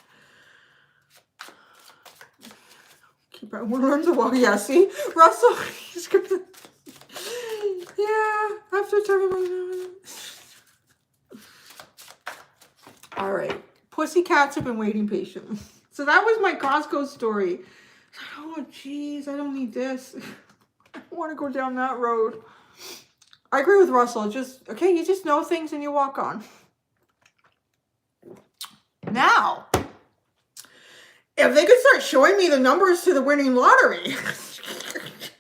Keep on, we'll learn to walk. Yeah, see? Russell, he's gonna... Yeah, after talking about... All right. Pussycats have been waiting patiently. So that was my Costco story. Oh, geez, I don't need this. I don't want to go down that road. I agree with Russell. Okay, you just know things and you walk on. Now, if they could start showing me the numbers to the winning lottery,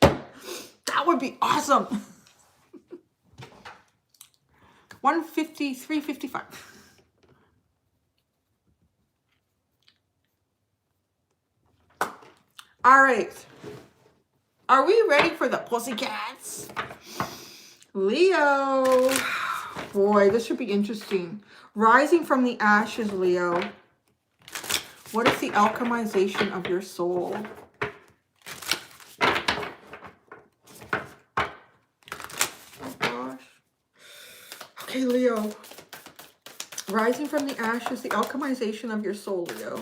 that would be awesome. 150, 355. All right. Are we ready for the pussycats? Leo. Boy, this should be interesting. Rising from the ashes, Leo. What is the alchemization of your soul? Oh, gosh. Okay, Leo. Rising from the ashes, the alchemization of your soul, Leo.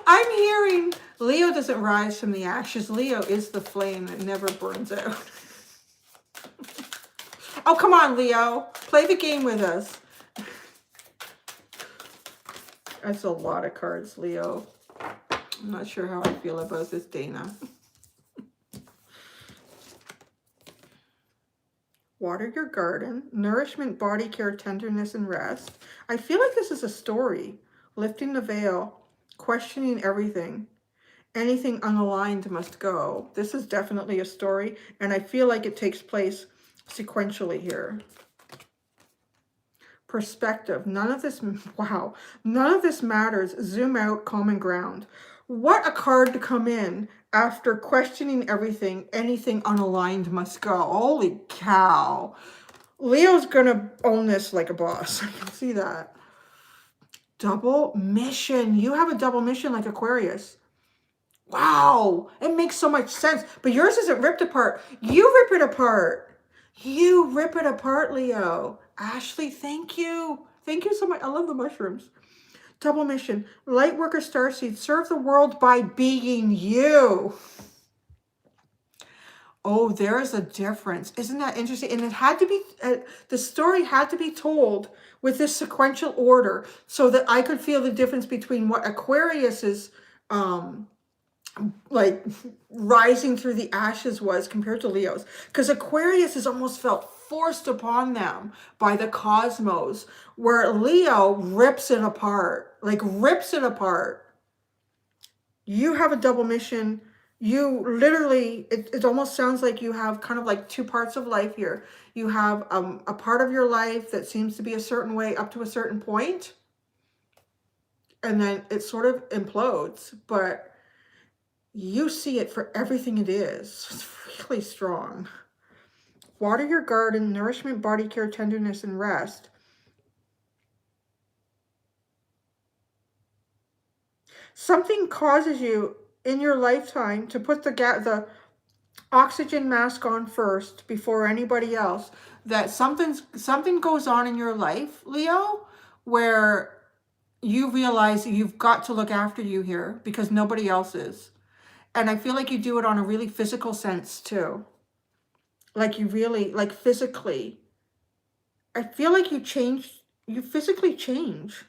I'm hearing Leo doesn't rise from the ashes. Leo is the flame that never burns out. Oh, come on, Leo. Play the game with us. That's a lot of cards, Leo. I'm not sure how I feel about this, Dana. Water your garden. Nourishment, body care, tenderness, and rest. I feel like this is a story. Lifting the veil. Questioning everything. Anything unaligned must go. This is definitely a story, and I feel like it takes place sequentially here. Perspective. None of this, wow, none of this matters. Zoom out, common ground. What a card to come in after questioning everything. Anything unaligned must go. Holy cow. Leo's gonna own this like a boss. I can see that. Double mission. You have a double mission like Aquarius. Wow, it makes so much sense. But yours isn't ripped apart. You rip it apart. You rip it apart, Leo. Ashley, thank you. Thank you so much. I love the mushrooms. Double mission. Light worker starseed. Serve the world by being you. Oh, there's a difference. Isn't that interesting? And it had to be, the story had to be told with this sequential order so that I could feel the difference between what Aquarius is, like rising through the ashes was compared to Leo's, because Aquarius is almost felt forced upon them by the cosmos, where Leo rips it apart, like rips it apart. You have a double mission. You literally, it almost sounds like you have kind of like two parts of life here. You have a part of your life that seems to be a certain way up to a certain point, and then it sort of implodes, but you see it for everything it is. It's really strong. Water your garden, nourishment, body care, tenderness, and rest. Something causes you in your lifetime to put the oxygen mask on first before anybody else. That something goes on in your life, Leo, where you realize you've got to look after you here because nobody else is. And I feel like you do it on a really physical sense too. Like you really, like physically. I feel like you physically change.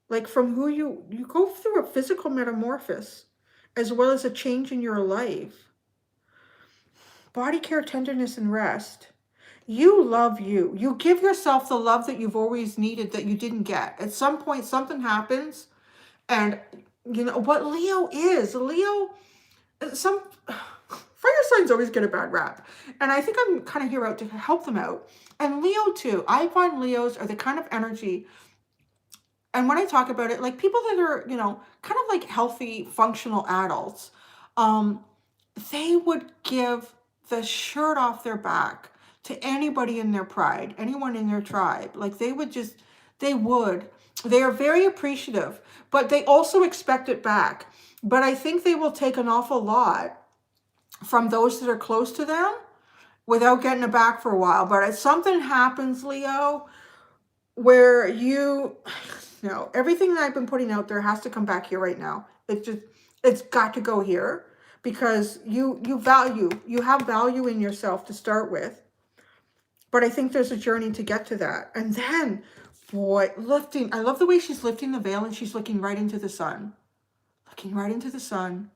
Like from who you go through a physical metamorphosis as well as a change in your life. Body care, tenderness, and rest. You love you. You give yourself the love that you've always needed that you didn't get. At some point, something happens. And you know what Leo is. Leo, fire signs always get a bad rap. And I think I'm kind of here out to help them out. And Leo too. I find Leos are the kind of energy, and when I talk about it, like people that are, you know, kind of like healthy, functional adults, they would give the shirt off their back to anybody in their pride, anyone in their tribe. Like they would. They are very appreciative, but they also expect it back. But I think they will take an awful lot from those that are close to them without getting it back for a while. But if something happens, Leo, where you know, everything that I've been putting out there has to come back here right now. It's got to go here because you have value in yourself to start with. But I think there's a journey to get to that. And then, boy, I love the way she's lifting the veil and she's looking right into the sun. Looking right into the sun.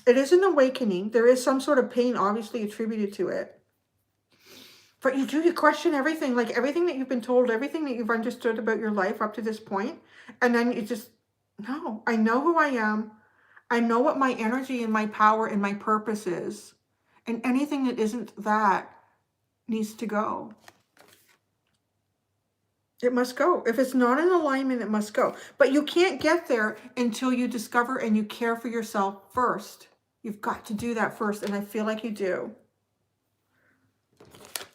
It is an awakening. There is some sort of pain obviously attributed to it. But you question everything, like everything that you've been told, everything that you've understood about your life up to this point. And then you just, no, I know who I am. I know what my energy and my power and my purpose is. And anything that isn't that needs to go. It must go. If it's not in alignment, it must go. But you can't get there until you discover and you care for yourself first. You've got to do that first. And I feel like you do.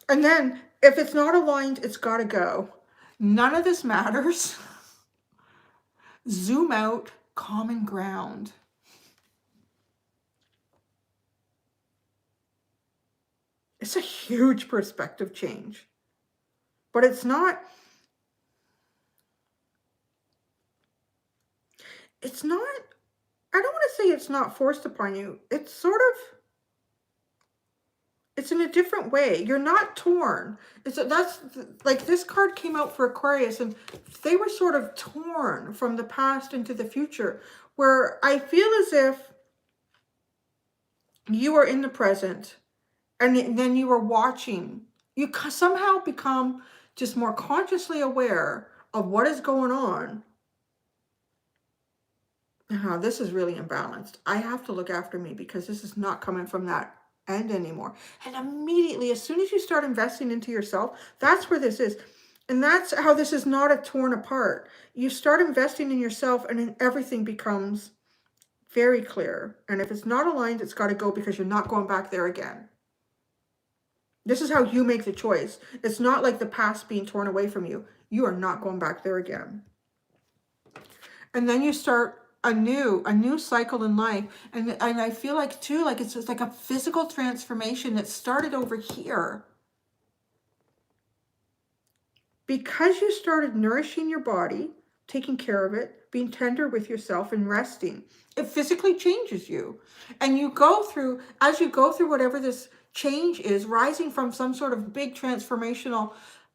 And then, if it's not aligned, it's got to go. None of this matters. Zoom out, common ground. It's a huge perspective change. But it's not, I don't want to say it's not forced upon you. It's sort of, It's in a different way. You're not torn. That's like this card came out for Aquarius, and they were sort of torn from the past into the future, where I feel as if you are in the present, and then you are watching. You somehow become just more consciously aware of what is going on. This is really imbalanced. I have to look after me because this is not coming from that end anymore. And immediately, as soon as you start investing into yourself, that's where this is. And that's how this is not a torn apart. You start investing in yourself, and then everything becomes very clear. And if it's not aligned, it's got to go, because you're not going back there again. This is how you make the choice. It's not like the past being torn away from you. You are not going back there again. And then you start a new cycle in life. And I feel like too, like it's just like a physical transformation that started over here. Because you started nourishing your body, taking care of it, being tender with yourself and resting, it physically changes you. And you go through, as you go through whatever this change is, rising from some sort of big transformational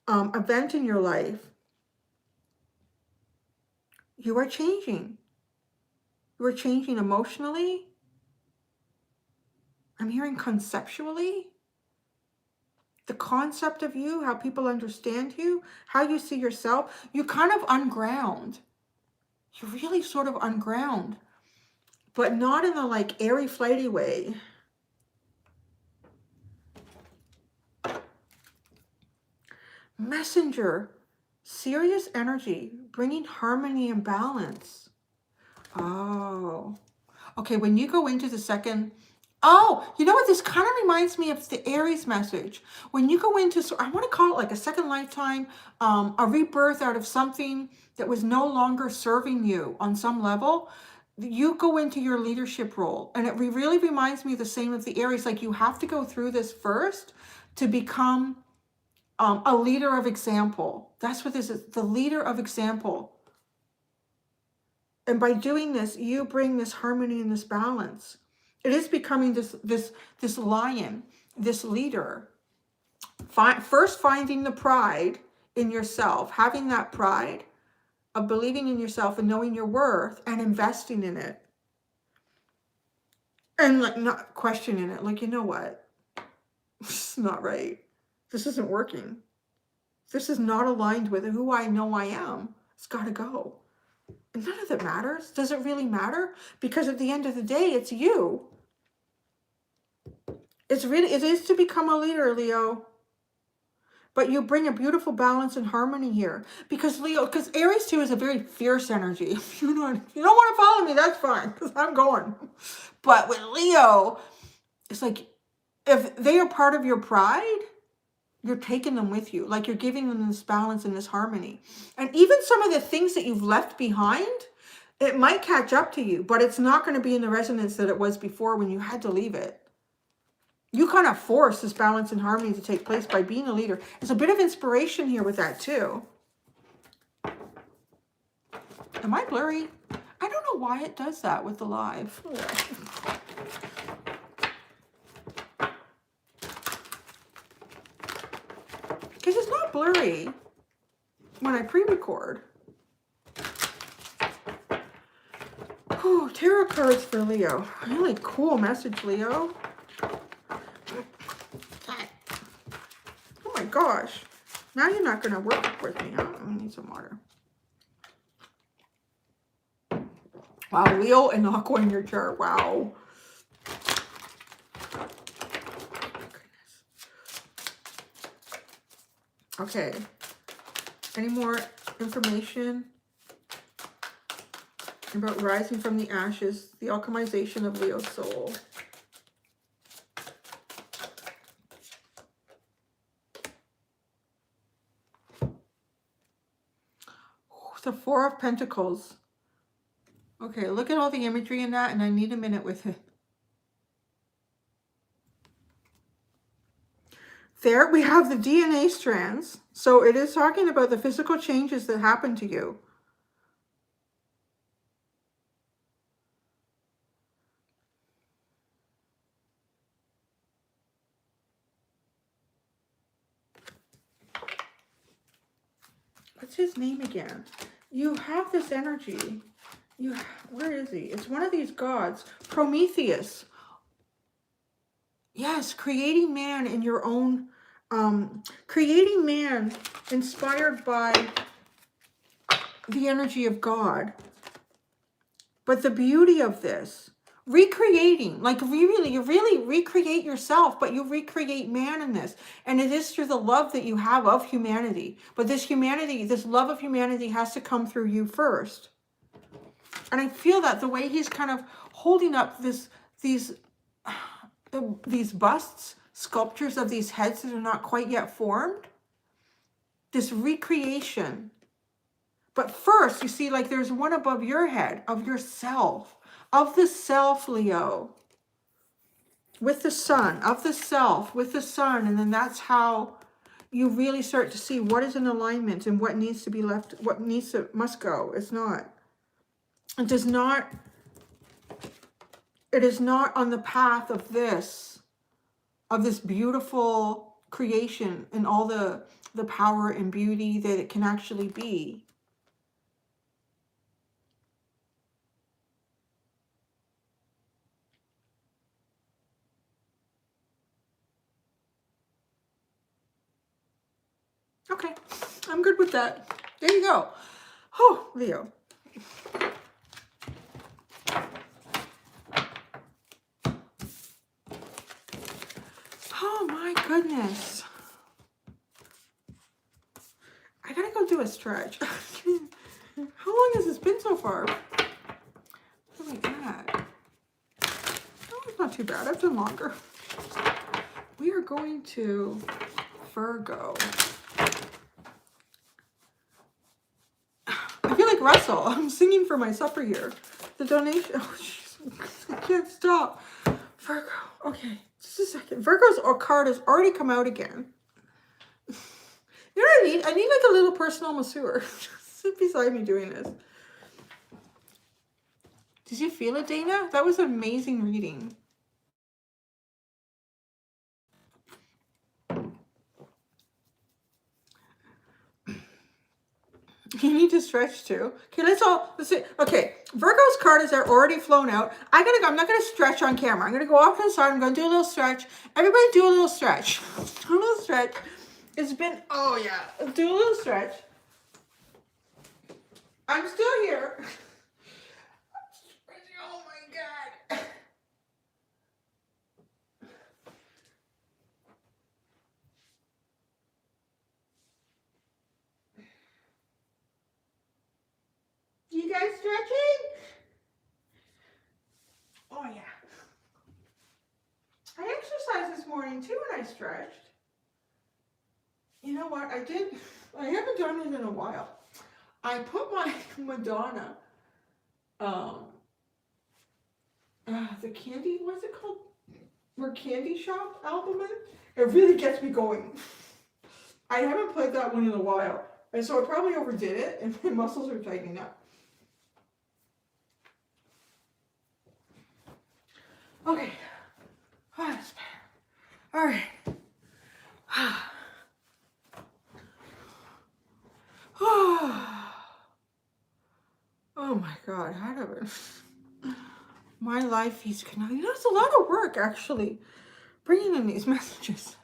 event in your life, you are changing. You are changing emotionally. I'm hearing conceptually. The concept of you, how people understand you, how you see yourself, you kind of unground. You really sort of unground, but not in a like airy flighty way. Messenger, serious energy, bringing harmony and balance. Oh, okay. When you go into the second, oh, you know what? This kind of reminds me of the Aries message. When you go into, so I want to call it like a second lifetime, a rebirth out of something that was no longer serving you on some level. You go into your leadership role, and it really reminds me the same of the Aries. Like you have to go through this first to become a leader of example. That's what this is, the leader of example. And by doing this, you bring this harmony and this balance. It is becoming this lion, this leader. First finding the pride in yourself, having that pride of believing in yourself and knowing your worth and investing in it. And like not questioning it, like, you know what? This is not right. This isn't working. This is not aligned with who I know I am. It's got to go. And none of that matters. Does it really matter? Because at the end of the day, it's you. It is to become a leader, Leo. But you bring a beautiful balance and harmony here. Because Aries too is a very fierce energy. If you don't want to follow me, that's fine, because I'm going. But with Leo, it's like, if they are part of your pride, you're taking them with you. Like you're giving them this balance and this harmony. And even some of the things that you've left behind, it might catch up to you, but it's not going to be in the resonance that it was before when you had to leave it. You kind of force this balance and harmony to take place by being a leader. There's a bit of inspiration here with that too. Am I blurry? I don't know why it does that with the live. Because it's not blurry when I pre-record. Oh, tarot cards for Leo. Really cool message, Leo. Oh my gosh. Now you're not going to work with me. I need some water. Wow, Leo and Aqua in your chart. Wow. Okay. Any more information about rising from the ashes, the alchemization of Leo's soul? The Four of Pentacles. Okay, look at all the imagery in that, and I need a minute with it. There we have the DNA strands. So it is talking about the physical changes that happen to you. what's his name again? You have this energy. Where is he? It's one of these gods. Prometheus. Yes, creating man in your own, creating man inspired by the energy of God. But the beauty of this, recreating, like you really recreate yourself, but you recreate man in this. And it is through the love that you have of humanity. But this humanity, this love of humanity has to come through you first. And I feel that the way he's kind of holding up these busts, sculptures of these heads that are not quite yet formed, this recreation. But first, you see, like there's one above your head, of yourself, of the self, Leo, with the sun, of the self, with the sun. And then that's how you really start to see what is in alignment and what needs to be left, what must go. It's not. It does not, it is not on the path of this beautiful creation and all the power and beauty that it can actually be. Okay, I'm good with that. There you go. Oh, Leo. Oh my goodness. I gotta go do a stretch. How long has this been so far? Oh my God. Oh, it's not too bad. I've done longer. We are going to Virgo. I feel like Russell. I'm singing for my supper here. The donation. Oh, jeez. I can't stop. Virgo. Okay, just a second. Virgo's card has already come out again. You know what I need? I need like a little personal masseur. Sit beside me doing this. Did you feel it, Dana? That was an amazing reading. You need to stretch too. Okay, let's see. Okay, Virgo's card is already flown out. I'm not gonna stretch on camera. I'm gonna go off to the side. I'm gonna do a little stretch. Everybody do a little stretch. Do a little stretch. It's been, oh yeah, do a little stretch. I'm still here. Oh my God. You guys stretching? Oh yeah. I exercised this morning too when I stretched. You know what? I haven't done it in a while. I put my Madonna, the candy, what's it called? Her Candy Shop album in. It really gets me going. I haven't played that one in a while. And so I probably overdid it and my muscles are tightening up. Okay. Oh, that's better. All right. Oh my God, how do I... My life, he's connected. You know, it's a lot of work, actually, bringing in these messages.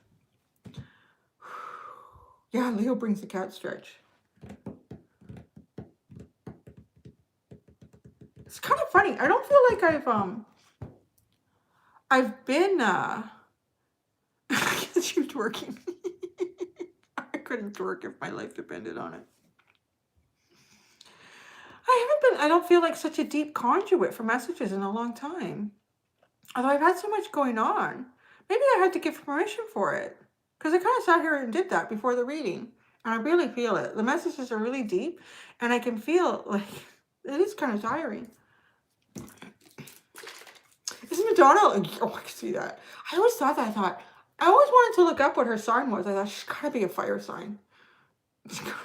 Yeah, Leo brings the cat stretch. It's kind of funny. I don't feel like I've been, she was working. I couldn't work if my life depended on it. I don't feel like such a deep conduit for messages in a long time. Although I've had so much going on. Maybe I had to give permission for it. Because I kind of sat here and did that before the reading. And I really feel it. The messages are really deep. And I can feel like it is kind of tiring. Is Madonna? Oh, I can see that. I always thought that. I always wanted to look up what her sign was. I thought she's got to be a fire sign. She's got to be.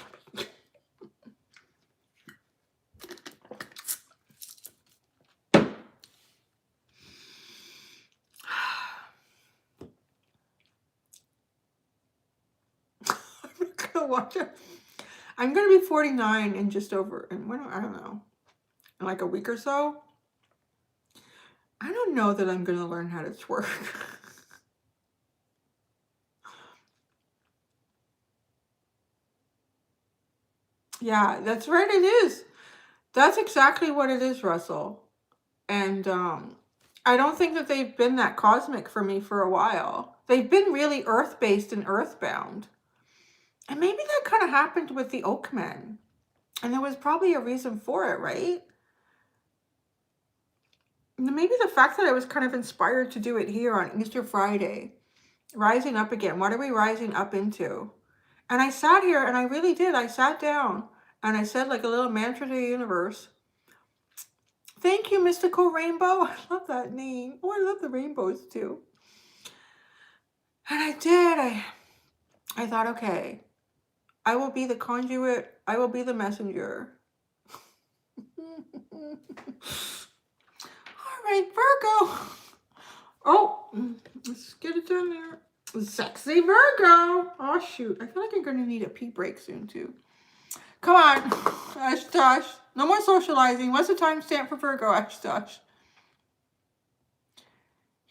I'm not gonna watch it. I'm going to be 49 in just over, and when, I don't know, in like a week or so. I don't know that I'm going to learn how to twerk. Yeah, that's right, it is. That's exactly what it is, Russell. And I don't think that they've been that cosmic for me for a while. They've been really earth-based and earthbound. And maybe that kind of happened with the Oakmen. And there was probably a reason for it, right? Maybe the fact that I was kind of inspired to do it here on Easter Friday. Rising up again. What are we rising up into? And I sat here and I really did. I sat down and I said like a little mantra to the universe. Thank you, Mystical Rainbow. I love that name. Oh, I love the rainbows too. And I did. I thought, okay, I will be the conduit. I will be the messenger. All right, Virgo. Oh, let's get it done there. Sexy Virgo. Oh, shoot. I feel like I'm going to need a pee break soon, too. Come on. Ash Tosh. No more socializing. What's the timestamp for Virgo, Ash Tosh?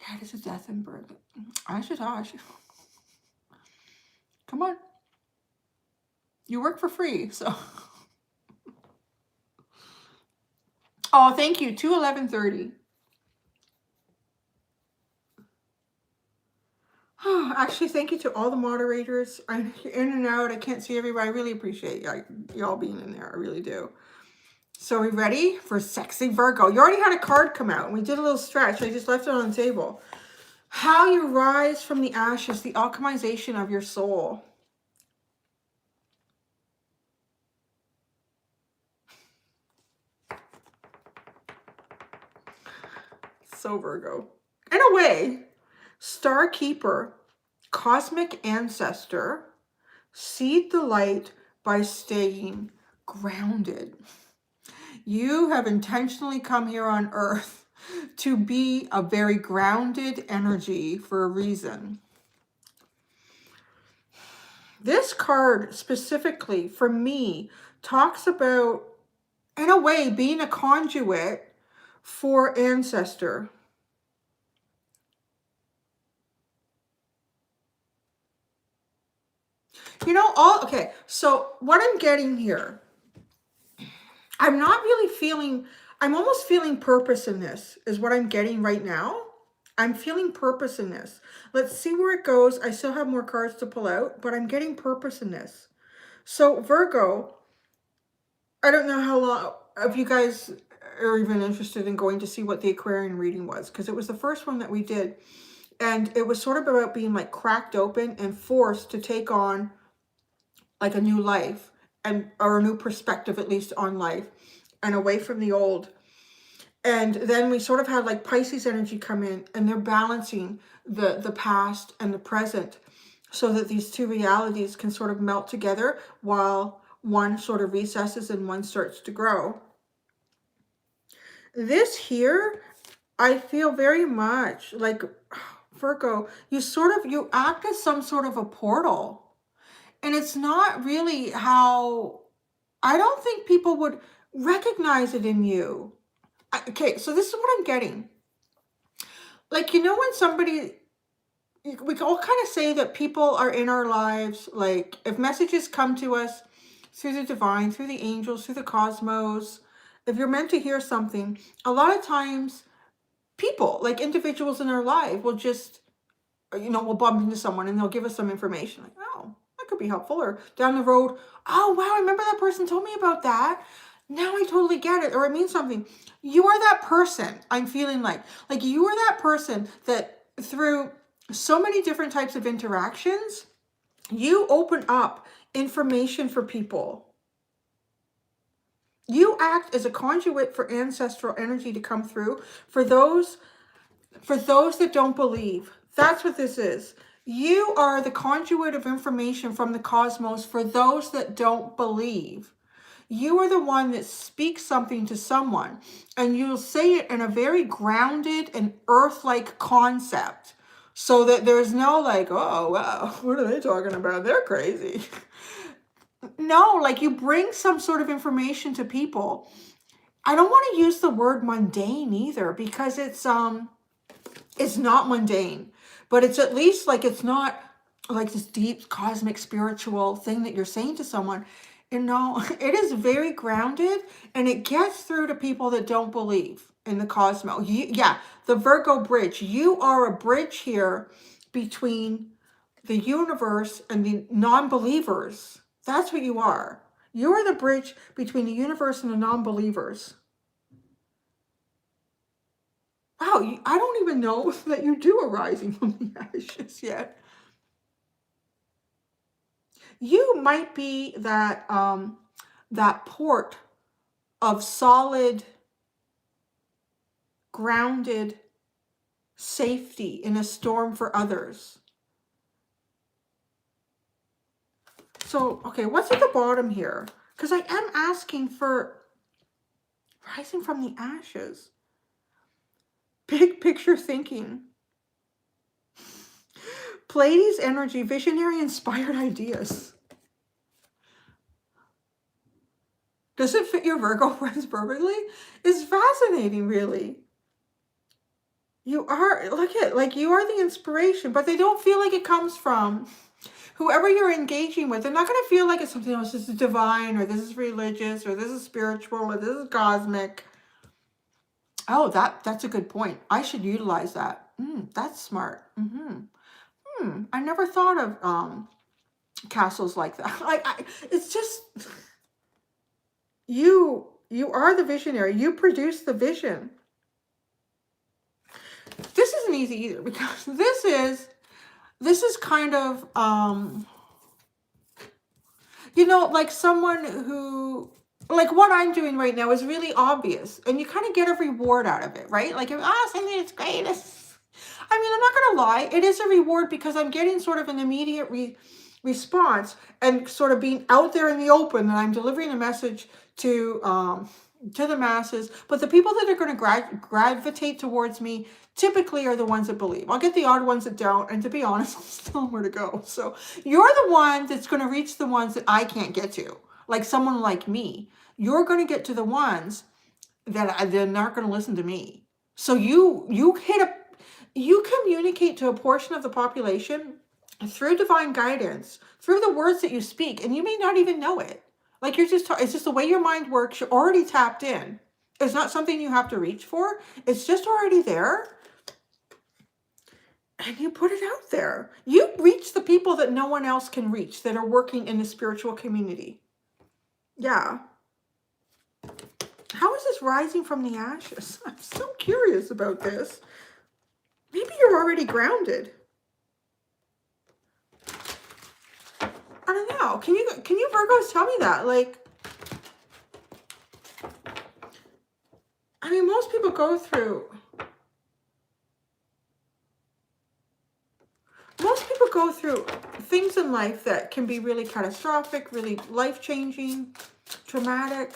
Yeah, this is death and birth. Ash Tosh. Come on. You work for free, so. Oh, thank you. 2/11/30. Actually, thank you to all the moderators. I'm in and out. I can't see everybody. I really appreciate y'all being in there. I really do. So are we ready for Sexy Virgo? You already had a card come out. And we did a little stretch. I just left it on the table. How you rise from the ashes, the alchemization of your soul. So Virgo. In a way, Star Keeper, Cosmic Ancestor, seed the light by staying grounded. You have intentionally come here on Earth to be a very grounded energy for a reason. This card specifically, for me, talks about, in a way, being a conduit for ancestor. You know, okay, so what I'm getting here, I'm not really feeling, I'm almost feeling purpose in this, is what I'm getting right now. I'm feeling purpose in this. Let's see where it goes. I still have more cards to pull out, but I'm getting purpose in this. So Virgo, I don't know how long, if you guys are even interested in going to see what the Aquarian reading was, because it was the first one that we did. And it was sort of about being like cracked open and forced to take on like a new life, or a new perspective, at least on life, and away from the old. And then we sort of had like Pisces energy come in, and they're balancing the past and the present so that these two realities can sort of melt together while one sort of recesses and one starts to grow. This here, I feel very much like, Virgo, you act as some sort of a portal. And it's not really how, I don't think people would recognize it in you. Okay, so this is what I'm getting. Like, you know, when somebody, we all kind of say that people are in our lives, like if messages come to us through the divine, through the angels, through the cosmos, if you're meant to hear something, a lot of times people, like individuals in our life, will just, you know, we'll bump into someone and they'll give us some information. Like, oh, that could be helpful. Or down the road, oh, wow, I remember that person told me about that. Now I totally get it. Or it means something. You are that person, I'm feeling like you are that person that through so many different types of interactions, you open up information for people. You act as a conduit for ancestral energy to come through for those that don't believe. That's what this is. You are the conduit of information from the cosmos for those that don't believe. You are the one that speaks something to someone, and you'll say it in a very grounded and earth-like concept, so that there's no like, oh, wow, what are they talking about? They're crazy. No, like you bring some sort of information to people. I don't want to use the word mundane either, because it's not mundane, but it's at least like, it's not like this deep cosmic spiritual thing that you're saying to someone. You know, it is very grounded, and it gets through to people that don't believe in the cosmos. Yeah, the Virgo bridge. You are a bridge here between the universe and the non-believers. That's what you are. You are the bridge between the universe and the non-believers. Wow, I don't even know that you do a rising from the ashes yet. You might be that that port of solid, grounded safety in a storm for others. So, okay, what's at the bottom here? Because I am asking for rising from the ashes. Big picture thinking. Pleiades energy, visionary, inspired ideas. Does it fit your Virgo friends perfectly? It's fascinating, really. You are, look at, like, you are the inspiration, but they don't feel like it comes from whoever you're engaging with. They're not going to feel like it's something else. This is divine, or this is religious, or this is spiritual, or this is cosmic. Oh, that's a good point. I should utilize that. That's smart. I never thought of castles like that. Like, it's just, you are the visionary. You produce the vision. This isn't easy either, because this is kind of you know, like someone who, like what I'm doing right now is really obvious, and you kind of get a reward out of it, right? Like, something that's great. I mean, I'm not going to lie. It is a reward, because I'm getting sort of an immediate response, and sort of being out there in the open, and I'm delivering a message to the masses. But the people that are going to gravitate towards me typically are the ones that believe. I'll get the odd ones that don't, and to be honest, I'll still know where to go. So you're the one that's going to reach the ones that I can't get to, like someone like me. You're going to get to the ones that they're not going to listen to me. So you communicate to a portion of the population through divine guidance, through the words that you speak, and you may not even know it. Like, it's just the way your mind works. You're already tapped in. It's not something you have to reach for. It's just already there. And you put it out there. You reach the people that no one else can reach, that are working in the spiritual community. Yeah. How is this rising from the ashes? I'm so curious about this. Maybe you're already grounded. I don't know. Can you Virgos tell me that? Like, I mean, most people go through things in life that can be really catastrophic, really life-changing, traumatic.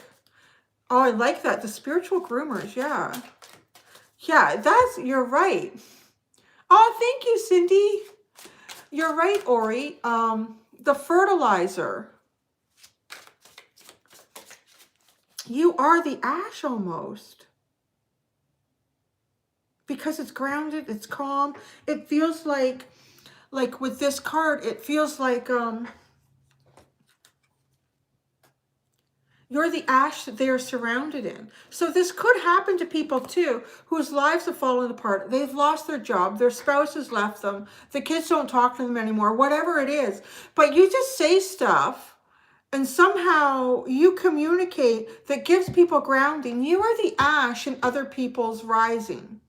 Oh, I like that. The spiritual groomers. Yeah. Yeah, you're right. Oh, thank you, Cindy. You're right, Ori. The fertilizer. You are the ash almost. Because it's grounded, it's calm. It feels like with this card, it feels like you're the ash that they are surrounded in. So this could happen to people too, whose lives have fallen apart. They've lost their job. Their spouse has left them. The kids don't talk to them anymore, whatever it is. But you just say stuff, and somehow you communicate that gives people grounding. You are the ash in other people's rising.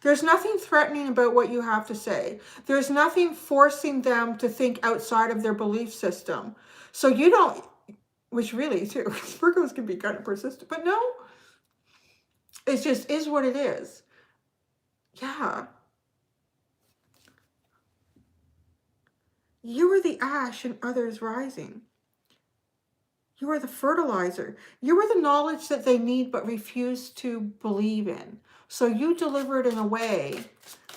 There's nothing threatening about what you have to say. There's nothing forcing them to think outside of their belief system. So you don't, which really too, Virgos can be kind of persistent, but no, it just is what it is. Yeah. You are the ash and others rising. You are the fertilizer. You are the knowledge that they need but refuse to believe in. So you deliver it in a way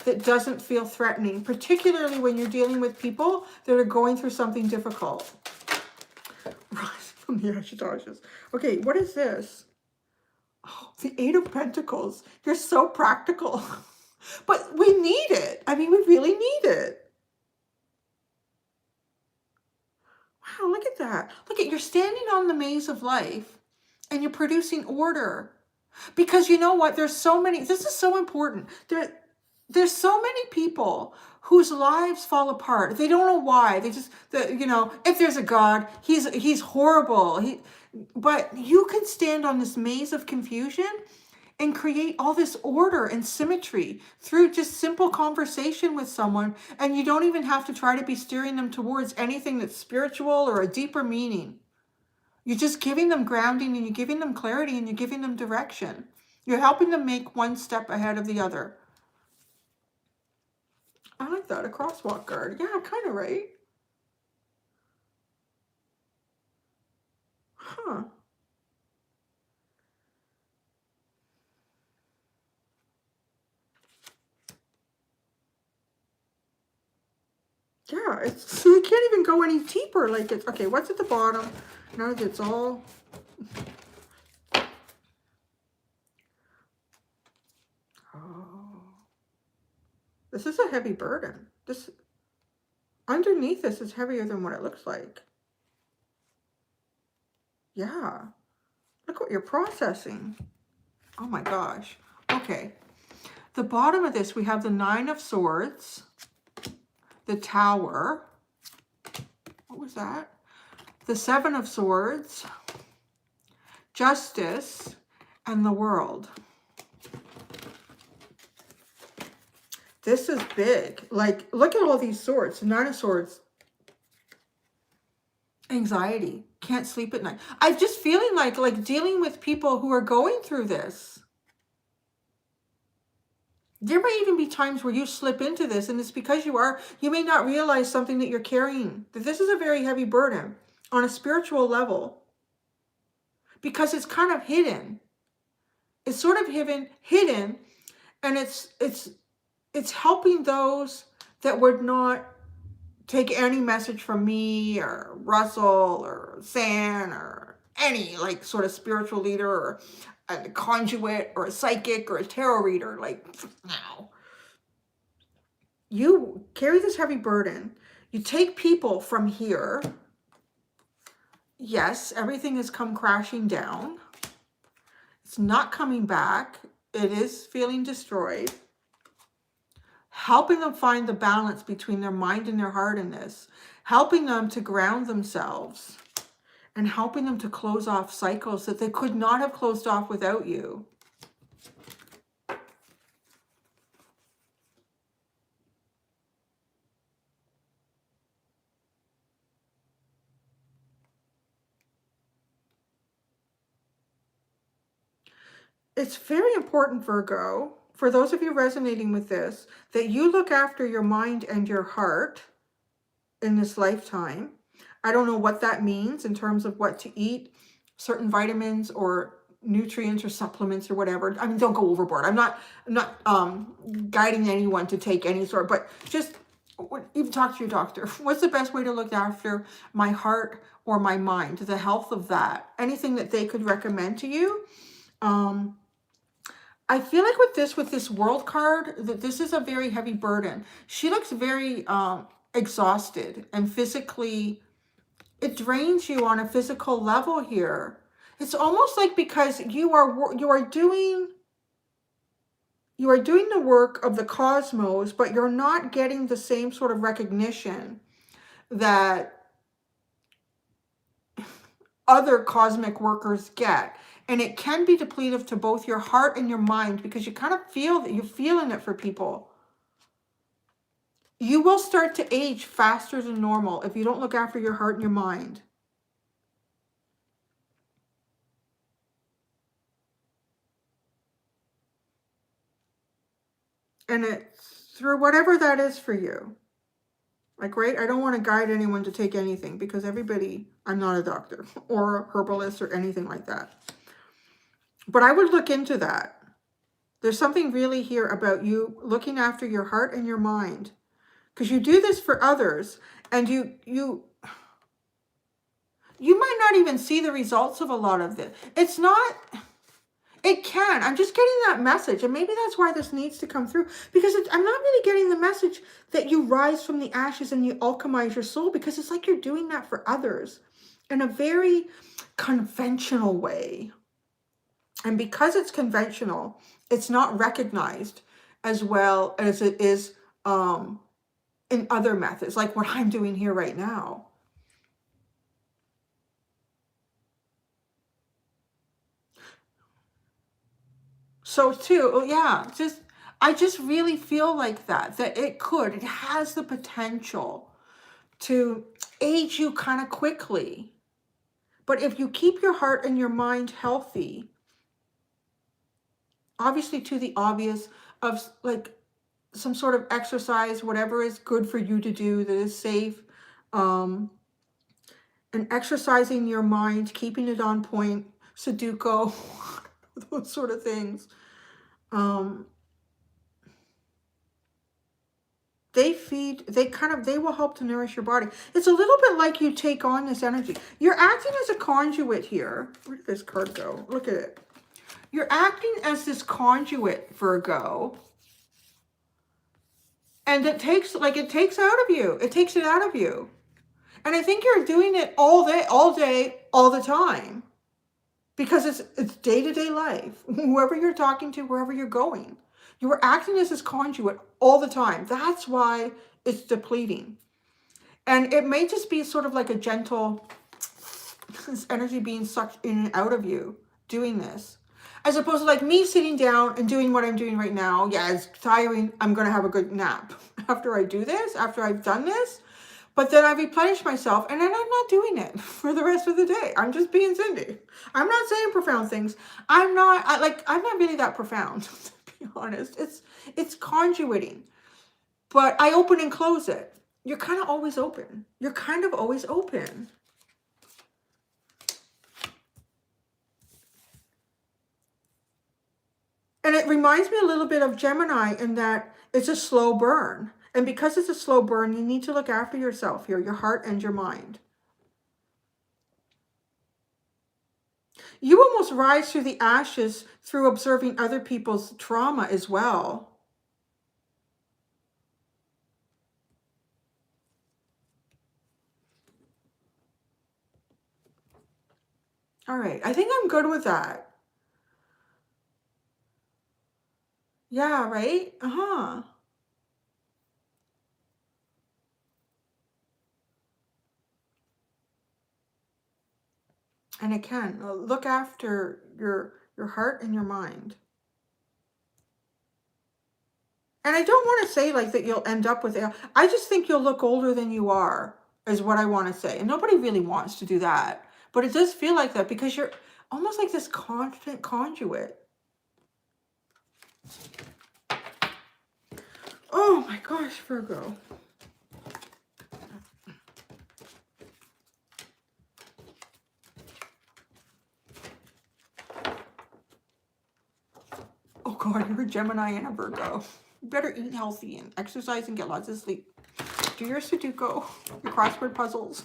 that doesn't feel threatening, particularly when you're dealing with people that are going through something difficult. Rise from the ashes. Okay, what is this? Oh, the Eight of Pentacles. You're so practical. But we need it. I mean, we really need it. Wow, look at that. Look at, you're standing on the maze of life and you're producing order. Because you know what? There's so many, this is so important. There's so many people whose lives fall apart. They don't know why. They just, you know, if there's a God, he's horrible. But you can stand on this maze of confusion and create all this order and symmetry through just simple conversation with someone. And you don't even have to try to be steering them towards anything that's spiritual or a deeper meaning. You're just giving them grounding, and you're giving them clarity, and you're giving them direction. You're helping them make one step ahead of the other. I like that, a crosswalk guard. Yeah, kind of, right? Huh. Yeah, it's, so you can't even go any deeper. Like, it's, okay, what's at the bottom? Now that it's all... Oh. This is a heavy burden. This, underneath this is heavier than what it looks like. Yeah. Look what you're processing. Oh my gosh. Okay. The bottom of this, we have the Nine of Swords, the Tower. What was that? The Seven of Swords, Justice, and the World. This is big. Like, look at all these swords. Nine of Swords. Anxiety. Can't sleep at night. I'm just feeling like dealing with people who are going through this. There may even be times where you slip into this, and it's because you may not realize something that you're carrying. That this is a very heavy burden on a spiritual level. Because it's kind of hidden. It's sort of hidden, and it's helping those that would not take any message from me or Russell or San or any like sort of spiritual leader or a conduit or a psychic or a tarot reader. Like, no. You carry this heavy burden. You take people from here. Yes, everything has come crashing down. It's not coming back. It is feeling destroyed. Helping them find the balance between their mind and their heart in this. Helping them to ground themselves. And helping them to close off cycles that they could not have closed off without you. It's very important, Virgo, for those of you resonating with this, that you look after your mind and your heart in this lifetime. I don't know what that means in terms of what to eat, certain vitamins or nutrients or supplements or whatever. I mean, don't go overboard. I'm not guiding anyone to take any sort, but just even talk to your doctor. What's the best way to look after my heart or my mind, the health of that? Anything that they could recommend to you. I feel like with this World card, that this is a very heavy burden. She looks very exhausted and physically, it drains you on a physical level here. It's almost like because you are doing the work of the cosmos, but you're not getting the same sort of recognition that other cosmic workers get. And it can be depletive to both your heart and your mind, because you kind of feel that you're feeling it for people. You will start to age faster than normal if you don't look after your heart and your mind. And it's through whatever that is for you. Like, right? I don't want to guide anyone to take anything because everybody, I'm not a doctor or a herbalist or anything like that. But I would look into that. There's something really here about you looking after your heart and your mind. Because you do this for others, and you might not even see the results of a lot of this. It's not, it can. I'm just getting that message, and maybe that's why this needs to come through. Because I'm not really getting the message that you rise from the ashes and you alchemize your soul, because it's like you're doing that for others in a very conventional way. And because it's conventional, it's not recognized as well as it is in other methods, like what I'm doing here right now. So too, yeah, I just really feel like that it has the potential to age you kind of quickly. But if you keep your heart and your mind healthy, obviously to the obvious of like some sort of exercise, whatever is good for you to do that is safe, and exercising your mind, keeping it on point, Sudoku, those sort of things. They will help to nourish your body. It's a little bit like you take on this energy. You're acting as a conduit here. Where did this card go? Look at it. You're acting as this conduit, Virgo. And it takes out of you. It takes it out of you. And I think you're doing it all day, all the time. Because it's day-to-day life. Whoever you're talking to, wherever you're going. You are acting as this conduit all the time. That's why it's depleting. And it may just be sort of like a gentle energy being sucked in and out of you doing this. As opposed to like me sitting down and doing what I'm doing right now. Yeah, it's tiring. I'm going to have a good nap after I do this, after I've done this. But then I replenish myself, and then I'm not doing it for the rest of the day. I'm just being Cindy. I'm not saying profound things. I'm not really that profound, to be honest. It's conduiting. But I open and close it. You're kind of always open. You're kind of always open. And it reminds me a little bit of Gemini in that it's a slow burn. And because it's a slow burn, you need to look after yourself here, your heart and your mind. You almost rise through the ashes through observing other people's trauma as well. All right, I think I'm good with that. Yeah, right? Uh-huh. And it can. Look after your heart and your mind. And I don't want to say like that you'll end up with it. I just think you'll look older than you are, is what I want to say. And nobody really wants to do that. But it does feel like that because you're almost like this constant conduit. Oh my gosh, Virgo. Oh God, you're a Gemini and a Virgo. You better eat healthy and exercise and get lots of sleep. Do your Sudoku, your crossword puzzles.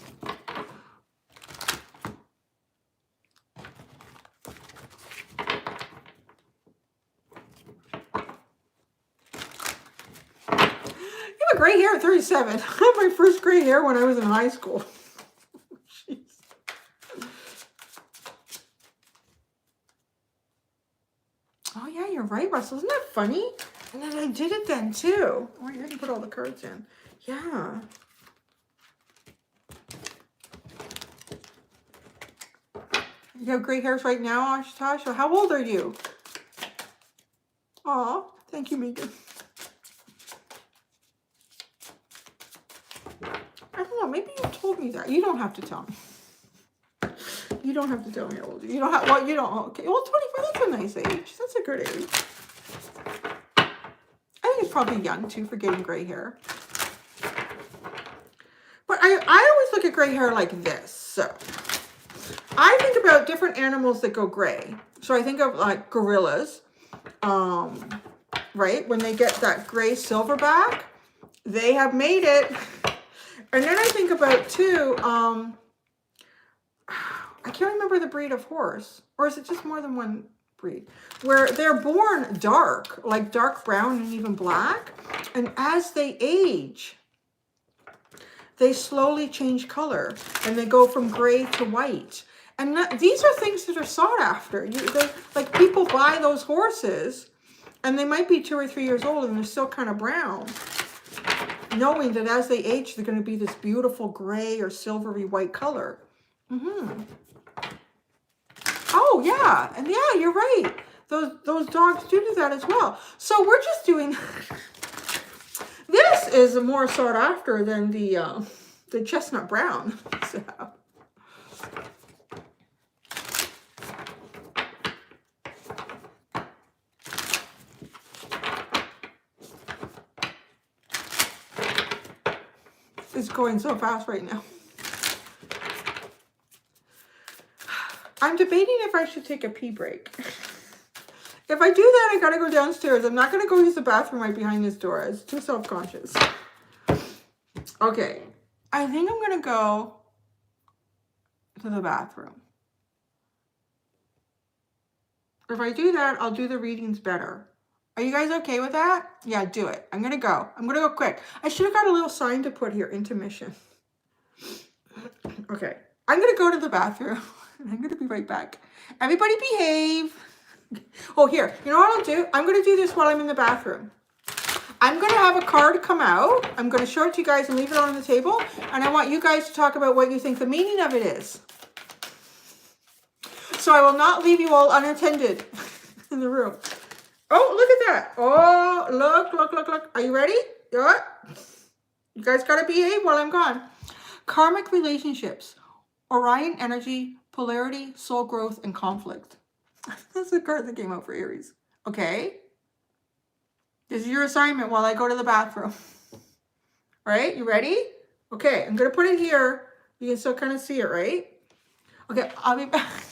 You have gray hair at 37. I had my first gray hair when I was in high school. Jeez. Oh yeah, you're right, Russell. Isn't that funny? And then I did it then too. Oh, you didn't put all the cards in. Yeah. You have gray hairs right now, Tasha. How old are you? Aw, thank you, Megan. I don't know. Maybe you told me that. You don't have to tell me. You don't have to tell me how old you don't have. Well, you don't. Okay. Well, 24. That's a nice age. That's a good age. I think it's probably young too for getting gray hair. I always look at gray hair like this. So I think about different animals that go gray. So I think of like gorillas, right? When they get that gray silverback, they have made it. And then I think about too, I can't remember the breed of horse, or is it just more than one breed, where they're born dark, like dark brown and even black. And as they age, they slowly change color and they go from gray to white. And these are things that are sought after. Like people buy those horses and they might be 2 or 3 years old and they're still kind of brown, knowing that as they age, they're going to be this beautiful gray or silvery white color. Oh, yeah. And yeah, you're right. Those dogs do that as well. So we're just doing... This is more sought after than the chestnut brown. So. It's going so fast right now. I'm debating if I should take a pee break. If I do that, I gotta go downstairs. I'm not gonna go use the bathroom right behind this door. It's too self-conscious. Okay, I think I'm gonna go to the bathroom. If I do that, I'll do the readings better. Are you guys okay with that? Yeah, do it. I'm gonna go. I'm gonna go quick. I should have got a little sign to put here, intermission. Okay, I'm gonna go to the bathroom. I'm gonna be right back. Everybody behave. Oh, here, you know what I'll do? I'm going to do this while I'm in the bathroom. I'm going to have a card come out. I'm going to show it to you guys and leave it on the table. And I want you guys to talk about what you think the meaning of it is. So I will not leave you all unattended in the room. Oh, look at that. Oh, look. Are you ready? You guys got to behave while I'm gone. Karmic relationships, Orion energy, polarity, soul growth, and conflict. That's the card that came out for Aries. Okay. This is your assignment while I go to the bathroom. Right? You ready? Okay. I'm going to put it here. You can still kind of see it, right? Okay. I'll be back.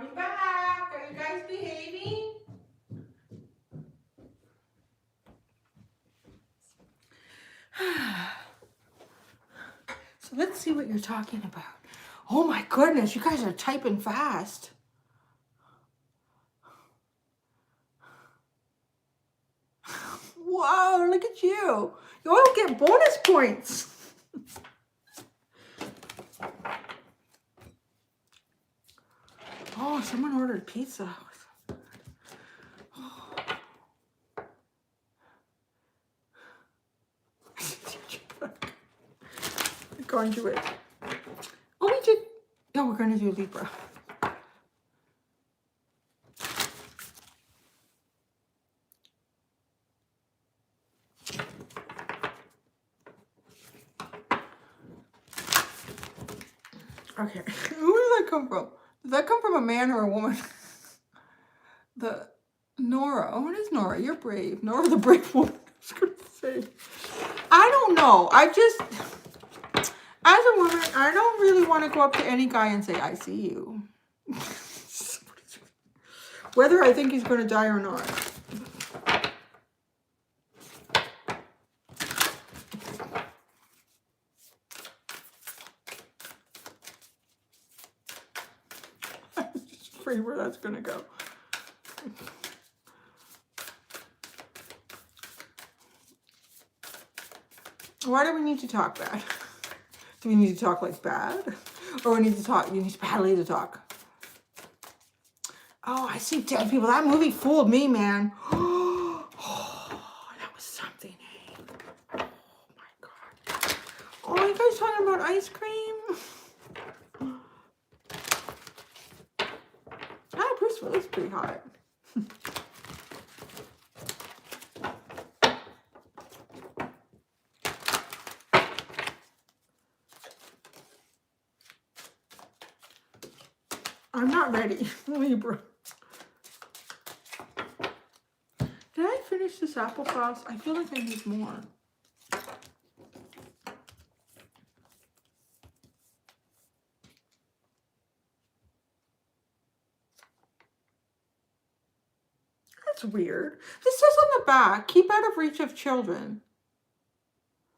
I'll be back. Are you guys behaving? So let's see what you're talking about. Oh my goodness, you guys are typing fast. Whoa, look at you. You all get bonus points. Oh, someone ordered pizza. Oh. Conduit. Oh, we did. No, we're going to do Libra. Okay, who did that come from? Did that come from a man or a woman? The Nora. Oh, it is Nora. You're brave. Nora the brave woman. I was going to say. I don't know. I just, as a woman, I don't really want to go up to any guy and say, I see you. Whether I think he's going to die or not. Where that's going to go. Why do we need to talk bad? Do we need to talk like bad? Or we need to talk, you need badly to talk? Oh, I see dead people. That movie fooled me, man. Oh, that was something, eh? Oh my God. Oh, are you guys talking about ice cream? Bruce Willis pretty hot. I'm not ready. Libra. Did I finish this apple sauce? I feel like I need more. That's weird. This says on the back, keep out of reach of children.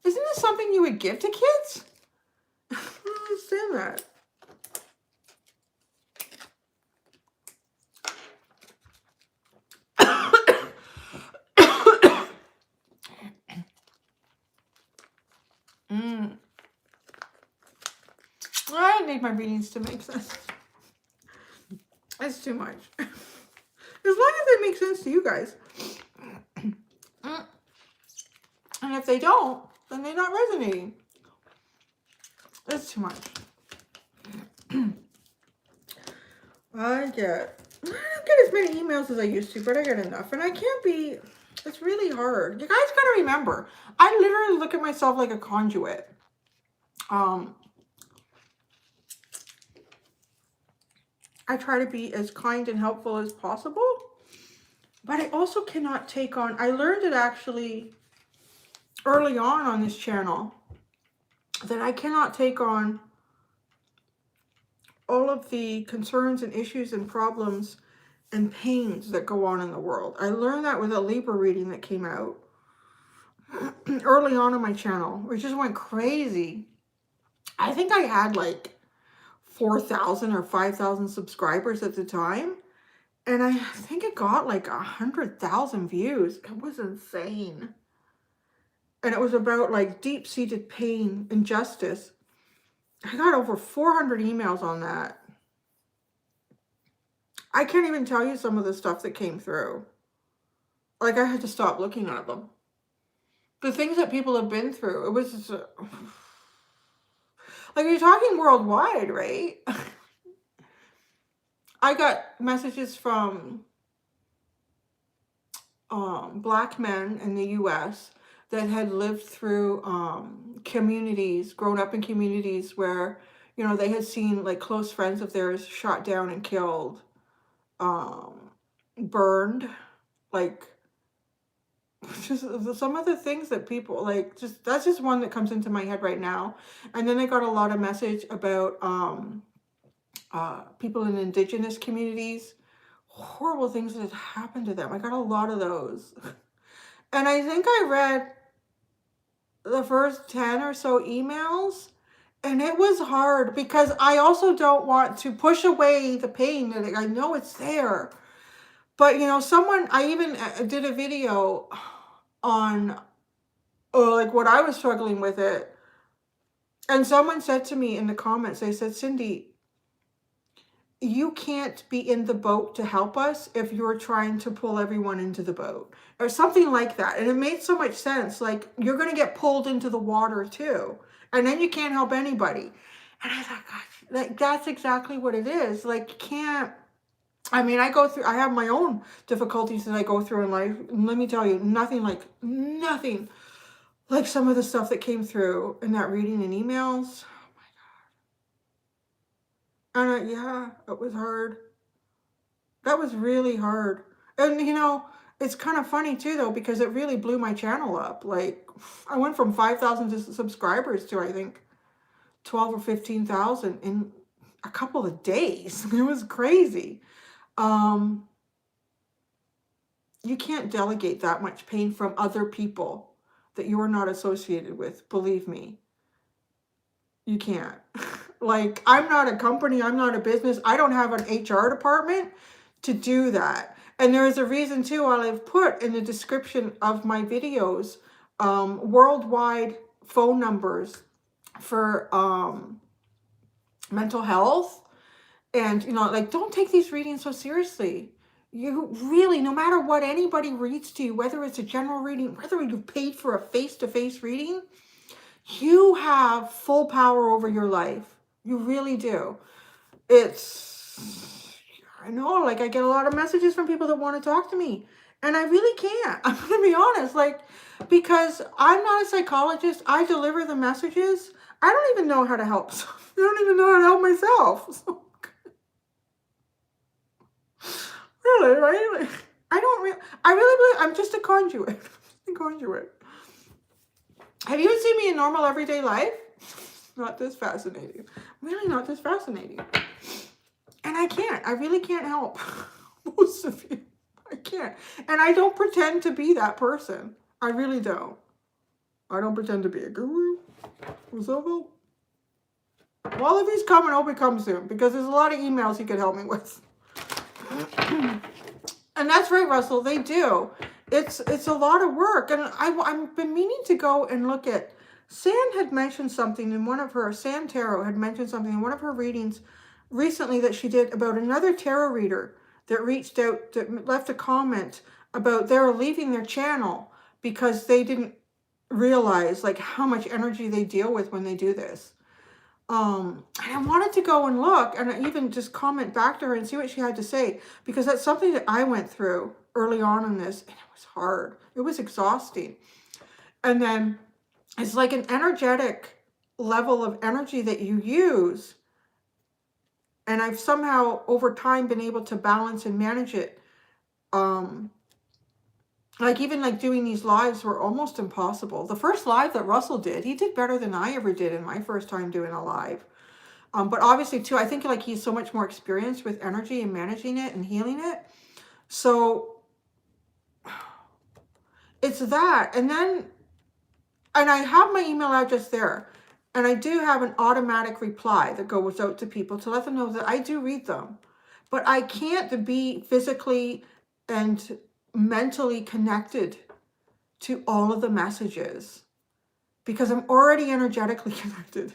Isn't this something you would give to kids? I don't understand that. I need my readings to make sense. That's too much. As long as they make sense to you guys. And if they don't, then they're not resonating. That's too much. I don't get as many emails as I used to, but I get enough. And I can't be, it's really hard. You guys gotta remember, I literally look at myself like a conduit. I try to be as kind and helpful as possible, but I also cannot take on, I learned it actually early on this channel, that I cannot take on all of the concerns and issues and problems and pains that go on in the world. I learned that with a Libra reading that came out early on my channel, which just went crazy. I think I had like 4,000 or 5,000 subscribers at the time. And I think it got like 100,000 views. It was insane. And it was about like deep-seated pain, injustice. I got over 400 emails on that. I can't even tell you some of the stuff that came through. Like, I had to stop looking at them. The things that people have been through, it was just, like, you're talking worldwide, right? I got messages from Black men in the U.S. that had lived through communities, grown up in communities where, you know, they had seen like close friends of theirs shot down and killed, burned, like just some of the things that people like, just that's just one that comes into my head right now. And then I got a lot of message about people in indigenous communities, horrible things that had happened to them. I got a lot of those. And I think I read the first 10 or so emails, and it was hard because I also don't want to push away the pain that I know it's there. But, you know, I even did a video on like what I was struggling with it. And someone said to me in the comments, they said, Cindy, you can't be in the boat to help us if you're trying to pull everyone into the boat, or something like that. And it made so much sense. Like, you're going to get pulled into the water too, and then you can't help anybody. And I thought, gosh, like, that's exactly what it is. Like, you can't, I mean, I have my own difficulties that I go through in life. And let me tell you, nothing like some of the stuff that came through in that reading and emails. And yeah, it was hard. That was really hard. And, you know, it's kind of funny too, though, because it really blew my channel up. Like, I went from 5,000 subscribers to, I think, 12 or 15,000 in a couple of days. It was crazy. You can't delegate that much pain from other people that you are not associated with. Believe me. You can't. Like, I'm not a company. I'm not a business. I don't have an HR department to do that. And there is a reason too, I've put in the description of my videos, worldwide phone numbers for mental health. And, you know, like, don't take these readings so seriously. You really, no matter what anybody reads to you, whether it's a general reading, whether you paid for a face-to-face reading, you have full power over your life. You really do. I know, like, I get a lot of messages from people that want to talk to me, and I really can't. I'm going to be honest, like, because I'm not a psychologist. I deliver the messages. I don't even know how to help. I don't even know how to help myself. So, really, right? Like, I really believe I'm just a conduit. A conduit. Have you seen me in normal everyday life? Not this fascinating. Really not this fascinating. And I really can't help most of you. I can't. And I don't pretend to be that person. I really don't. I don't pretend to be a guru. Well, if he's coming, I hope he comes soon, because there's a lot of emails he could help me with. And that's right, Russell. They do. It's a lot of work. And I've been meaning to go and look at, San had mentioned something in one of her, San Tarot had mentioned something in one of her readings recently that she did about another tarot reader that reached out, that left a comment about they're leaving their channel because they didn't realize, like, how much energy they deal with when they do this. And I wanted to go and look and even just comment back to her and see what she had to say, because that's something that I went through early on in this, and it was hard. It was exhausting. And then it's like an energetic level of energy that you use. And I've somehow over time been able to balance and manage it. Like, even like doing these lives were almost impossible. The first live that Russell did, he did better than I ever did in my first time doing a live. But obviously too, I think, like, he's so much more experienced with energy and managing it and healing it. So it's that. And I have my email address there. And I do have an automatic reply that goes out to people to let them know that I do read them. But I can't be physically and mentally connected to all of the messages because I'm already energetically connected.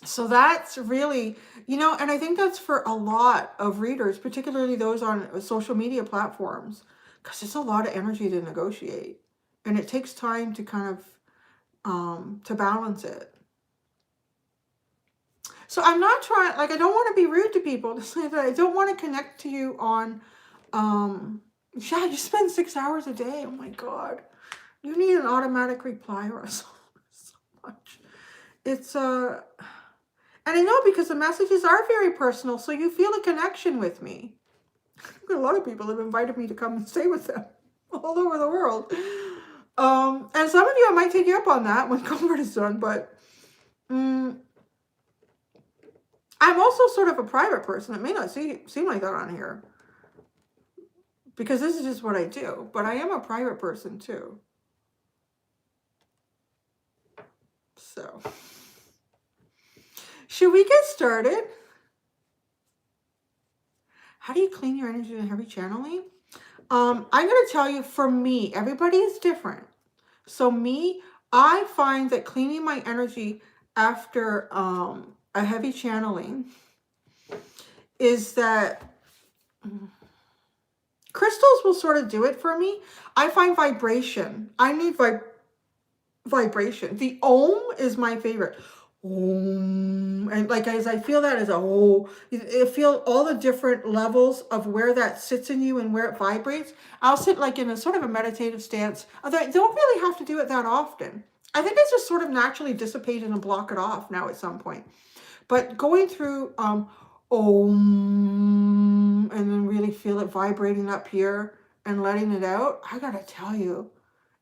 So that's really, you know, and I think that's for a lot of readers, particularly those on social media platforms, because it's a lot of energy to negotiate. And it takes time to kind of, to balance it. So I'm not trying, like, I don't want to be rude to people to say that I don't want to connect to you on, yeah, you spend 6 hours a day. Oh my God. You need an automatic reply, Russell. So much. It's, and I know because the messages are very personal, so you feel a connection with me. A lot of people have invited me to come and stay with them all over the world. And some of you, I might take you up on that when COVID is done, but I'm also sort of a private person. It may not seem like that on here, because this is just what I do. But I am a private person too. So, should we get started? How do you clean your energy in heavy channeling? I'm going to tell you, for me, everybody is different. So me, I find that cleaning my energy after a heavy channeling is that crystals will sort of do it for me. I find vibration. I need vibration. The Om is my favorite. Om. And like, as I feel that as a whole, you feel all the different levels of where that sits in you and where it vibrates. I'll sit like in a sort of a meditative stance. Although I don't really have to do it that often. I think it's just sort of naturally dissipated and block it off now at some point. But going through Om, and then really feel it vibrating up here and letting it out, I gotta tell you,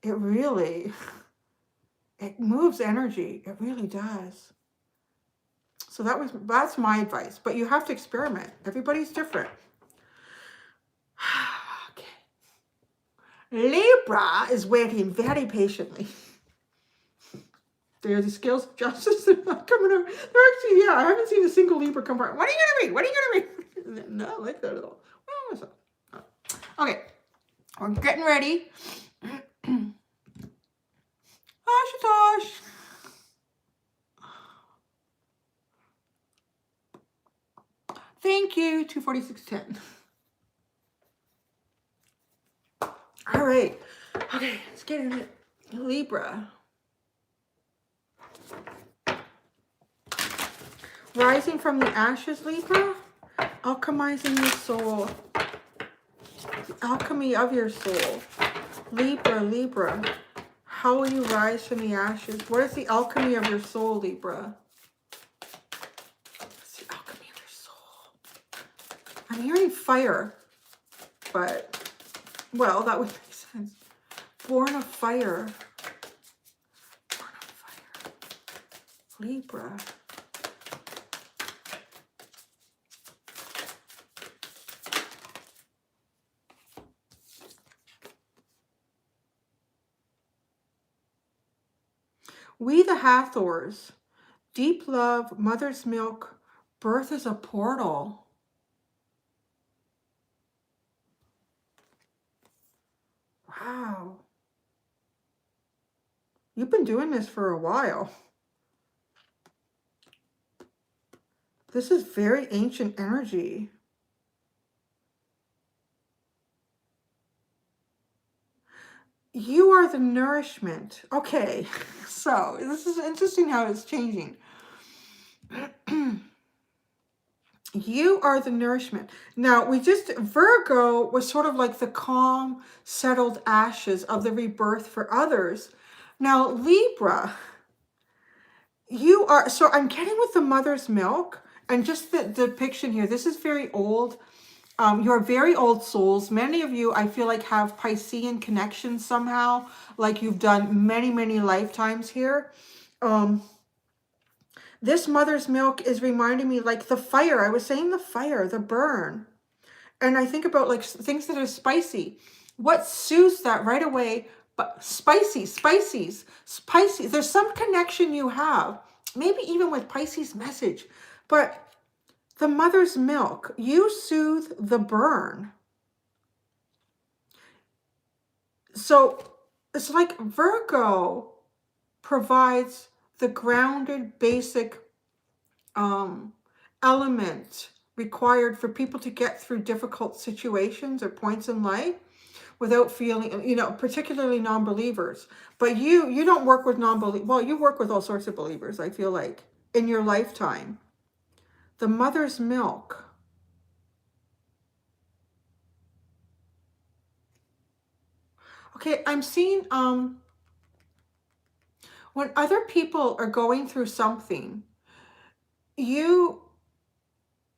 it really, it moves energy. It really does. So that's my advice. But you have to experiment. Everybody's different. Okay. Libra is waiting very patiently. They are the scales of justice. They're not coming out. They're actually, yeah, I haven't seen a single Libra come out. What are you going to read? What are you going to read? Not like that at all. Well, okay. We're getting ready. Tosh. Thank you, 24610. All right. Okay, let's get into Libra. Rising from the ashes, Libra. Alchemizing your soul. The alchemy of your soul. Libra. How will you rise from the ashes? What is the alchemy of your soul, Libra? What's the alchemy of your soul? I'm hearing fire, but, well, that would make sense. Born of fire. Born of fire. Libra. We the Hathors, deep love, mother's milk, birth is a portal. Wow. You've been doing this for a while. This is very ancient energy. You are the nourishment. Okay, so this is interesting how it's changing. You are the nourishment. Now, Virgo was sort of like the calm, settled ashes of the rebirth for others. Now, Libra, you are, so I'm getting with the mother's milk, and just the depiction here, this is very old. You're very old souls. Many of you, I feel like, have Piscean connections somehow, like you've done many, many lifetimes here. This mother's milk is reminding me like the fire. I was saying the fire, the burn. And I think about like things that are spicy. What soothes that right away? But spicy. There's some connection you have, maybe even with Pisces message, but the mother's milk, you soothe the burn. So it's like Virgo provides the grounded, basic element required for people to get through difficult situations or points in life without feeling, you know, particularly non-believers. But you don't work with non-believers. Well, you work with all sorts of believers, I feel like, in your lifetime. The mother's milk. Okay, I'm seeing when other people are going through something, you,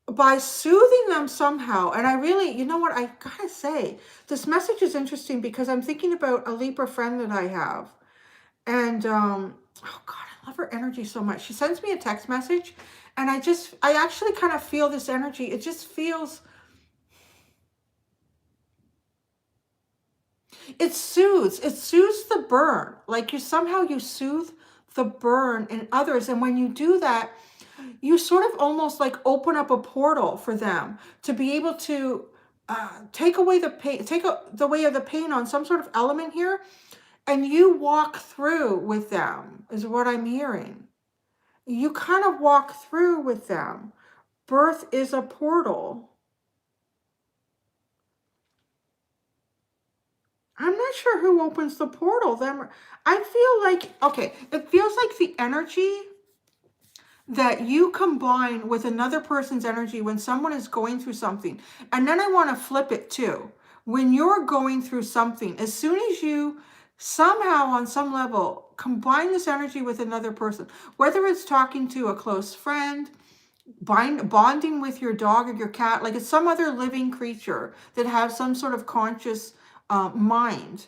by soothing them somehow, and I really, you know what, I gotta say, this message is interesting because I'm thinking about a Libra friend that I have. And, oh God, I I love her energy so much. She sends me a text message and I actually kind of feel this energy. It just feels, it soothes the burn. Like you soothe the burn in others. And when you do that, you sort of almost like open up a portal for them to be able to take away the pain, the way of the pain on some sort of element here. And you walk through with them is what I'm hearing. You kind of walk through with them. Birth is a portal. I'm not sure who opens the portal. Them. I feel like, okay, it feels like the energy that you combine with another person's energy when someone is going through something. And then I want to flip it too. When you're going through something, as soon as you somehow on some level combine this energy with another person, whether it's talking to a close friend, bonding with your dog or your cat, like it's some other living creature that has some sort of conscious mind,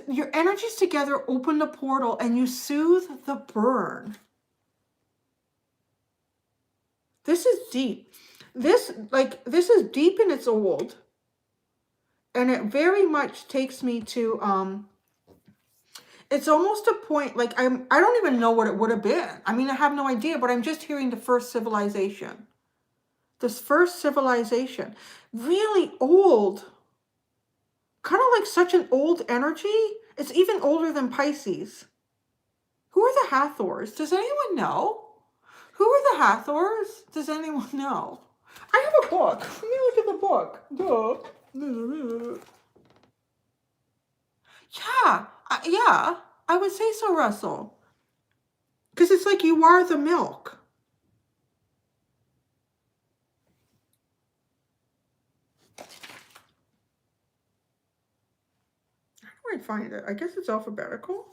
your energies together open the portal and you soothe the burn. This is deep. This is deep and it's old. And it very much takes me to, it's almost a point, like I don't even know what it would have been. I mean, I have no idea, but I'm just hearing the first civilization. This first civilization. Really old. Kind of like such an old energy. It's even older than Pisces. Who are the Hathors? Does anyone know? Who are the Hathors? Does anyone know? I have a book. Let me look at the book. Yeah, I would say so, Russell. Because it's like you are the milk. How do I find it? I guess it's alphabetical.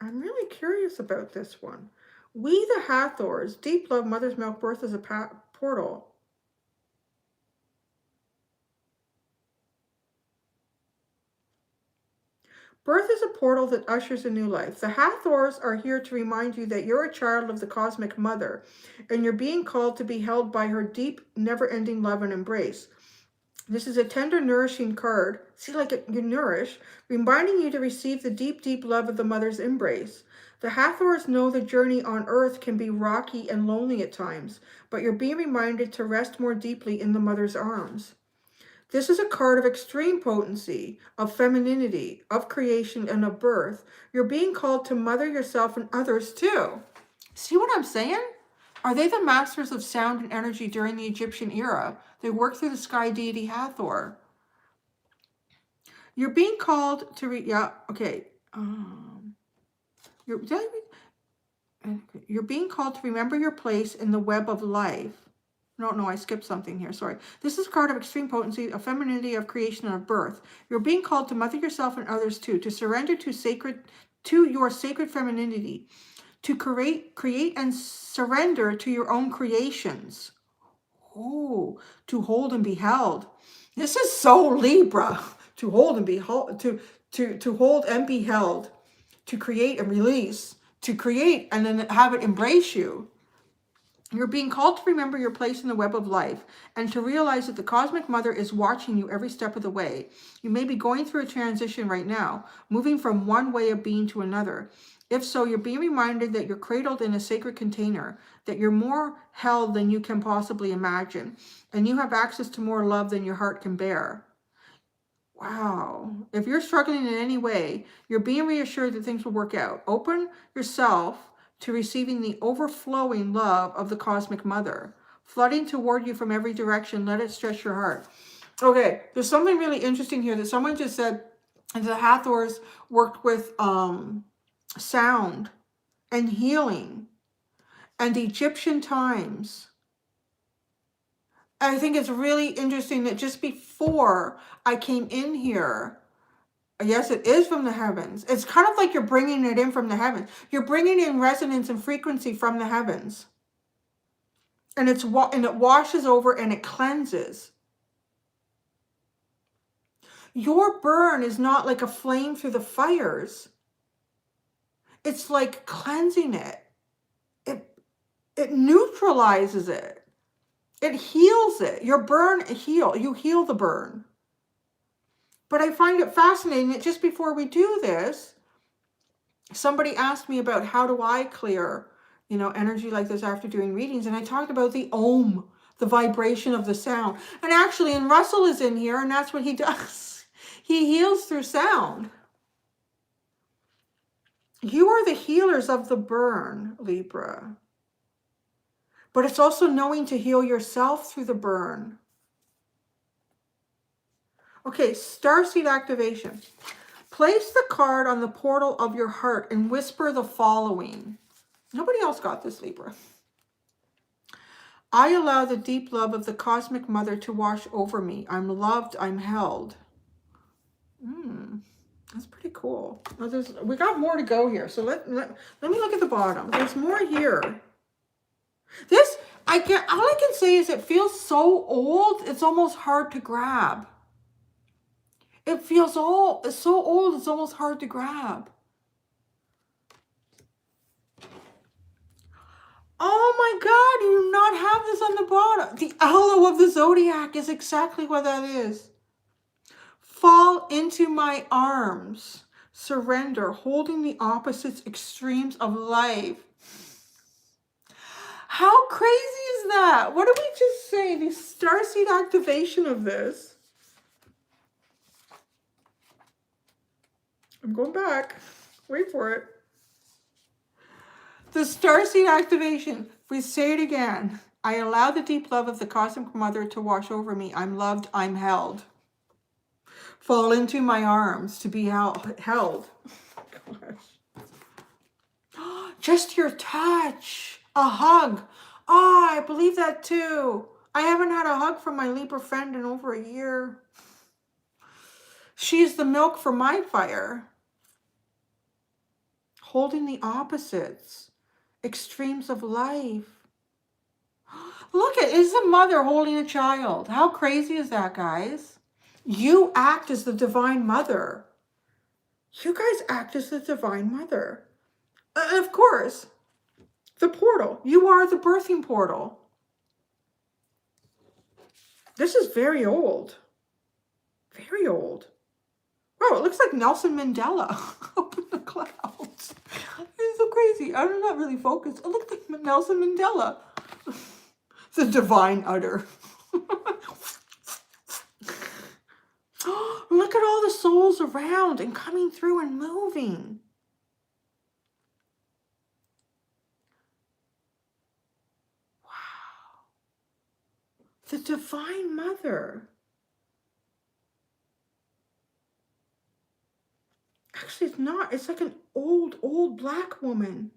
I'm really curious about this one. We the Hathors, deep love, mother's milk, birth is a portal. Birth is a portal that ushers a new life. The Hathors are here to remind you that you're a child of the cosmic mother, and you're being called to be held by her deep, never-ending love and embrace. This is a tender, nourishing card. See, like you nourish, reminding you to receive the deep, deep love of the mother's embrace. The Hathors know the journey on earth can be rocky and lonely at times, but you're being reminded to rest more deeply in the mother's arms. This is a card of extreme potency, of femininity, of creation, and of birth. You're being called to mother yourself and others too. See what I'm saying? Are they the masters of sound and energy during the Egyptian era? They worked through the sky deity Hathor. You're being called to you're being called to remember your place in the web of life. No, I skipped something here. Sorry. This is a card of extreme potency, of femininity, of creation, and of birth. You're being called to mother yourself and others too, to surrender to your sacred femininity, to create and surrender to your own creations. Oh, to hold and be held. This is so Libra. To hold and be held, to hold and be held, to create and release, to create and then have it embrace you. You're being called to remember your place in the web of life and to realize that the cosmic mother is watching you every step of the way. You may be going through a transition right now, moving from one way of being to another. If so, you're being reminded that you're cradled in a sacred container, that you're more held than you can possibly imagine, and you have access to more love than your heart can bear. Wow. If you're struggling in any way, you're being reassured that things will work out. Open yourself to receiving the overflowing love of the cosmic mother, flooding toward you from every direction. Let it stretch your heart. Okay, there's something really interesting here that someone just said, and the Hathors worked with sound and healing and Egyptian times. I think it's really interesting that just before I came in here, yes, it is from the heavens. It's kind of like you're bringing it in from the heavens. You're bringing in resonance and frequency from the heavens. And it washes over and it cleanses. Your burn is not like a flame through the fires. It's like cleansing it. It neutralizes it. It heals it. Your burn you heal the burn. But I find it fascinating that just before we do this, somebody asked me about how do I clear, energy like this after doing readings. And I talked about the Om, the vibration of the sound. And actually, and Russell is in here, and that's what he does. He heals through sound. You are the healers of the burn, Libra. But it's also knowing to heal yourself through the burn. Okay, starseed activation. Place the card on the portal of your heart and whisper the following. Nobody else got this, Libra. I allow the deep love of the cosmic mother to wash over me. I'm loved, I'm held. That's pretty cool. Well, we got more to go here. So let me look at the bottom. There's more here. This, all I can say is it feels so old, it's almost hard to grab. It feels so old, it's almost hard to grab. Oh my God, you do not have this on the bottom. The aloe of the zodiac is exactly what that is. Fall into my arms. Surrender, holding the opposite extremes of life. How crazy is that? What did we just say? The starseed activation of this. I'm going back. Wait for it. The starseed activation. We say it again. I allow the deep love of the cosmic mother to wash over me. I'm loved. I'm held. Fall into my arms to be held. Gosh. Just your touch. A hug. Oh, I believe that too. I haven't had a hug from my Libra friend in over a year. She's the milk for my fire. Holding the opposites. Extremes of life. Look, it is a mother holding a child. How crazy is that, guys? You act as the divine mother. You guys act as the divine mother. And of course, the portal. You are the birthing portal. This is very old. Very old. Wow, it looks like Nelson Mandela up in the clouds. It's so crazy. I'm not really focused. It looks like Nelson Mandela. The divine udder. Look at all the souls around and coming through and moving. Wow. The divine mother. Actually, it's not. It's like an old black woman.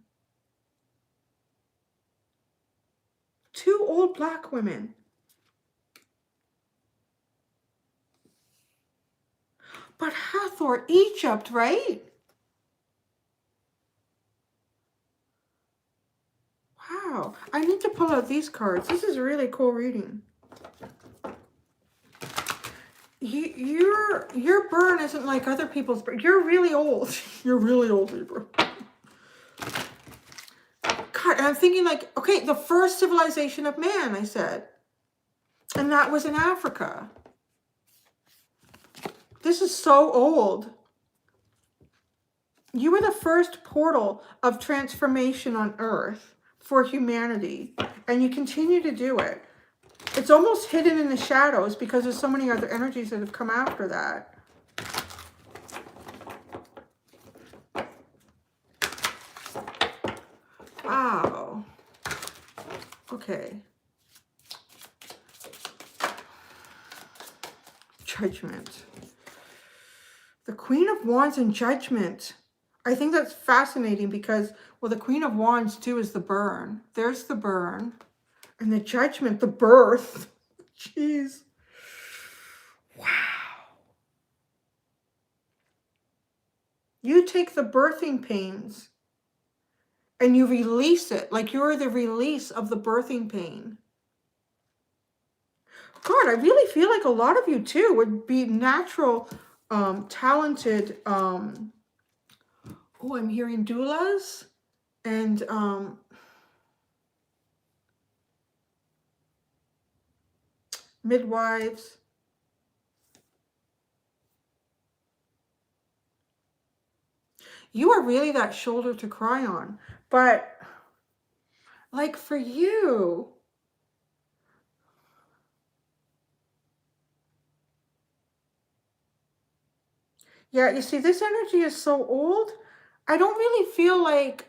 Two old black women. But Hathor, Egypt, right? Wow. I need to pull out these cards. This is a really cool reading. Your burn isn't like other people's burn. You're really old. You're really old, Libra. God, and I'm thinking like, okay, the first civilization of man, I said. And that was in Africa. This is so old. You were the first portal of transformation on Earth for humanity. And you continue to do it. It's almost hidden in the shadows because there's so many other energies that have come after that. Wow. Okay. Judgment. The Queen of Wands and Judgment. I think that's fascinating because, well, the Queen of Wands too is the burn. There's the burn. And the Judgment, the birth. Jeez. Wow. You take the birthing pains and you release it like you're the release of the birthing pain. God, I really feel like a lot of you too would be natural, talented, oh, I'm hearing doulas and midwives. You are really that shoulder to cry on. But like for you, yeah, you see, this energy is so old. I don't really feel like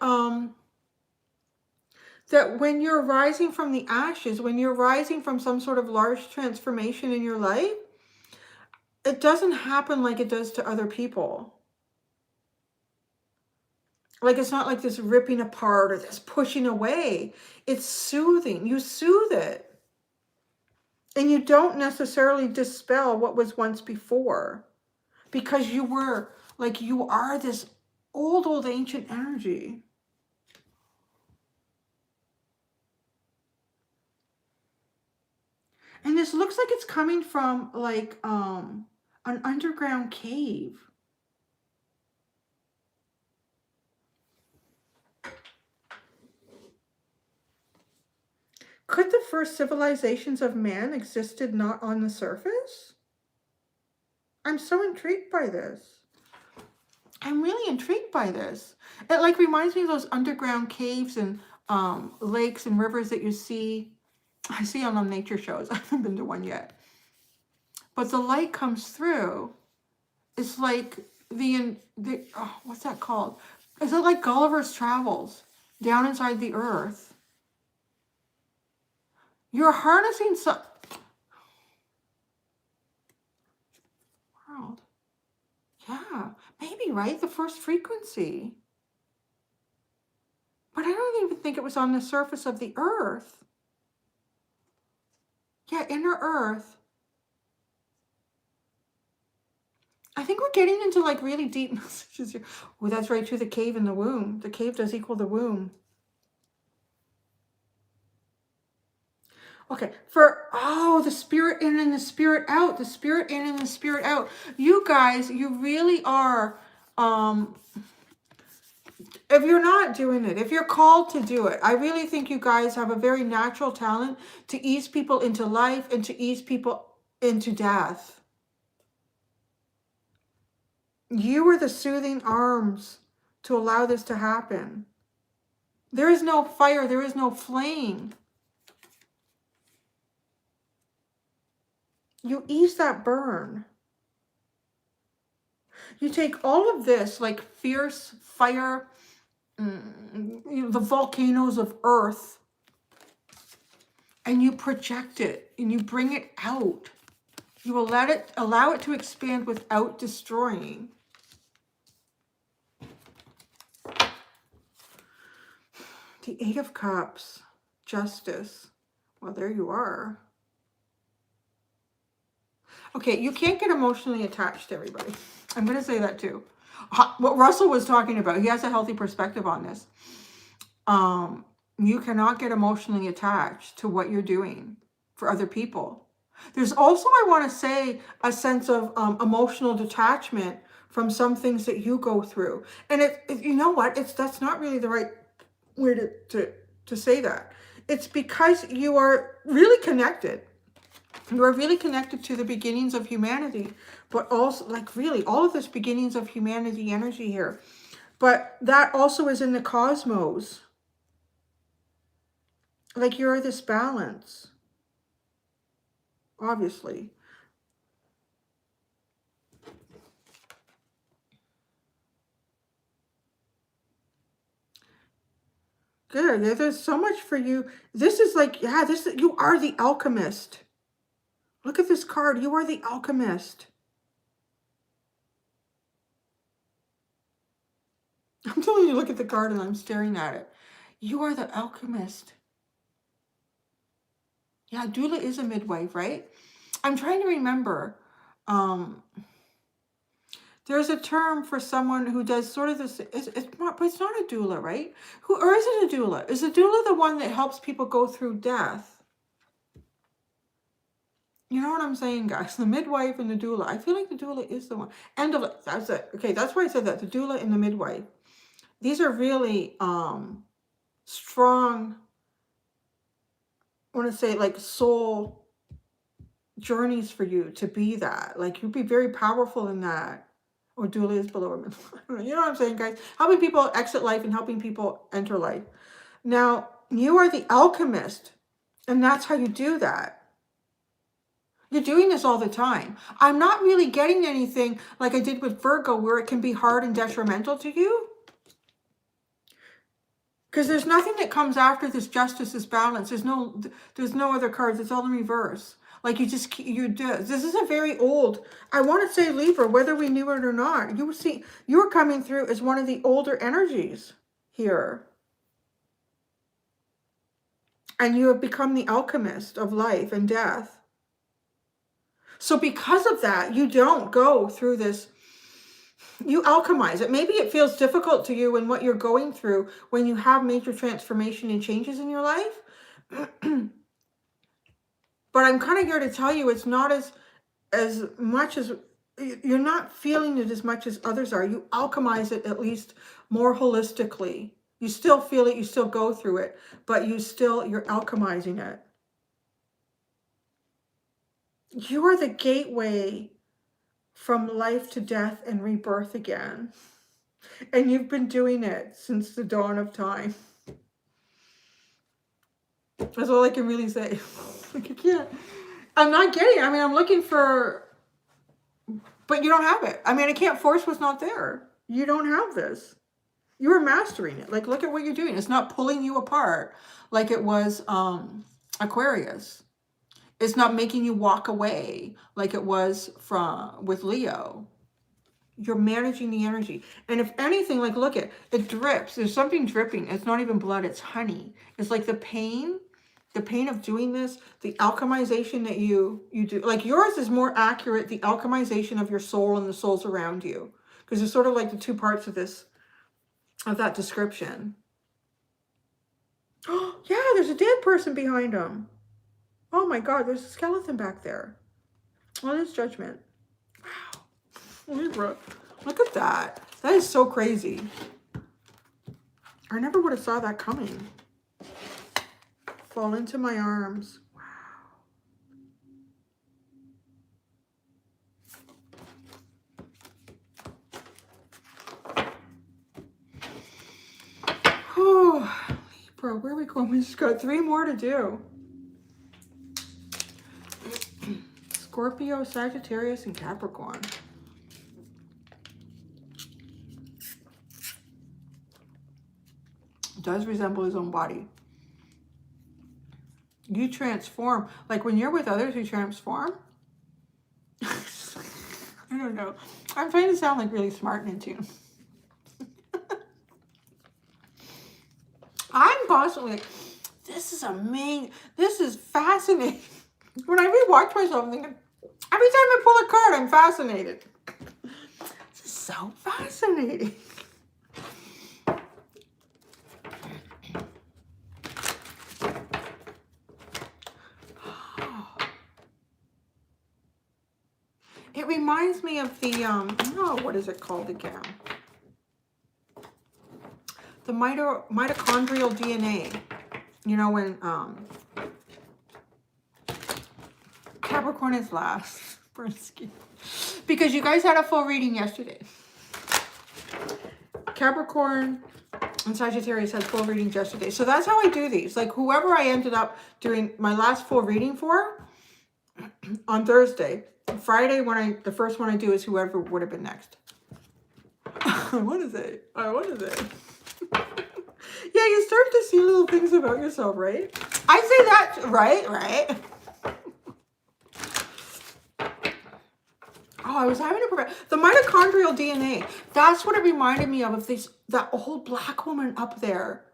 that when you're rising from the ashes, when you're rising from some sort of large transformation in your life, it doesn't happen like it does to other people. Like, it's not like this ripping apart or this pushing away. It's soothing. You soothe it. And you don't necessarily dispel what was once before. Because you were, like, you are this old ancient energy. And this looks like it's coming from, like, an underground cave. Could the first civilizations of man existed not on the surface? I'm so intrigued by this. I'm really intrigued by this. It like reminds me of those underground caves and lakes and rivers that you see. I see on nature shows. I haven't been to one yet. But the light comes through. It's like oh, what's that called? Is it like Gulliver's Travels down inside the earth? You're harnessing some world. Yeah, maybe, right? The first frequency. But I don't even think it was on the surface of the earth. Yeah, inner earth. I think we're getting into like really deep messages here. Oh, that's right, too, the cave in the womb. The cave does equal the womb. Okay, the spirit in and the spirit out. The spirit in and the spirit out. You guys, you really are, if you're not doing it, if you're called to do it, I really think you guys have a very natural talent to ease people into life and to ease people into death. You are the soothing arms to allow this to happen. There is no fire. There is no flame. You ease that burn. You take all of this, like fierce fire, the volcanoes of earth, and you project it and you bring it out. You will allow it to expand without destroying. The Eight of Cups, justice. Well, there you are. Okay, you can't get emotionally attached to everybody. I'm going to say that too. What Russell was talking about, he has a healthy perspective on this. You cannot get emotionally attached to what you're doing for other people. There's also, I want to say, a sense of emotional detachment from some things that you go through. And you know what? That's not really the right way to say that. It's because you are really connected. You are really connected to the beginnings of humanity, but also, like, really, all of this beginnings of humanity energy here. But that also is in the cosmos. Like, you're this balance, obviously. Good. There's so much for you. This is like, yeah, you are the alchemist. Look at this card. You are the alchemist. I'm telling you, look at the card and I'm staring at it. You are the alchemist. Yeah, doula is a midwife, right? I'm trying to remember. There's a term for someone who does sort of this, but it's not a doula, right? Or is it a doula? Is a doula the one that helps people go through death? You know what I'm saying, guys? The midwife and the doula. I feel like the doula is the one. And that's it. Okay, that's why I said that. The doula and the midwife. These are really strong, I want to say, like, soul journeys for you to be that. Like, you'd be very powerful in that. Or doula is below women. You know what I'm saying, guys? Helping people exit life and helping people enter life. Now, you are the alchemist. And that's how you do that. You're doing this all the time. I'm not really getting anything like I did with Virgo where it can be hard and detrimental to you. Because there's nothing that comes after this justice, this balance. There's no other cards. It's all in reverse. Like you do. This is a very old, I want to say Libra, whether we knew it or not. You see, you're coming through as one of the older energies here. And you have become the alchemist of life and death. So because of that, you don't go through this. You alchemize it. Maybe it feels difficult to you in what you're going through when you have major transformation and changes in your life. But I'm kind of here to tell you it's not as much as, you're not feeling it as much as others are. You alchemize it at least more holistically. You still feel it, you still go through it, but you're alchemizing it. You are the gateway from life to death and rebirth again. And you've been doing it since the dawn of time. That's all I can really say. Like, I can't. I'm not getting it. I mean, I'm looking for, but you don't have it. I mean, I can't force what's not there. You don't have this. You are mastering it. Like, look at what you're doing. It's not pulling you apart like it was Aquarius. It's not making you walk away like it was with Leo. You're managing the energy. And if anything, like, look at it drips. There's something dripping. It's not even blood. It's honey. It's like the pain of doing this, the alchemization that you do. Like, yours is more accurate, the alchemization of your soul and the souls around you. Because it's sort of like the two parts of that description. Oh, yeah, there's a dead person behind him. Oh my God, there's a skeleton back there. Well, it's judgment. Wow. Libra, look at that. That is so crazy. I never would have saw that coming. Fall into my arms. Wow. Oh, Libra, where are we going? We just got 3 more to do. Scorpio, Sagittarius, and Capricorn. Does resemble his own body. You transform. Like, when you're with others, you transform. I don't know. I'm trying to sound like really smart and in tune. I'm constantly like, this is amazing. This is fascinating. When I rewatch myself, I'm thinking, every time I pull a card, I'm fascinated. This is so fascinating. It reminds me of the, oh, what is it called again? The mitochondrial DNA. You know, when Capricorn is last. Because you guys had a full reading yesterday. Capricorn and Sagittarius had full readings yesterday. So that's how I do these. Like, whoever I ended up doing my last full reading for on Thursday. Friday, the first one I do is whoever would have been next. What is it? What is it? Yeah, you start to see little things about yourself, right? I say that, right? Oh, I was having to prepare. The mitochondrial DNA. That's what it reminded me of that old black woman up there,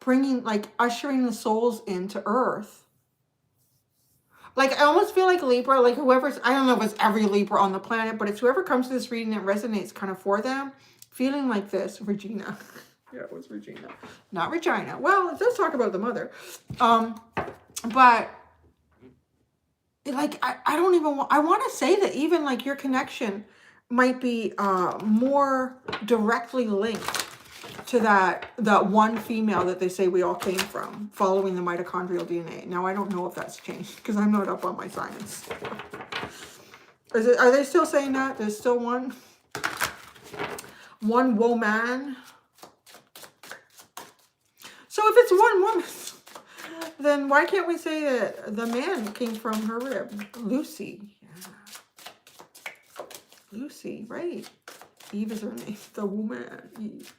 ushering the souls into Earth. Like, I almost feel like Libra, like I don't know if it's every Libra on the planet, but it's whoever comes to this reading that resonates kind of for them. Feeling like this, Regina. Yeah, it was Regina. Not Regina. Well, it does talk about the mother. But like, I don't even want, I want to say that even like your connection might be more directly linked to that one female that they say we all came from, following the mitochondrial DNA. Now, I don't know if that's changed because I'm not up on my science. Are they still saying that? There's still one woman. So if it's one woman, then why can't we say that the man came from her rib? Lucy. Yeah. Lucy, right. Eve is her name. The woman, Eve.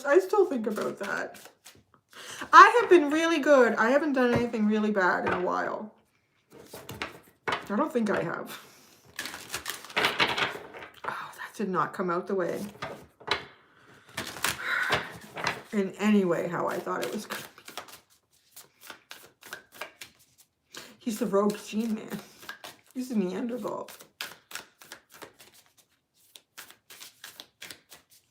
I still think about that. I have been really good. I haven't done anything really bad in a while. I don't think I have. Oh, that did not come out the way. In any way how I thought it was going to be. He's the rogue gene man. He's a Neanderthal.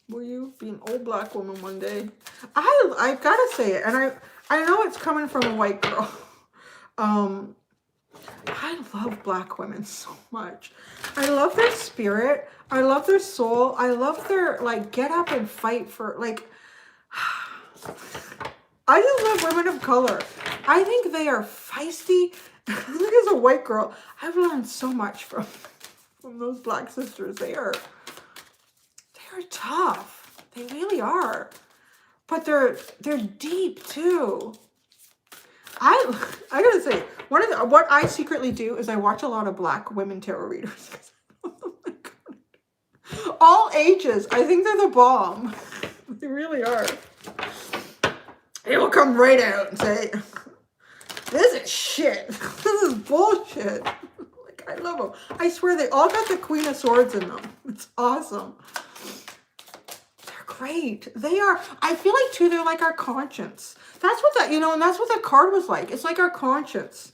Will you be an old black woman one day? I gotta say it, and I know it's coming from a white girl. I love black women so much. I love their spirit. I love their soul. I love their, like, get up and fight for, like, I just love women of color. I think they are feisty. I think as a white girl, I've learned so much from those black sisters. They are tough. They really are. But they're deep too. I gotta say, what I secretly do is I watch a lot of black women tarot readers. Oh my God. All ages. I think they're the bomb. They really are. They will come right out and say, this is shit. This is bullshit. Like, I love them. I swear they all got the Queen of Swords in them. It's awesome. They're great. They are. I feel like, too, they're like our conscience. That's what that, and that's what that card was like. It's like our conscience.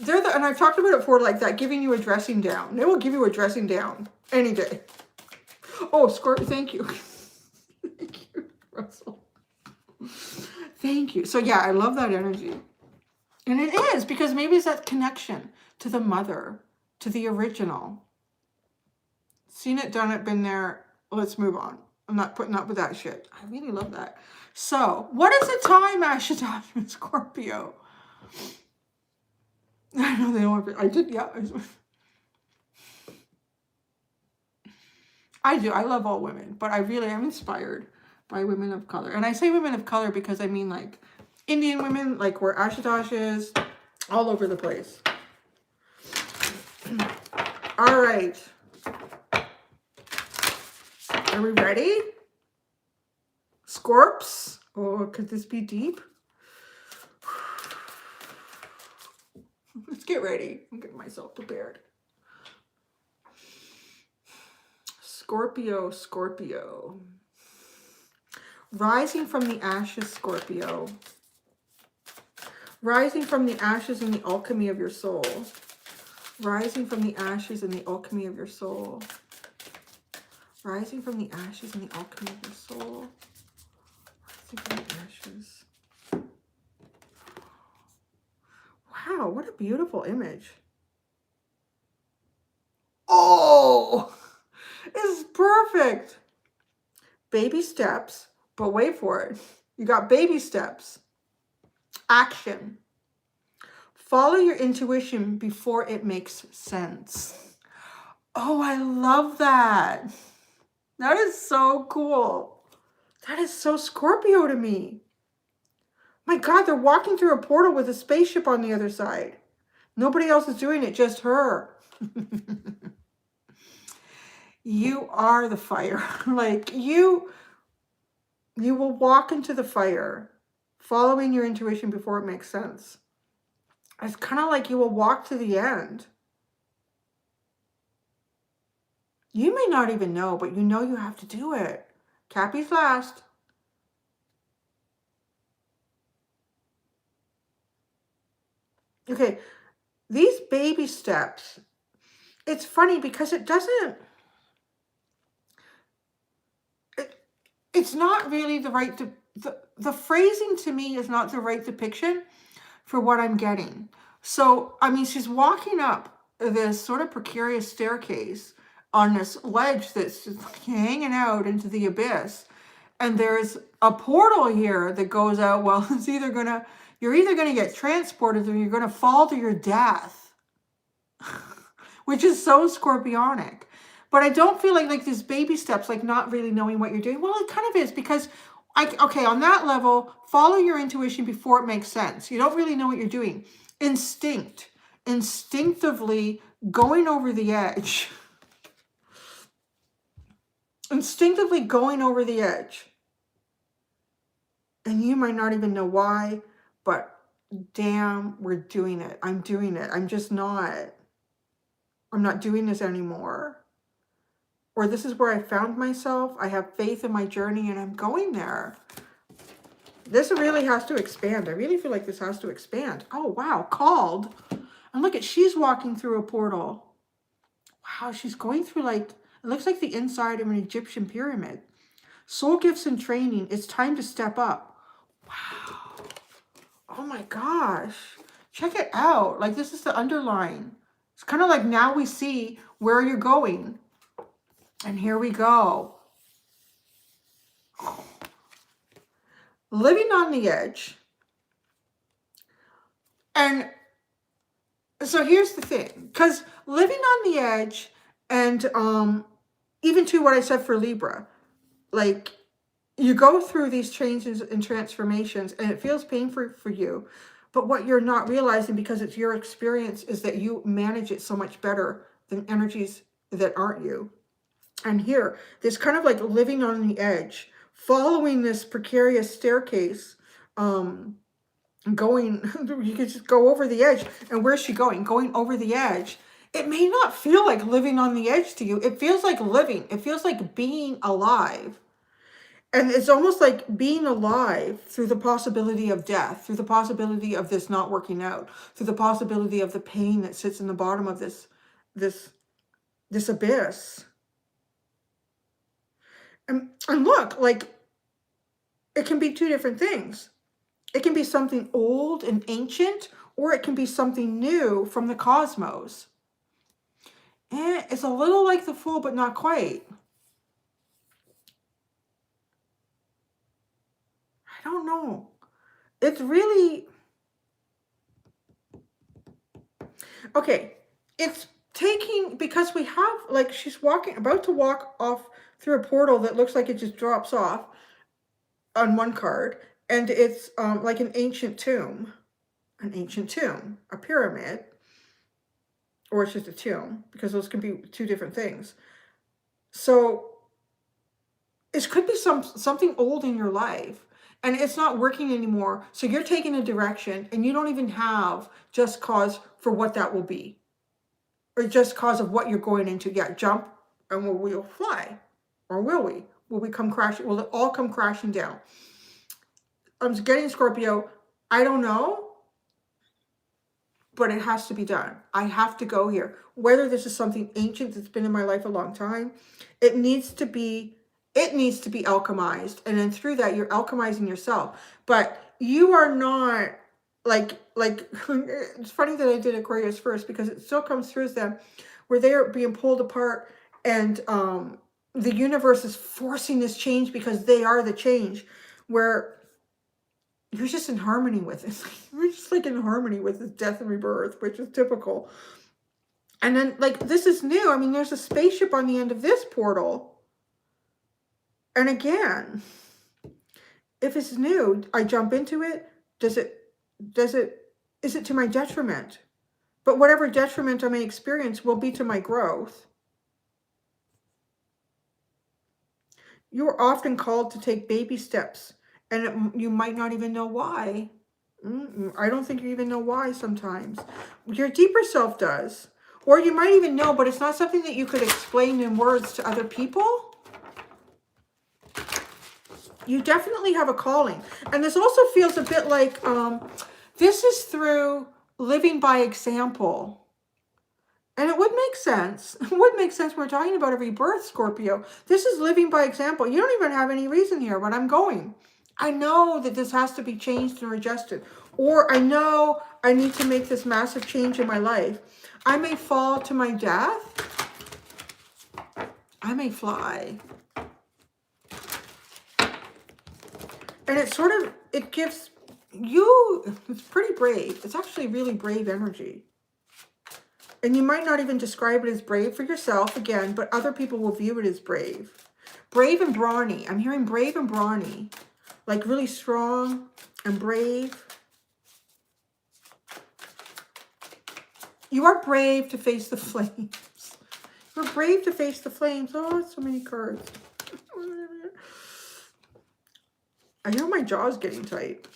And I've talked about it before, like that, giving you a dressing down. They will give you a dressing down any day. Oh, Scorpio, thank you. Thank you, Russell. Thank you. So yeah, I love that energy. And it is, because maybe it's that connection to the mother, to the original. Seen it, done it, been there. Let's move on. I'm not putting up with that shit. I really love that. So, what is the time, Ashdod and Scorpio? I know they don't want to, I did, yeah. I do. I love all women, but I really am inspired by women of color. And I say women of color because I mean like Indian women, like where Ashdod is, all over the place. All right. Are we ready? Scorps? Oh, could this be deep? Let's get ready. I'm getting myself prepared. Scorpio, Scorpio. Rising from the ashes, Scorpio. Rising from the ashes in the alchemy of your soul. Rising from the ashes in the alchemy of your soul. Rising from the ashes in the alchemy of your soul. Rising from the ashes. Wow, what a beautiful image. Oh, this is perfect. Baby steps, but wait for it. You got baby steps. Action. Follow your intuition before it makes sense. Oh, I love that. That is so cool. That is so Scorpio to me. My God, they're walking through a portal with a spaceship on the other side. Nobody else is doing it, just her. You are the fire. Like, you will walk into the fire, following your intuition before it makes sense. It's kind of like you will walk to the end. You may not even know, but you know you have to do it. Cappy's last. Okay, these baby steps, it's funny because it doesn't, it's not really the right, the phrasing to me is not the right depiction, for what I'm getting. So, I mean, she's walking up this sort of precarious staircase on this ledge that's just hanging out into the abyss. And there's a portal here that goes out. Well, it's either gonna, you're either gonna get transported or you're gonna fall to your death, which is so scorpionic. But I don't feel like these baby steps, like not really knowing what you're doing. Well, it kind of is, because okay, on that level, follow your intuition before it makes sense. You don't really know what you're doing. Instinctively going over the edge. Instinctively going over the edge. And you might not even know why, but damn, we're doing it. I'm doing it. I'm not doing this anymore. Or this is where I found myself. I have faith in my journey and I'm going there. This really has to expand. I really feel like this has to expand. Oh, wow. Called. And look at, she's walking through a portal. Wow, she's going through like, it looks like the inside of an Egyptian pyramid. Soul gifts and training. It's time to step up. Wow. Oh my gosh. Check it out. Like, this is the underline. It's kind of like, now we see where you're going. And here we go. Living on the edge. And so here's the thing. Because living on the edge, and even to what I said for Libra, like, you go through these changes and transformations and it feels painful for you. But what you're not realizing, because it's your experience, is that you manage it so much better than energies that aren't you. And here, this kind of like living on the edge, following this precarious staircase, going, you could just go over the edge. And where's she going? Going over the edge. It may not feel like living on the edge to you. It feels like living. It feels like being alive. And it's almost like being alive through the possibility of death, through the possibility of this not working out, through the possibility of the pain that sits in the bottom of this abyss. And look, like, it can be two different things. It can be something old and ancient, or it can be something new from the cosmos. And it's a little like the Fool, but not quite. I don't know. It's really... Okay, it's taking, because we have, like, she's about to walk off through a portal that looks like it just drops off on one card, and it's like an ancient tomb, a pyramid, or it's just a tomb, because those can be two different things. So it could be something old in your life, and it's not working anymore. So you're taking a direction, and you don't even have just cause for what that will be, or just cause of what you're going into. Yeah, jump, and we'll fly. Or will we? Will we come crashing? Will it all come crashing down? I'm getting Scorpio. I don't know. But it has to be done. I have to go here. Whether this is something ancient that's been in my life a long time, it needs to be alchemized. And then through that, you're alchemizing yourself. But you are not like it's funny that I did Aquarius first, because it still comes through as them, where they are being pulled apart, and the universe is forcing this change because they are the change, where you're just in harmony with it. You're just like in harmony with this death and rebirth, which is typical. And then, like, this is new. I mean, there's a spaceship on the end of this portal. And again, if it's new, I jump into it. Is it to my detriment? But whatever detriment I may experience will be to my growth. You are often called to take baby steps, and you might not even know why. I don't think you even know why sometimes. Your deeper self does. Or you might even know, but it's not something that you could explain in words to other people. You definitely have a calling. And this also feels a bit like, this is through living by example. And it would make sense. It would make sense when we're talking about a rebirth, Scorpio. This is living by example. You don't even have any reason here, but I'm going. I know that this has to be changed and adjusted. Or I know I need to make this massive change in my life. I may fall to my death. I may fly. And it sort of, it gives you, it's pretty brave. It's actually really brave energy. And you might not even describe it as brave for yourself, again, but other people will view it as brave. Brave and brawny. I'm hearing brave and brawny. Like really strong and brave. You are brave to face the flames. You're brave to face the flames. Oh, so many cards. I know my jaw's getting tight.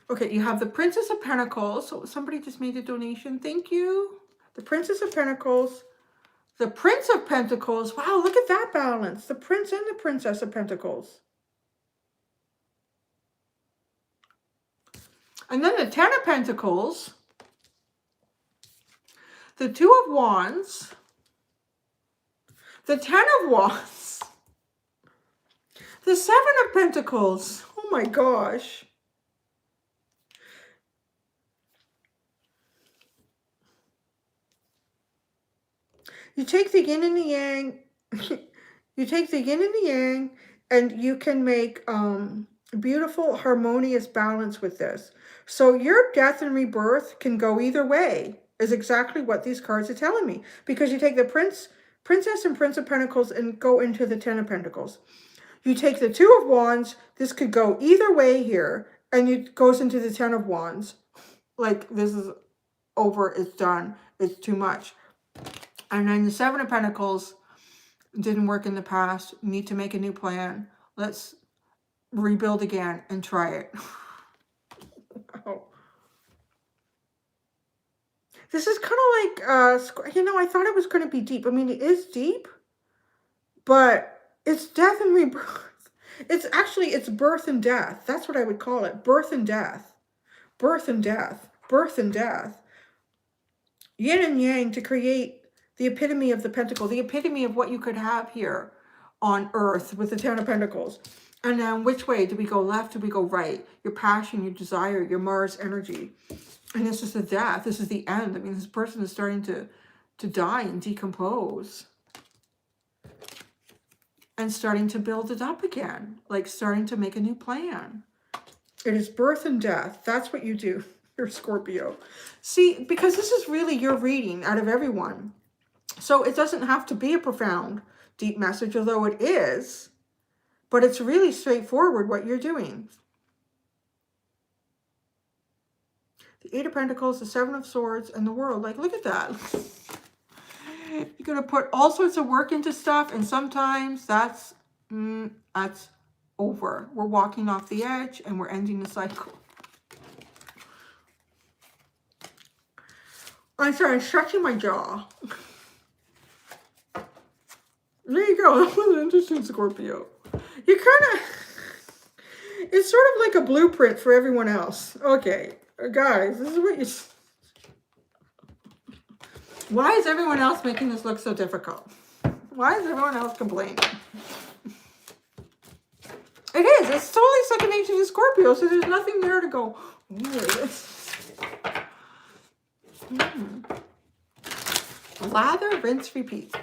Okay, you have the Princess of Pentacles. So somebody just made a donation. Thank you. The Princess of Pentacles. The Prince of Pentacles. Wow, look at that balance. The Prince and the Princess of Pentacles. And then the Ten of Pentacles. The Two of Wands. The Ten of Wands. The Seven of Pentacles. Oh my gosh. You take the yin and the yang. You take the yin and the yang, and you can make beautiful, harmonious balance with this. So your death and rebirth can go either way, is exactly what these cards are telling me. Because you take the Princess and Prince of Pentacles and go into the Ten of Pentacles. You take the Two of Wands, this could go either way here, and it goes into the Ten of Wands. Like, this is over, it's done, it's too much. And then the Seven of Pentacles didn't work in the past, need to make a new plan. Let's rebuild again and try it. Wow. This is kind of like, you know, I thought it was going to be deep. I mean, it is deep, but it's death and rebirth. It's actually, it's birth and death. That's what I would call it. Birth and death. Birth and death. Birth and death. Yin and yang to create the epitome of the pentacle, the epitome of what you could have here on Earth with the Ten of Pentacles. And then which way? Do we go left? Do we go right? Your passion, your desire, your Mars energy. And this is the death. This is the end. I mean, this person is starting to die and decompose. And starting to build it up again. Like starting to make a new plan. It is birth and death. That's what you do. You're Scorpio. See, because this is really your reading out of everyone. So it doesn't have to be a profound, deep message, although it is. But it's really straightforward what you're doing. The Eight of Pentacles, the Seven of Swords, and the World. Like, look at that. You're going to put all sorts of work into stuff, and sometimes that's over. We're walking off the edge, and we're ending the cycle. I'm sorry, I'm stretching my jaw. There you go. That was interesting, Scorpio. You kind of... It's sort of like a blueprint for everyone else. Okay, guys, this is what you... Why is everyone else making this look so difficult? Why is everyone else complaining? It is. It's totally second nature to Scorpio, so there's nothing there to go, Lather, rinse, repeat.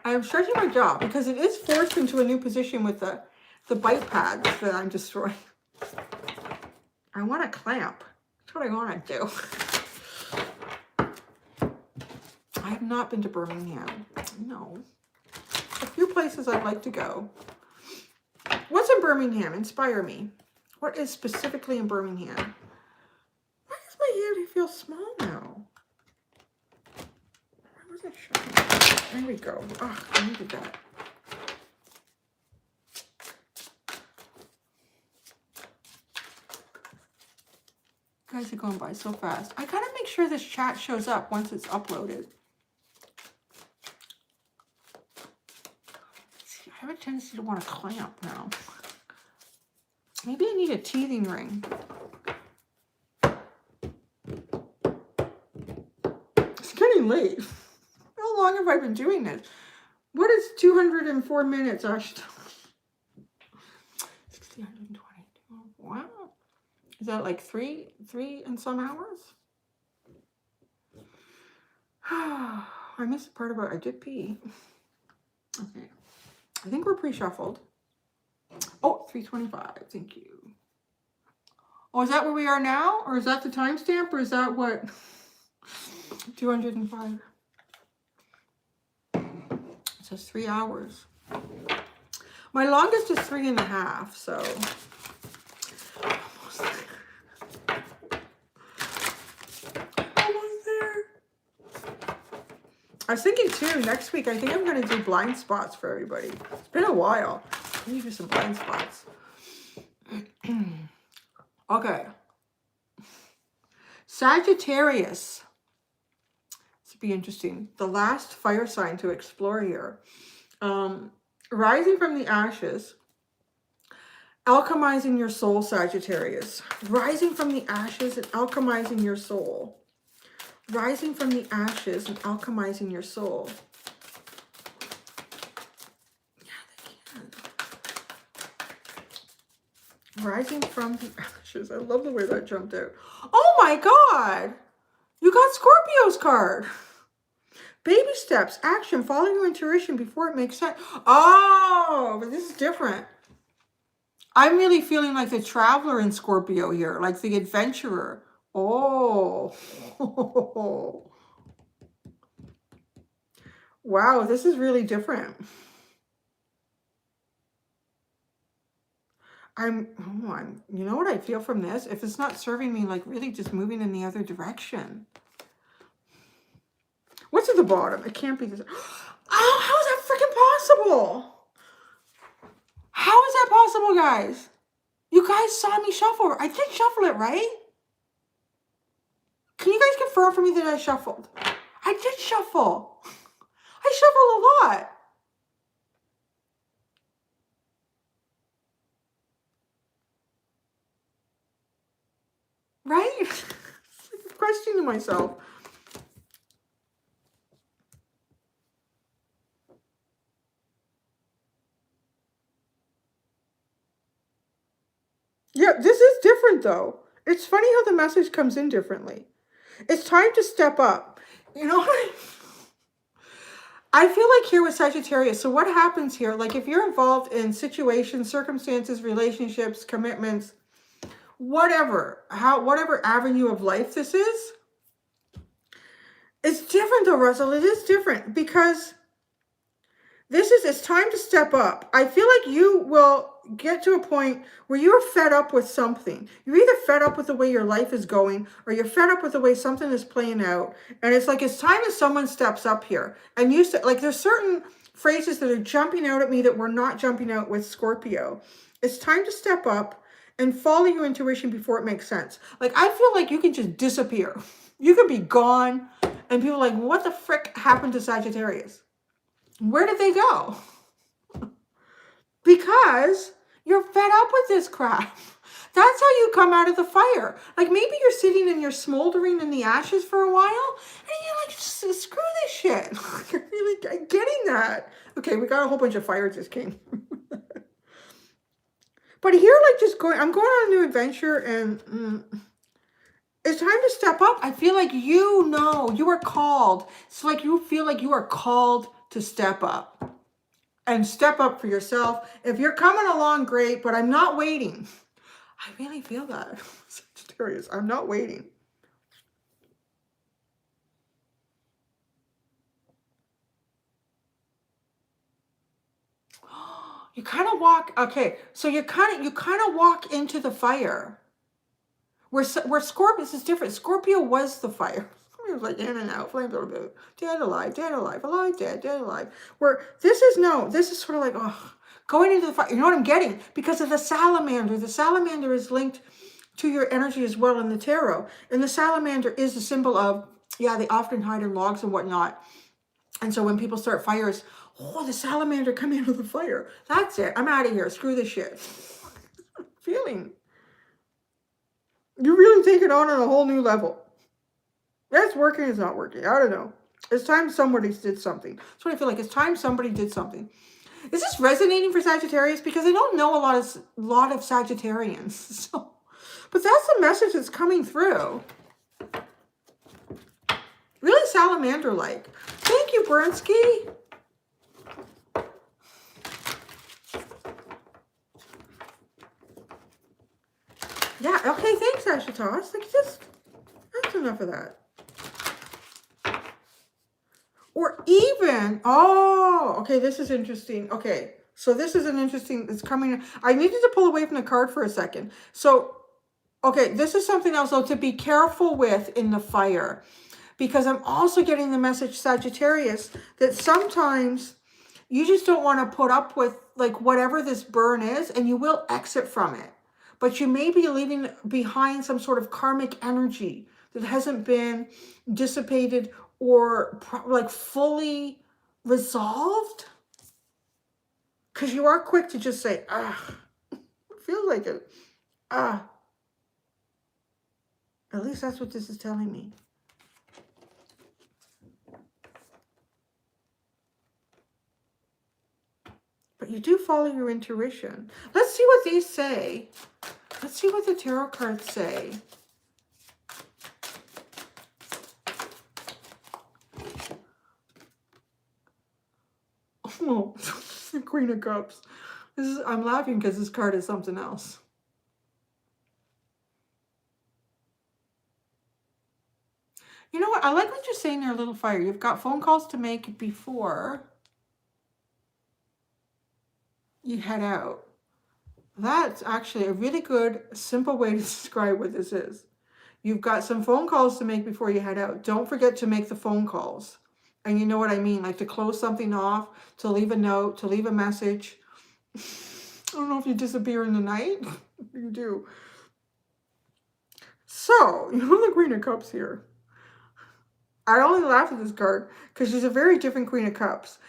I am stretching my jaw because it is forced into a new position with the bite pads that I'm destroying. I want a clamp. That's what I want to do. I have not been to Birmingham. No. A few places I'd like to go. What's in Birmingham? Inspire me. What is specifically in Birmingham? Why does my hand feel small now? I wasn't sure. There we go. Oh, I needed that. You guys are going by so fast. I gotta make sure this chat shows up once it's uploaded. See, I have a tendency to want to clamp now. Maybe I need a teething ring. It's getting late. How long have I been doing this? What is 204 minutes, Ashton? 620. Wow. Is that like three and some hours? I missed the part about I did pee. Okay. I think we're pre-shuffled. Oh, 3:25. Thank you. Oh, is that where we are now? Or is that the timestamp? Or is that what? 205. It says 3 hours. My longest is 3.5, so. Almost there. Almost there. I was thinking too, next week, I think I'm going to do blind spots for everybody. It's been a while. I need to do some blind spots. Okay. Sagittarius. This would be interesting. The last fire sign to explore here. Rising from the ashes. Alchemizing your soul, Sagittarius. Rising from the ashes and alchemizing your soul. Rising from the ashes and alchemizing your soul. Rising from the ashes. I love the way that jumped out. Oh my God! You got Scorpio's card. Baby steps, action, follow your intuition before it makes sense. Oh, but this is different. I'm really feeling like the traveler in Scorpio here, like the adventurer. Oh. Wow, this is really different. You know what I feel from this? If it's not serving me, like really just moving in the other direction. What's at the bottom? It can't be this. Oh, how is that freaking possible? How is that possible, guys? You guys saw me shuffle. I did shuffle it, right? Can you guys confirm for me that I shuffled? I did shuffle. I shuffled a lot. Right? It's like a question to myself. Yeah, this is different though. It's funny how the message comes in differently. It's time to step up. You know what I feel like here with Sagittarius. So what happens here? Like if you're involved in situations, circumstances, relationships, commitments, whatever avenue of life this is, it's different though, Russell. It is different because it's time to step up. I feel like you will get to a point where you're fed up with something. You're either fed up with the way your life is going or you're fed up with the way something is playing out. And it's like, it's time that someone steps up here. And you said, like, there's certain phrases that are jumping out at me that were not jumping out with Scorpio. It's time to step up and follow your intuition before it makes sense. Like, I feel like you can just disappear. You could be gone. And people are like, what the frick happened to Sagittarius? Where did they go? Because you're fed up with this crap. That's how you come out of the fire. Like maybe you're sitting and you're smoldering in the ashes for a while and you're like, screw this shit. You're really getting that. Okay, we got a whole bunch of fire just came. But here, like I'm going on a new adventure and it's time to step up. I feel like you are called. It's like you feel like you are called to step up. And step up for yourself. If you're coming along, great, but I'm not waiting. I really feel that. Sagittarius, I'm not waiting. You kind of walk, okay, so you kind of walk into the fire. Where Scorpio, this is different. Scorpio was the fire. It was like in and out, flame, dead, alive, alive, dead, alive. Where this is sort of like, oh, going into the fire. You know what I'm getting? Because of the salamander. The salamander is linked to your energy as well in the tarot. And the salamander is a symbol of, yeah, they often hide in logs and whatnot. And so when people start fires, oh, the salamander come into the fire. That's it. I'm out of here. Screw this shit. Feeling. You really take it on a whole new level. That's working, it's not working. I don't know. It's time somebody did something. That's what I feel like. It's time somebody did something. Is this resonating for Sagittarius? Because I don't know a lot of Sagittarians. So, but that's the message that's coming through. Really salamander-like. Thank you, Bernsky. Yeah, okay, thanks, Sagittarius. Like, just, that's enough of that. Or even, oh, okay, this is interesting. Okay, so this is an interesting, it's coming. I needed to pull away from the card for a second. So, okay, this is something else, though, to be careful with in the fire. Because I'm also getting the message, Sagittarius, that sometimes you just don't want to put up with, like, whatever this burn is, and you will exit from it. But you may be leaving behind some sort of karmic energy that hasn't been dissipated or like fully resolved. Because you are quick to just say, ah, it feels like it. Ah. At least that's what this is telling me. But you do follow your intuition. Let's see what these say. Let's see what the tarot cards say. Oh, the Queen of Cups. I'm laughing because this card is something else. You know what? I like what you're saying there, Little Fire. You've got phone calls to make before you head out. That's actually a really good, simple way to describe what this is. You've got some phone calls to make before you head out. Don't forget to make the phone calls. And you know what I mean, like to close something off, to leave a note, to leave a message. I don't know if you disappear in the night. You do. So, you know the Queen of Cups here. I only laugh at this card because she's a very different Queen of Cups.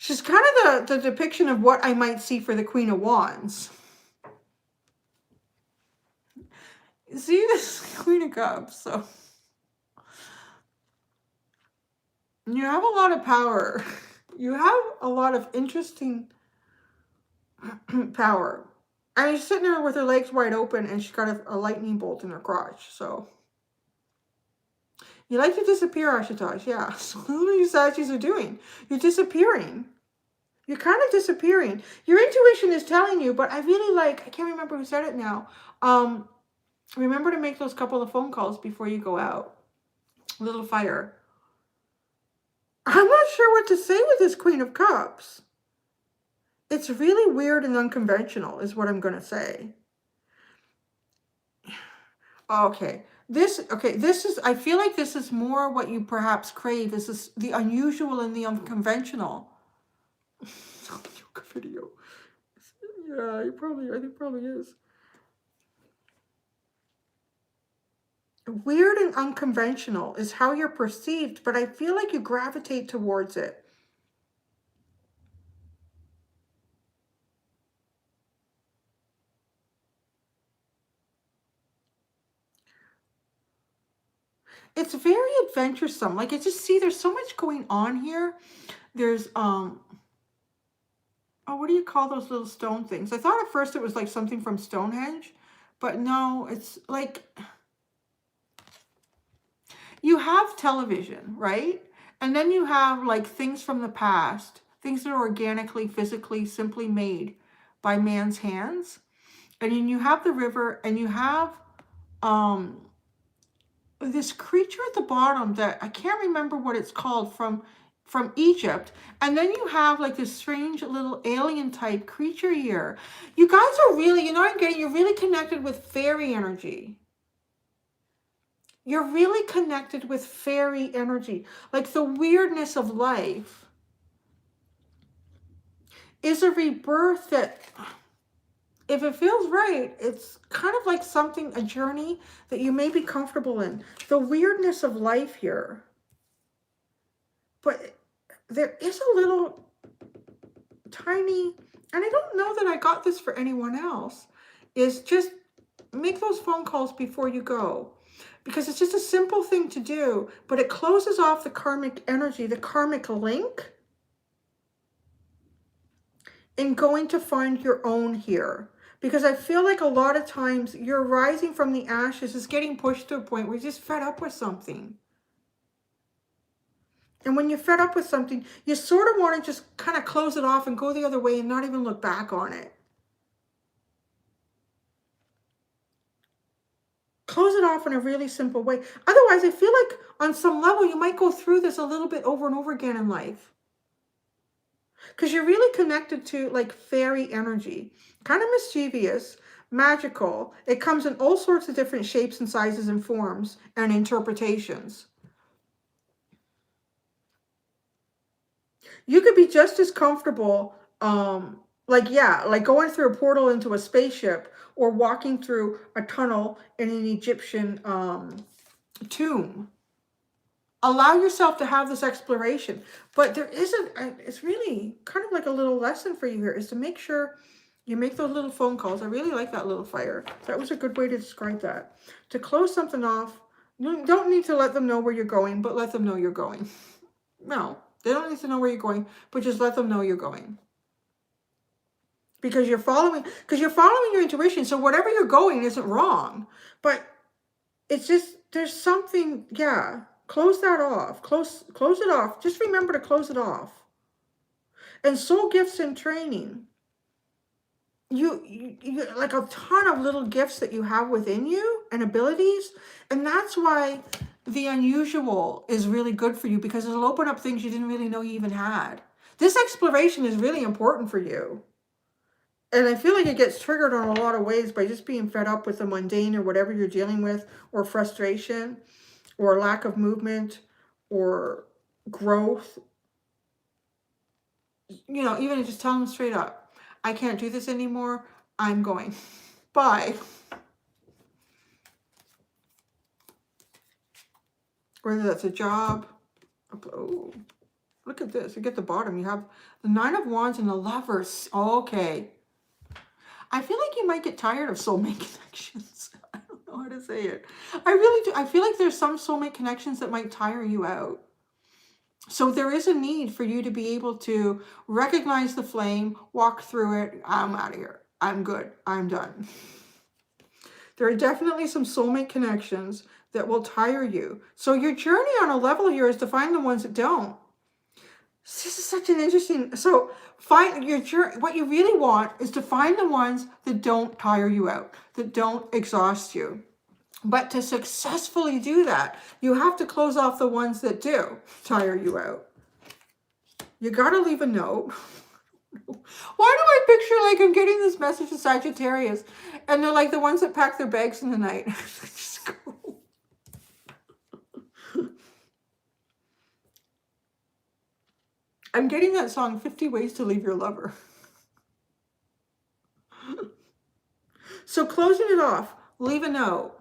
She's kind of the depiction of what I might see for the Queen of Wands. See this Queen of Cups, so you have a lot of power. You have a lot of interesting power. And she's sitting there with her legs wide open and she's got a lightning bolt in her crotch, so. You like to disappear, Ashutosh, yeah. So that's what you Saggies are doing. You're disappearing. You're kind of disappearing. Your intuition is telling you, but I really like, I can't remember who said it now. Remember to make those couple of phone calls before you go out. Little Fire. I'm not sure what to say with this Queen of Cups. It's really weird and unconventional is what I'm going to say. Okay. This is, I feel like this is more what you perhaps crave. This is the unusual and the unconventional. Yoga video. Yeah, I think probably is. Weird and unconventional is how you're perceived, but I feel like you gravitate towards it. It's very adventuresome. Like, I just see there's so much going on here. There's, oh, what do you call those little stone things? I thought at first it was like something from Stonehenge, but no, it's like, you have television, right? And then you have like things from the past, things that are organically, physically, simply made by man's hands. And then you have the river and you have, this creature at the bottom that I can't remember what it's called from Egypt. And then you have like this strange little alien type creature here. You guys are really, you know what I'm getting? You're really connected with fairy energy. You're really connected with fairy energy. Like the weirdness of life is a rebirth that, if it feels right, it's kind of like something, a journey that you may be comfortable in. The weirdness of life here. But there is a little tiny, and I don't know that I got this for anyone else, is just make those phone calls before you go. because it's just a simple thing to do, but it closes off the karmic energy, the karmic link, in going to find your own here. Because I feel like a lot of times you're rising from the ashes is getting pushed to a point where you're just fed up with something. And when you're fed up with something, you sort of want to just kind of close it off and go the other way and not even look back on it. Close it off in a really simple way. Otherwise, I feel like on some level, you might go through this a little bit over and over again in life. Because you're really connected to like fairy energy. Kind of mischievous, magical. It comes in all sorts of different shapes and sizes and forms and interpretations. You could be just as comfortable, like going through a portal into a spaceship or walking through a tunnel in an Egyptian tomb. Allow yourself to have this exploration. But there isn't, it's really kind of like a little lesson for you here, is to make sure you make those little phone calls. I really like that little fire. That was a good way to describe that. To close something off, you don't need to let them know where you're going, but let them know you're going. No, they don't need to know where you're going, but just let them know you're going. Because you're following your intuition. So whatever you're going isn't wrong. But it's just, there's something, yeah. Close that off. Close it off. Just remember to close it off. And soul gifts and training. You like a ton of little gifts that you have within you and abilities. And that's why the unusual is really good for you, because it'll open up things you didn't really know you even had. This exploration is really important for you. And I feel like it gets triggered on a lot of ways by just being fed up with the mundane or whatever you're dealing with, or frustration, or lack of movement, or growth. You know, even just tell them straight up, I can't do this anymore. I'm going. Bye. Whether that's a job. Oh, look at this. You get the bottom. You have the Nine of Wands and the Lovers. Okay. I feel like you might get tired of soulmate connections. I don't know how to say it. I really do. I feel like there's some soulmate connections that might tire you out. So there is a need for you to be able to recognize the flame, walk through it. I'm out of here. I'm good. I'm done. There are definitely some soulmate connections that will tire you. So your journey on a level here is to find the ones that don't. This is such an interesting, so find your journey. What you really want is to find the ones that don't tire you out, that don't exhaust you. But to successfully do that, you have to close off the ones that do tire you out. You got to leave a note. Why do I picture like I'm getting this message to Sagittarius and they're like the ones that pack their bags in the night? Just go. I'm getting that song, 50 Ways to Leave Your Lover. So closing it off, leave a note.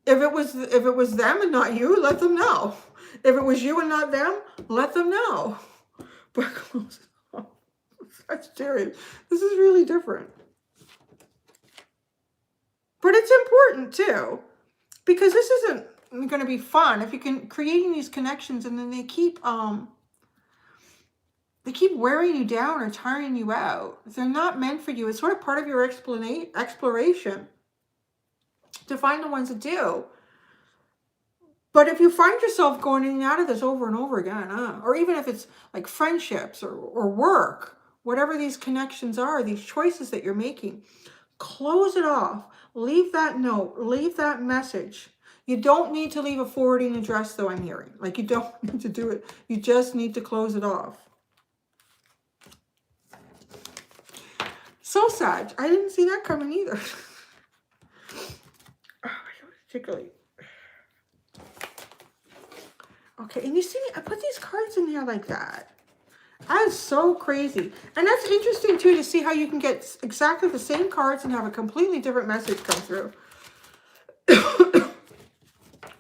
If it was them and not you, let them know. If it was you and not them, let them know. But close it off. Sagittarius, this is really different. But it's important too, because this isn't going to be fun if you can creating these connections and then they keep wearing you down or tiring you out. They're not meant for you. It's sort of part of your exploration to find the ones that do. But if you find yourself going in and out of this over and over again, or even if it's like friendships or work, whatever these connections are, these choices that you're making, close it off. Leave that note. Leave that message. You don't need to leave a forwarding address, though, I'm hearing. Like, you don't need to do it. You just need to close it off. So sad. I didn't see that coming either. Oh, particularly. Okay, and you see, I put these cards in here like that. That is so crazy. And that's interesting, too, to see how you can get exactly the same cards and have a completely different message come through.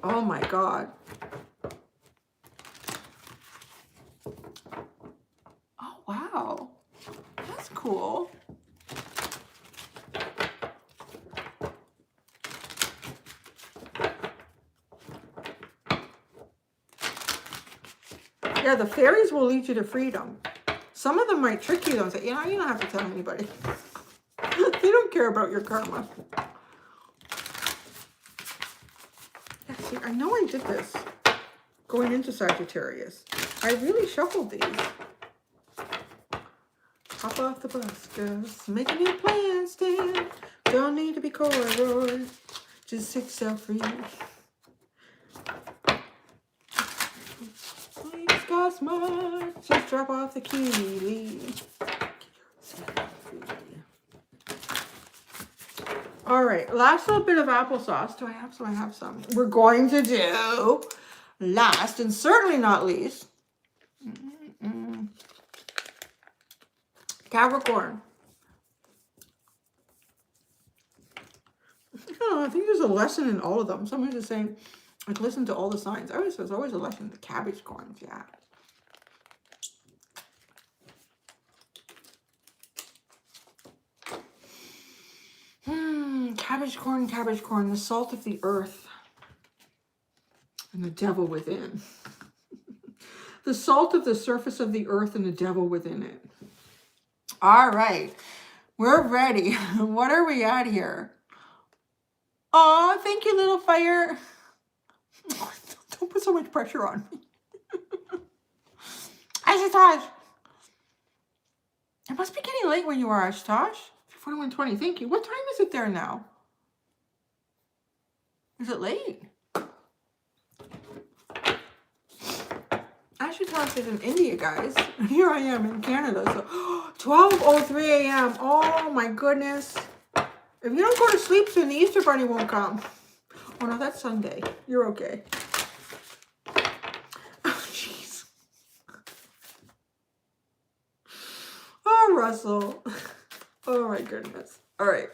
Oh, my God. Oh, wow. That's cool. Yeah, the fairies will lead you to freedom. Some of them might trick you though and say, you know, you don't have to tell anybody. They don't care about your karma. Yeah, see, I know I did this going into Sagittarius. I really shuffled these. Hop off the bus, girls. Make a new plan, Stan. Don't need to be coy, just yourself free. Please cost much. Just drop off the key. All right, last little bit of applesauce. Do I have some? I have some. We're going to do last and certainly not least. Capricorn. I think there's a lesson in all of them. Somebody's just saying, like, listen to all the signs. There's always a lesson in the Capricorns, yeah. Capricorn, Capricorn, the salt of the earth and the devil within. The salt of the surface of the earth and the devil within it. All right, we're ready. What are we at here? Oh, thank you, little fire. Don't put so much pressure on me. Ashutosh. It must be getting late where you are, Ashutosh. 41:20, thank you. What time is it there now? Is it late? Ashutosh is in India, guys. And here I am in Canada. So 12:03 a.m. Oh my goodness. If you don't go to sleep soon, the Easter Bunny won't come. Oh no, that's Sunday. You're okay. Oh, jeez. Oh, Russell. Oh my goodness. All right.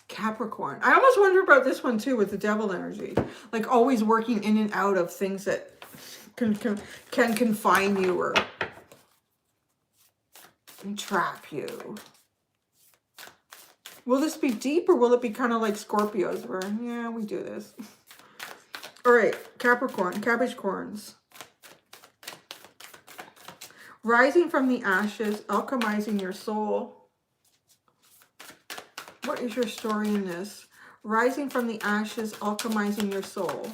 Capricorn. I almost wonder about this one too with the devil energy. Like always working in and out of things that can confine you or entrap you. Will this be deep or will it be kind of like Scorpios where, yeah, we do this. All right, Capricorn, Capricorns. Rising from the ashes, alchemizing your soul. What is your story in this? Rising from the ashes, alchemizing your soul.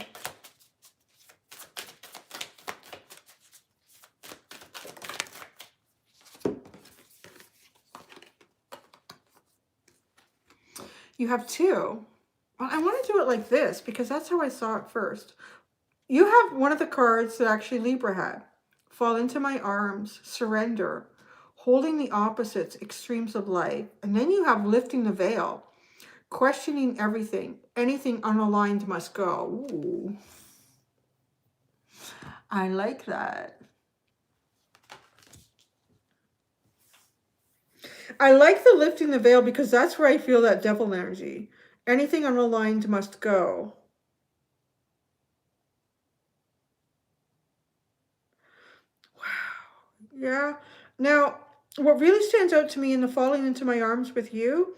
You have two. Well, I want to do it like this because that's how I saw it first. You have one of the cards that actually Libra had. Fall into my arms, surrender, holding the opposites, extremes of life. And then you have lifting the veil, questioning everything. Anything unaligned must go. Ooh. I like that. I like the lifting the veil because that's where I feel that devil energy. Anything unaligned must go. Wow. Yeah. Now, what really stands out to me in the falling into my arms with you,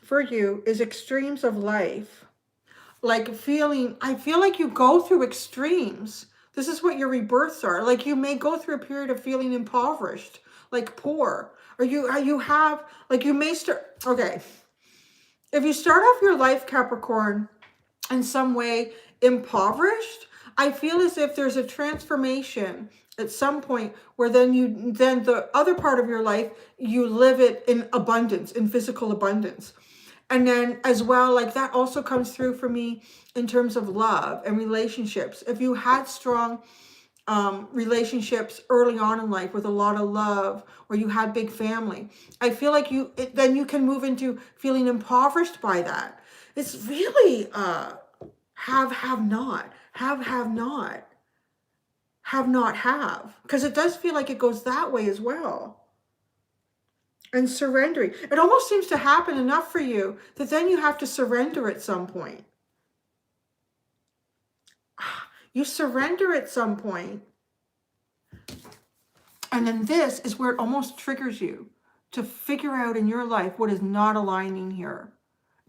for you, is extremes of life. Like feeling, I feel like you go through extremes. This is what your rebirths are. Like you may go through a period of feeling impoverished, like poor. Or you have, like you may start, okay. If you start off your life, Capricorn, in some way impoverished, I feel as if there's a transformation at some point where then the other part of your life, you live it in abundance, in physical abundance. And then as well, like that also comes through for me in terms of love and relationships. If you had strong relationships early on in life with a lot of love, or you had big family, I feel like then you can move into feeling impoverished by that. It's really have not, because it does feel like it goes that way as well. And surrendering, it almost seems to happen enough for you that then you have to surrender at some point. You surrender at some point. And then this is where it almost triggers you to figure out in your life what is not aligning here.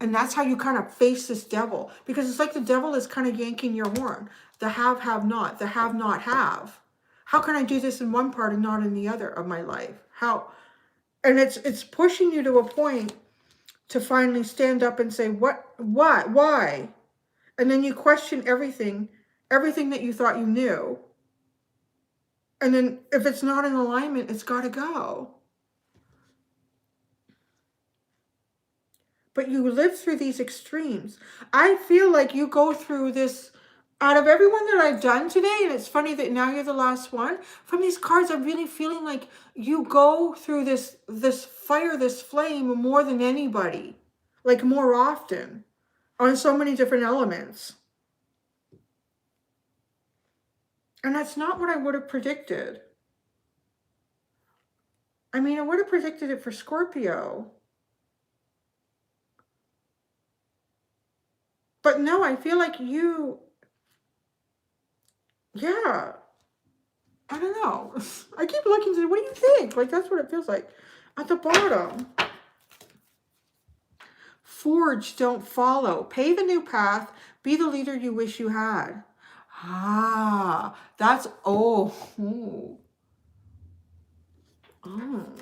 And that's how you kind of face this devil. Because it's like the devil is kind of yanking your horn. The have not. The have not have. How can I do this in one part and not in the other of my life? How? And it's pushing you to a point to finally stand up and say, what, why? And then you question everything that you thought you knew. And then if it's not in alignment, it's got to go. But you live through these extremes. I feel like you go through this, out of everyone that I've done today, and it's funny that now you're the last one, from these cards, I'm really feeling like you go through this fire, this flame more than anybody, like more often, on so many different elements. And that's not what I would have predicted. I mean, I would have predicted it for Scorpio. But no, I feel like you, yeah, I don't know. I keep looking to, what do you think? Like, that's what it feels like. At the bottom. Forge, don't follow. Pave a new path. Be the leader you wish you had. Ah, that's, oh.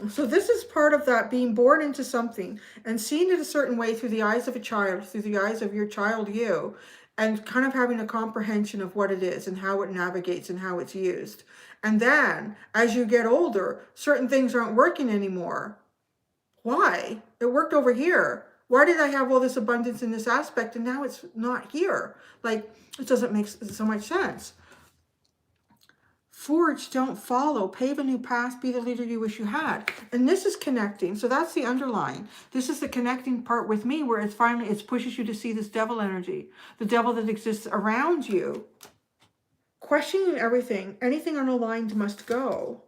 So this is part of that, being born into something and seeing it a certain way through the eyes of a child, through the eyes of your child you, and kind of having a comprehension of what it is and how it navigates and how it's used. And then as you get older, certain things aren't working anymore. Why? It worked over here. Why did I have all this abundance in this aspect and now it's not here? Like, it doesn't make so much sense. Forge, don't follow. Pave a new path. Be the leader you wish you had. And this is connecting. So that's the underlying. This is the connecting part with me, where it's finally, it pushes you to see this devil energy. The devil that exists around you. Questioning everything. Anything unaligned must go.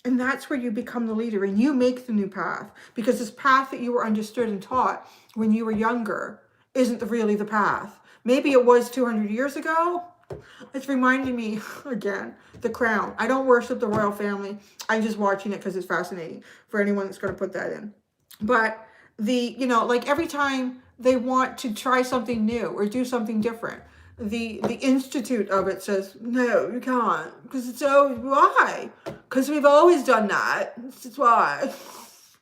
And that's where you become the leader and you make the new path. Because this path that you were understood and taught when you were younger isn't really the path. Maybe it was 200 years ago. It's reminding me, again, The Crown. I don't worship the royal family. I'm just watching it because it's fascinating for anyone that's going to put that in. But you know, like every time they want to try something new or do something different, the institute of it says, no, you can't. Because it's, oh, why? Because we've always done that. That's why.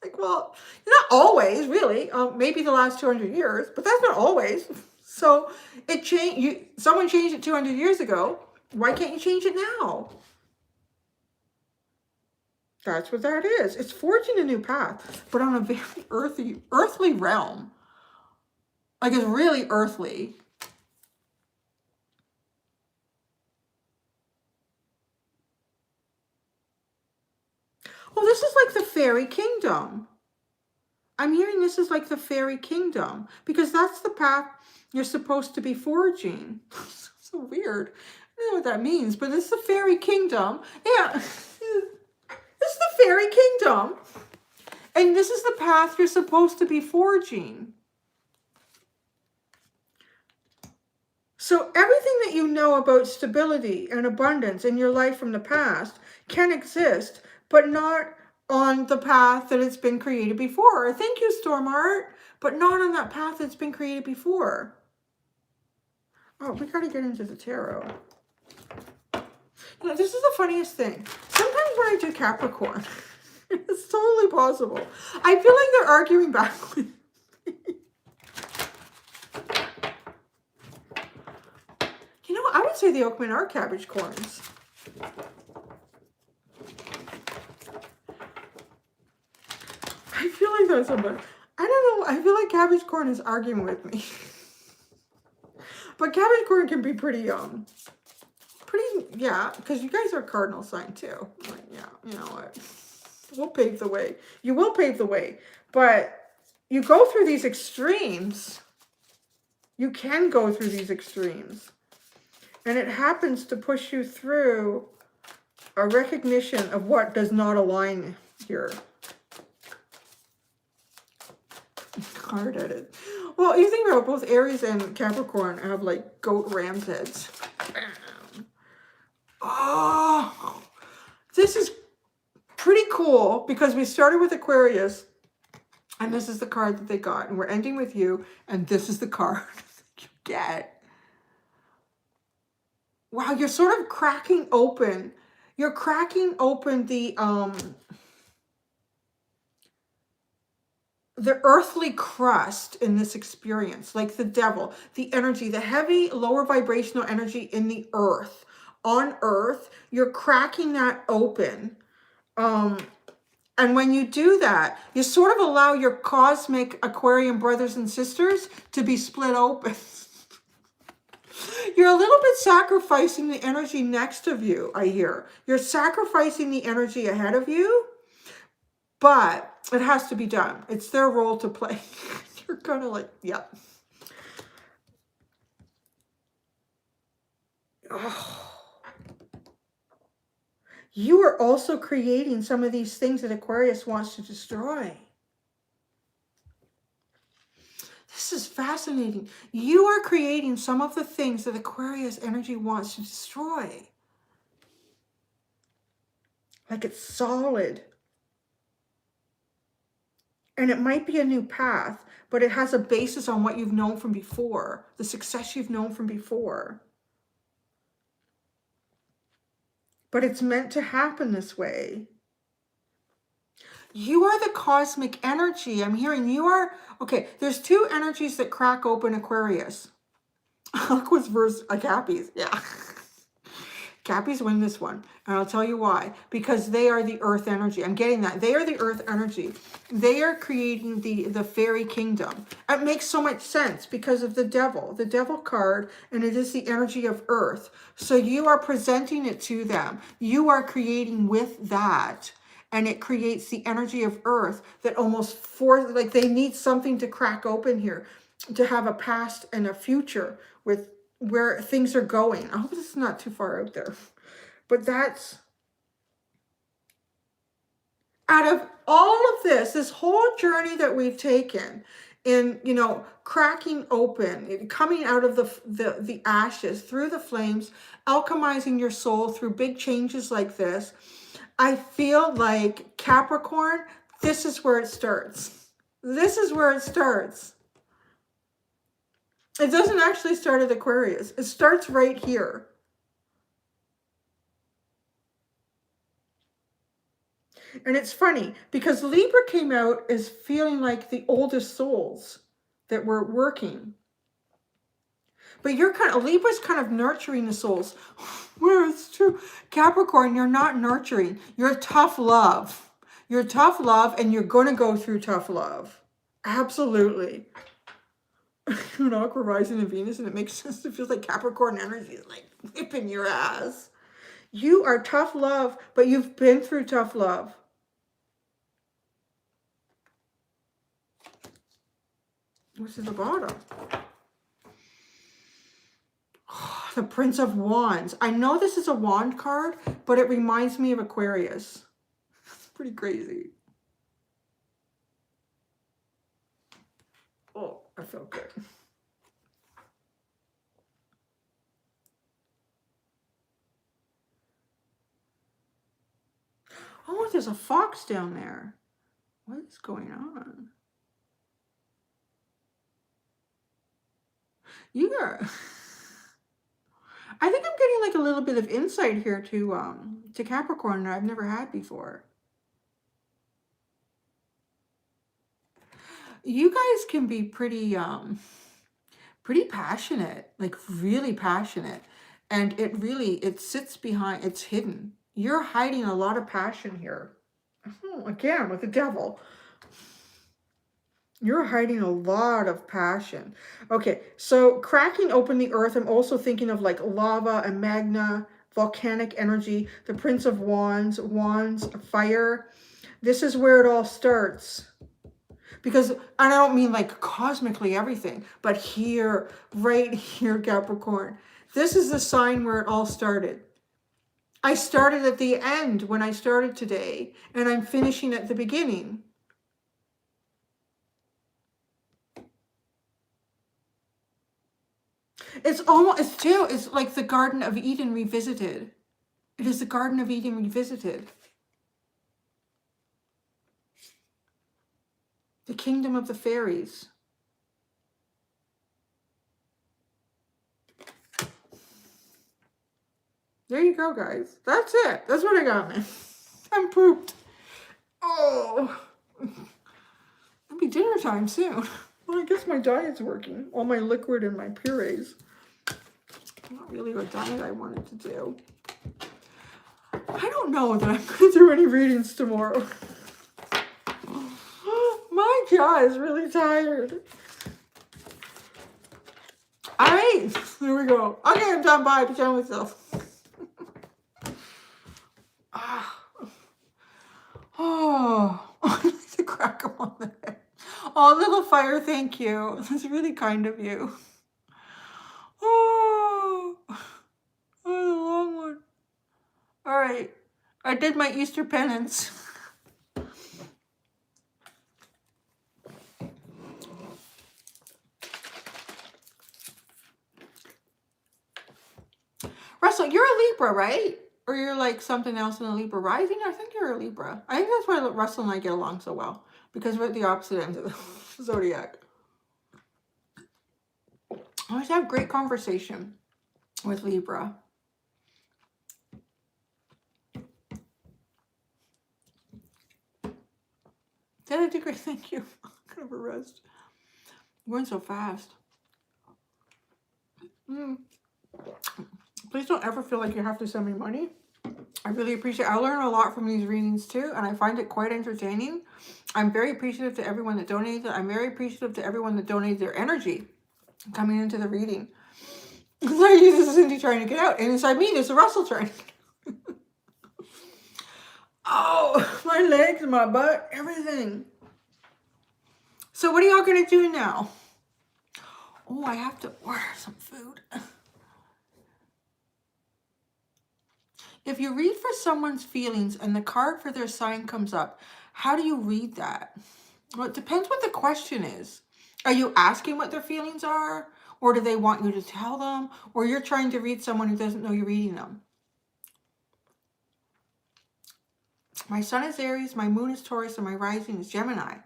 Like, well, not always, really. Maybe the last 200 years, but that's not always. So it changed. Someone changed it 200 years ago. Why can't you change it now? That's what that is. It's forging a new path, but on a very earthly realm. Like, it's really earthly. Well, this is like the fairy kingdom. I'm hearing this is like the fairy kingdom, because that's the path you're supposed to be forging. So weird. I don't know what that means, but it's the fairy kingdom. Yeah, it's the fairy kingdom. And this is the path you're supposed to be forging. So everything that you know about stability and abundance in your life from the past can exist, but not on the path that it's been created before. Thank you, Storm Art. But not on that path that's been created before. Oh, we got to get into the tarot. You know, this is the funniest thing. Sometimes when I do Capricorn, it's totally possible. I feel like they're arguing back with me. You know, I would say the Oakmen are Capricorns. I feel like there's somebody. I don't know. I feel like Capricorn is arguing with me. But Capricorn can be pretty, yeah, because you guys are cardinal sign too. Like, yeah, you know what? We'll pave the way. You will pave the way. But you go through these extremes. You can go through these extremes. And it happens to push you through a recognition of what does not align here. Hard at it. Well, you think about both Aries and Capricorn have like goat ram's heads. Bam. Oh, this is pretty cool because we started with Aquarius And this is the card that they got. And we're ending with you. And this is the card you get. Wow, you're sort of cracking open. You're cracking open the earthly crust in this experience, like the devil, the energy, the heavy lower vibrational energy in the earth, on earth, you're cracking that open. And when you do that, you sort of allow your cosmic Aquarian brothers and sisters to be split open. You're a little bit sacrificing the energy next of you, I hear. You're sacrificing the energy ahead of you, but it has to be done. It's their role to play. You're kind of like, yeah. Oh. You are also creating some of these things that Aquarius wants to destroy. This is fascinating. You are creating some of the things that Aquarius energy wants to destroy. Like it's solid. And it might be a new path, but it has a basis on what you've known from before, the success you've known from before. But it's meant to happen this way. You are the cosmic energy. I'm hearing you are, okay, there's two energies that crack open Aquarius. Aquas versus Cappies, yeah. Cappies win this one, and I'll tell you why. Because they are the earth energy. I'm getting that. They are the earth energy. They are creating the fairy kingdom. It makes so much sense because of the devil card, and it is the energy of earth. So you are presenting it to them. You are creating with that, and it creates the energy of earth that almost like they need something to crack open here to have a past and a future with where things are going. I hope this is not too far out there. But that's, out of all of this whole journey that we've taken in, you know, cracking open, coming out of the ashes, through the flames, alchemizing your soul through big changes like this, I feel like Capricorn, this is where it starts. This is where it starts. It doesn't actually start at Aquarius. It starts right here. And it's funny because Libra came out as feeling like the oldest souls that were working. But you're Libra's kind of nurturing the souls. Where it's true. Capricorn, you're not nurturing. You're tough love. You're tough love, and you're going to go through tough love. Absolutely. An Aqua rising in Venus, and it makes sense. It feels like Capricorn energy is like whipping your ass. You are tough love, but you've been through tough love. What's at the bottom? Oh, the Prince of Wands. I know this is a wand card, but it reminds me of Aquarius. It's pretty crazy. Oh, I feel good. Oh, there's a fox down there. What is going on? You are... I think I'm getting like a little bit of insight here to Capricorn that I've never had before. You guys can be pretty passionate, like really passionate. And it sits behind, it's hidden. You're hiding a lot of passion here. Oh, again, with the devil. You're hiding a lot of passion. Okay, so cracking open the earth, I'm also thinking of like lava and magna, volcanic energy, the Prince of Wands, fire. This is where it all starts. Because, and I don't mean like cosmically everything, but here, right here, Capricorn. This is the sign where it all started. I started at the end when I started today, and I'm finishing at the beginning. It's like the Garden of Eden revisited. It is the Garden of Eden revisited. The kingdom of the fairies. There you go, guys. That's it. That's what I got, man. I'm pooped. Oh. It'll be dinner time soon. Well, I guess my diet's working. All my liquid and my purees. Not really a diet I wanted to do. I don't know that I'm going to do any readings tomorrow. My jaw is really tired. All right, there we go. Okay, I'm done. Bye. Pajama myself. Oh, I like to crack them on the head. Oh, little fire, thank you. That's really kind of you. Oh, the long one. All right, I did my Easter penance. Russell, you're a Libra, right? Or you're like something else in a Libra rising? I think you're a Libra. I think that's why Russell and I get along so well. Because we're at the opposite ends of the zodiac. I always have great conversation with Libra. Did I do great? Thank you. I'm kind of a rest. You're going so fast. Please don't ever feel like you have to send me money. I really appreciate it. I learn a lot from these readings too, and I find it quite entertaining. I'm very appreciative to everyone that donated. I'm very appreciative to everyone that donated their energy coming into the reading. Because I use this as Cindy trying to get out, and inside me there's a Russell trying. Oh, my legs, my butt, everything. So what are y'all going to do now? Oh, I have to order some food. If you read for someone's feelings and the card for their sign comes up, how do you read that? Well, it depends what the question is. Are you asking what their feelings are? Or do they want you to tell them? Or you're trying to read someone who doesn't know you're reading them? My sun is Aries, my moon is Taurus, and my rising is Gemini.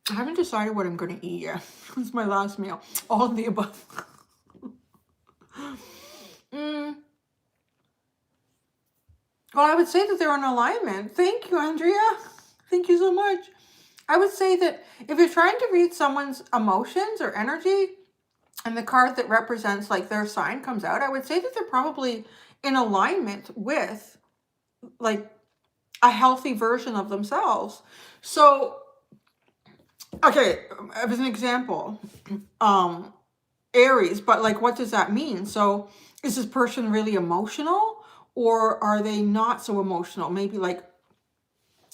I haven't decided what I'm going to eat yet. It's my last meal. All of the above. Well, I would say that they're in alignment. Thank you, Andrea. Thank you so much. I would say that if you're trying to read someone's emotions or energy, and the card that represents like their sign comes out, I would say that they're probably in alignment with like a healthy version of themselves. So, okay, as an example, Aries, but like, what does that mean? So is this person really emotional, or are they not so emotional? Maybe like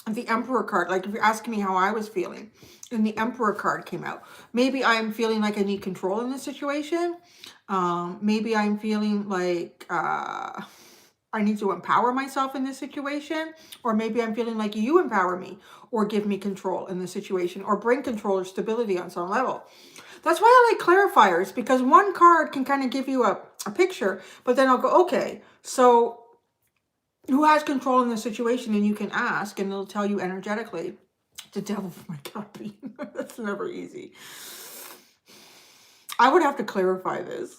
the Emperor card, like if you're asking me how I was feeling and the Emperor card came out, maybe I'm feeling like I need control in this situation. Maybe I'm feeling like I need to empower myself in this situation, or maybe I'm feeling like you empower me or give me control in this situation or bring control or stability on some level. That's why I like clarifiers, because one card can kind of give you a picture, but then I'll go, okay, so who has control in the situation? And you can ask and it'll tell you energetically. The devil for my copy. That's never easy. I would have to clarify this.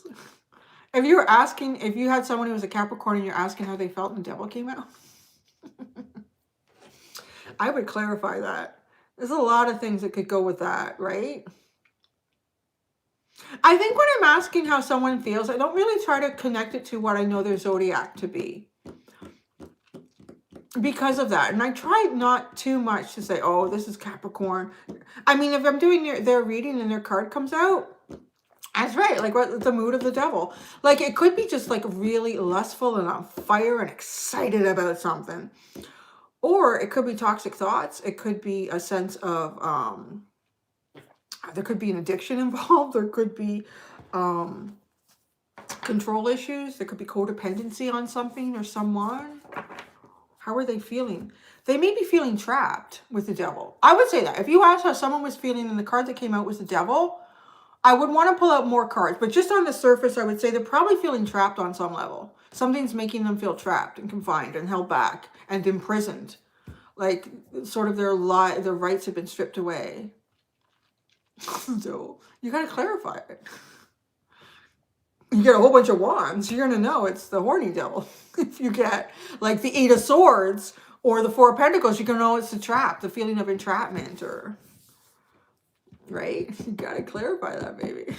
If you were asking, if you had someone who was a Capricorn and you're asking how they felt and the devil came out, I would clarify that. There's a lot of things that could go with that, right? I think when I'm asking how someone feels, I don't really try to connect it to what I know their zodiac to be. Because of that. And I try not too much to say, oh, this is Capricorn. I mean, if I'm doing their reading and their card comes out, that's right. Like what the mood of the devil. Like it could be just like really lustful and on fire and excited about something. Or it could be toxic thoughts. It could be a sense of, there could be an addiction involved. There could be control issues. There could be codependency on something or someone. How are they feeling? They may be feeling trapped with the devil. I would say that. If you asked how someone was feeling and the card that came out was the devil, I would want to pull out more cards, but just on the surface, I would say they're probably feeling trapped on some level. Something's making them feel trapped and confined and held back and imprisoned. Like sort of their rights have been stripped away. So you got to clarify it. You get a whole bunch of wands, you're going to know it's the horny devil. If you get like the 8 of Swords or the 4 of Pentacles, you're going to know it's the trap, the feeling of entrapment, or, right? You got to clarify that, baby.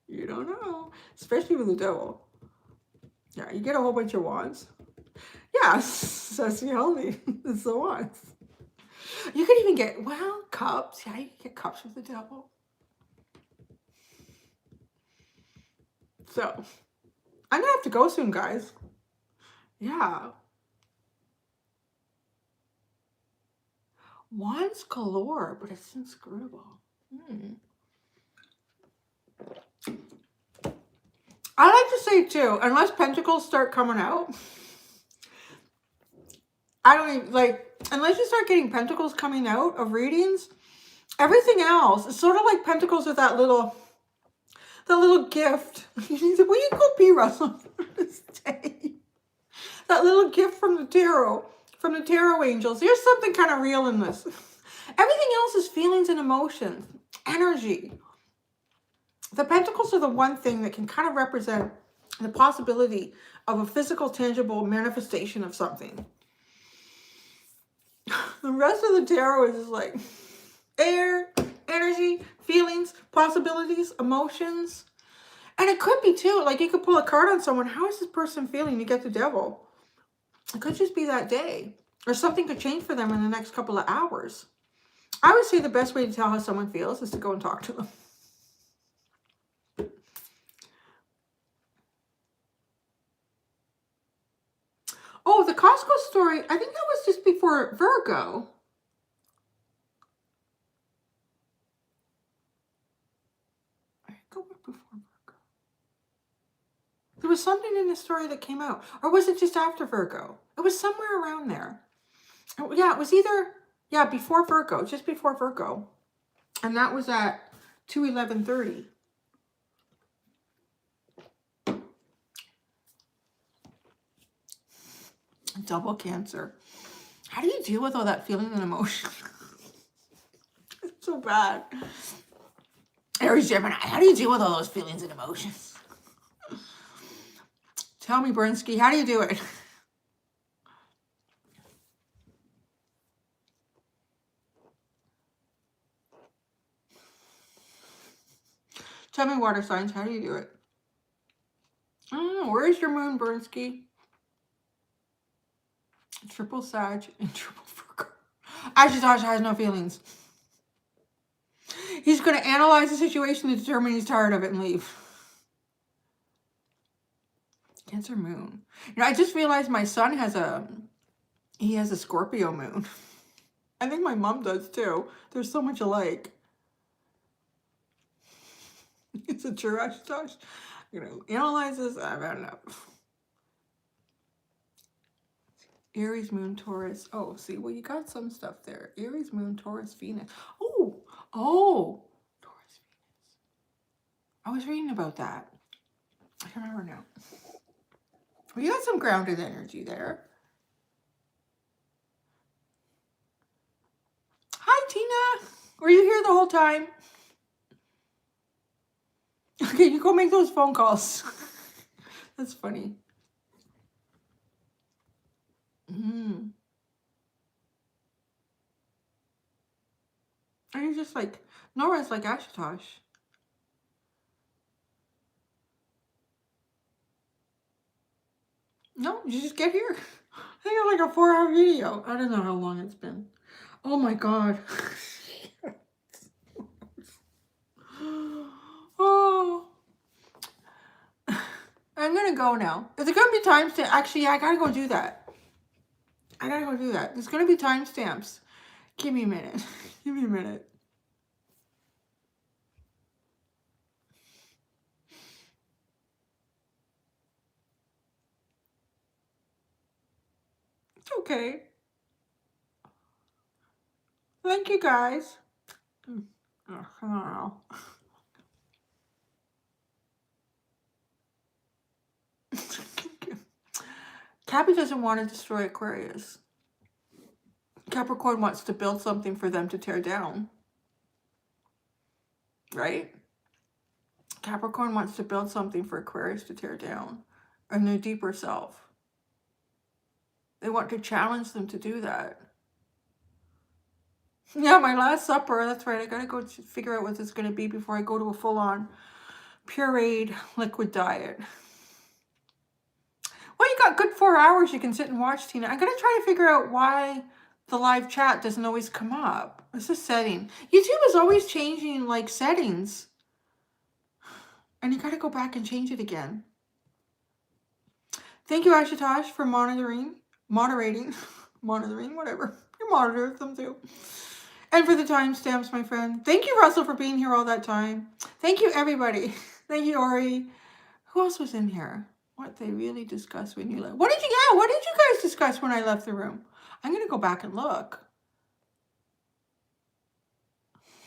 You don't know, especially with the devil. Yeah, you get a whole bunch of wands. Yeah, that's the only, it's the wands. You could even get, well, cups. Yeah, you can get cups with the devil. So, I'm going to have to go soon, guys. Yeah. Wands galore, but it's inscrutable. I like to say, too, unless pentacles start coming out, I don't even, like, unless you start getting pentacles coming out of readings, everything else is sort of like pentacles with that little gift. Will you go pee, Russell, for this day? That little gift from the tarot angels. There's something kind of real in this. Everything else is feelings and emotions, energy. The pentacles are the one thing that can kind of represent the possibility of a physical, tangible manifestation of something. The rest of the tarot is just like air, energy, feelings, possibilities, emotions. And it could be too, like you could pull a card on someone. How is this person feeling? You get the devil. It could just be that day. Or something could change for them in the next couple of hours. I would say the best way to tell how someone feels is to go and talk to them. Oh, the Costco story, I think that was just before Virgo. Go before Virgo. There was something in the story that came out. Or was it just after Virgo? It was somewhere around there. Yeah, it was either, yeah, before Virgo, just before Virgo. And that was at 2/11/30. Double Cancer. How do you deal with all that feeling and emotion? It's so bad. Aries, Gemini, how do you deal with all those feelings and emotions? Tell me, Brinsky, how do you do it? Tell me, water signs, how do you do it? I don't know. Where's your moon, Brinsky? Triple Sag and triple Virgo. Ashutosh has no feelings. He's going to analyze the situation to determine he's tired of it and leave. Cancer moon. You know, I just realized my son has a Scorpio moon. I think my mom does too. They're so much alike. It's a true Ashutosh. You know, analyze this. I don't know. Aries, moon, Taurus. Oh, see, well, you got some stuff there. Aries, moon, Taurus, Venus. Oh, Taurus, Venus. I was reading about that. I can't remember now. Well, you got some grounded energy there. Hi, Tina. Were you here the whole time? Okay, you go make those phone calls. That's funny. Are you just like, Nora's like Ashutosh. No, you just get here. I got like a 4-hour video. I don't know how long it's been. Oh my God. Oh. I'm gonna go now. Is it gonna be timestamp? Actually, yeah, I gotta go do that. There's gonna be timestamps. Give me a minute. Give me a minute. It's okay. Thank you, guys. I don't know. Cappy doesn't want to destroy Aquarius. Capricorn wants to build something for them to tear down. Right? Capricorn wants to build something for Aquarius to tear down. A new deeper self. They want to challenge them to do that. Yeah, my last supper. That's right. I gotta go figure out what this is going to be before I go to a full-on pureed liquid diet. Well, you got good 4 hours you can sit and watch, Tina. I'm going to try to figure out why the live chat doesn't always come up. It's a setting. YouTube is always changing like settings. And you got to go back and change it again. Thank you, Ashutosh, for moderating, whatever. You monitor them too. And for the timestamps, my friend. Thank you, Russell, for being here all that time. Thank you, everybody. Thank you, Ori. Who else was in here? What they really discussed when you left. What did you guys discuss when I left the room? I'm going to go back and look.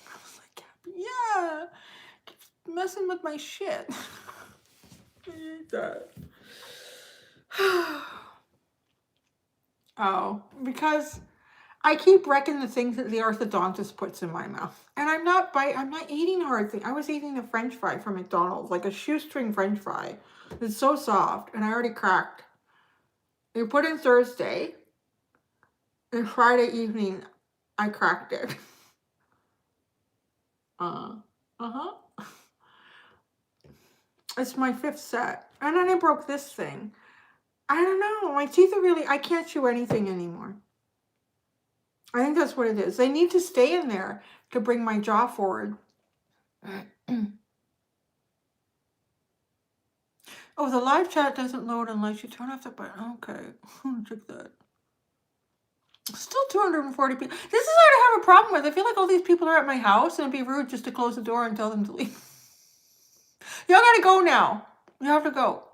I was like, yeah, keep messing with my shit. I hate that. Oh, because I keep wrecking the things that the orthodontist puts in my mouth. And I'm not eating hard things. I was eating a French fry from McDonald's, like a shoestring French fry. It's so soft, and I already cracked. You put in Thursday, and Friday evening, I cracked it. It's my 5th set. And then I broke this thing. I don't know. My teeth are really, I can't chew anything anymore. I think that's what it is. They need to stay in there to bring my jaw forward. Oh, the live chat doesn't load unless you turn off the button. Okay, check that. Still 240 people. This is what I have a problem with. I feel like all these people are at my house and it'd be rude just to close the door and tell them to leave. Y'all gotta go now. You have to go.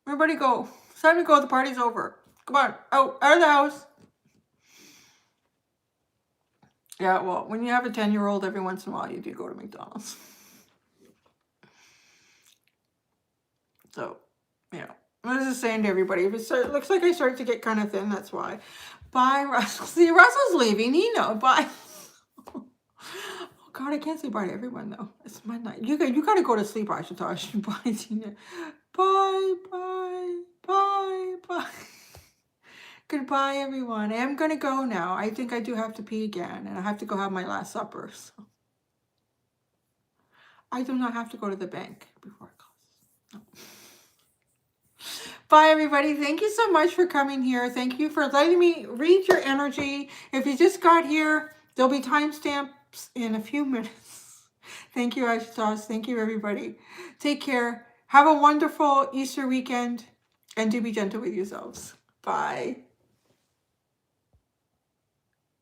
Everybody go. It's time to go. The party's over. Come on. Out of the house. Yeah, well, when you have a 10-year-old, every once in a while you do go to McDonald's. So, yeah. I was just saying to everybody, if it looks like I start to get kind of thin, that's why. Bye, Russell. See, Russell's leaving. He knows. Bye. Oh, God, I can't say bye to everyone, though. It's midnight. You got to go to sleep, Ashutosh. Bye, Tina. Bye, bye, bye, bye. Goodbye, everyone. I am going to go now. I think I do have to pee again, and I have to go have my last supper. So I do not have to go to the bank before it closes. No. Bye, everybody. Thank you so much for coming here. Thank you for letting me read your energy. If you just got here, there'll be timestamps in a few minutes. Thank you, Ashutosh. Thank you, everybody. Take care. Have a wonderful Easter weekend, and do be gentle with yourselves. Bye.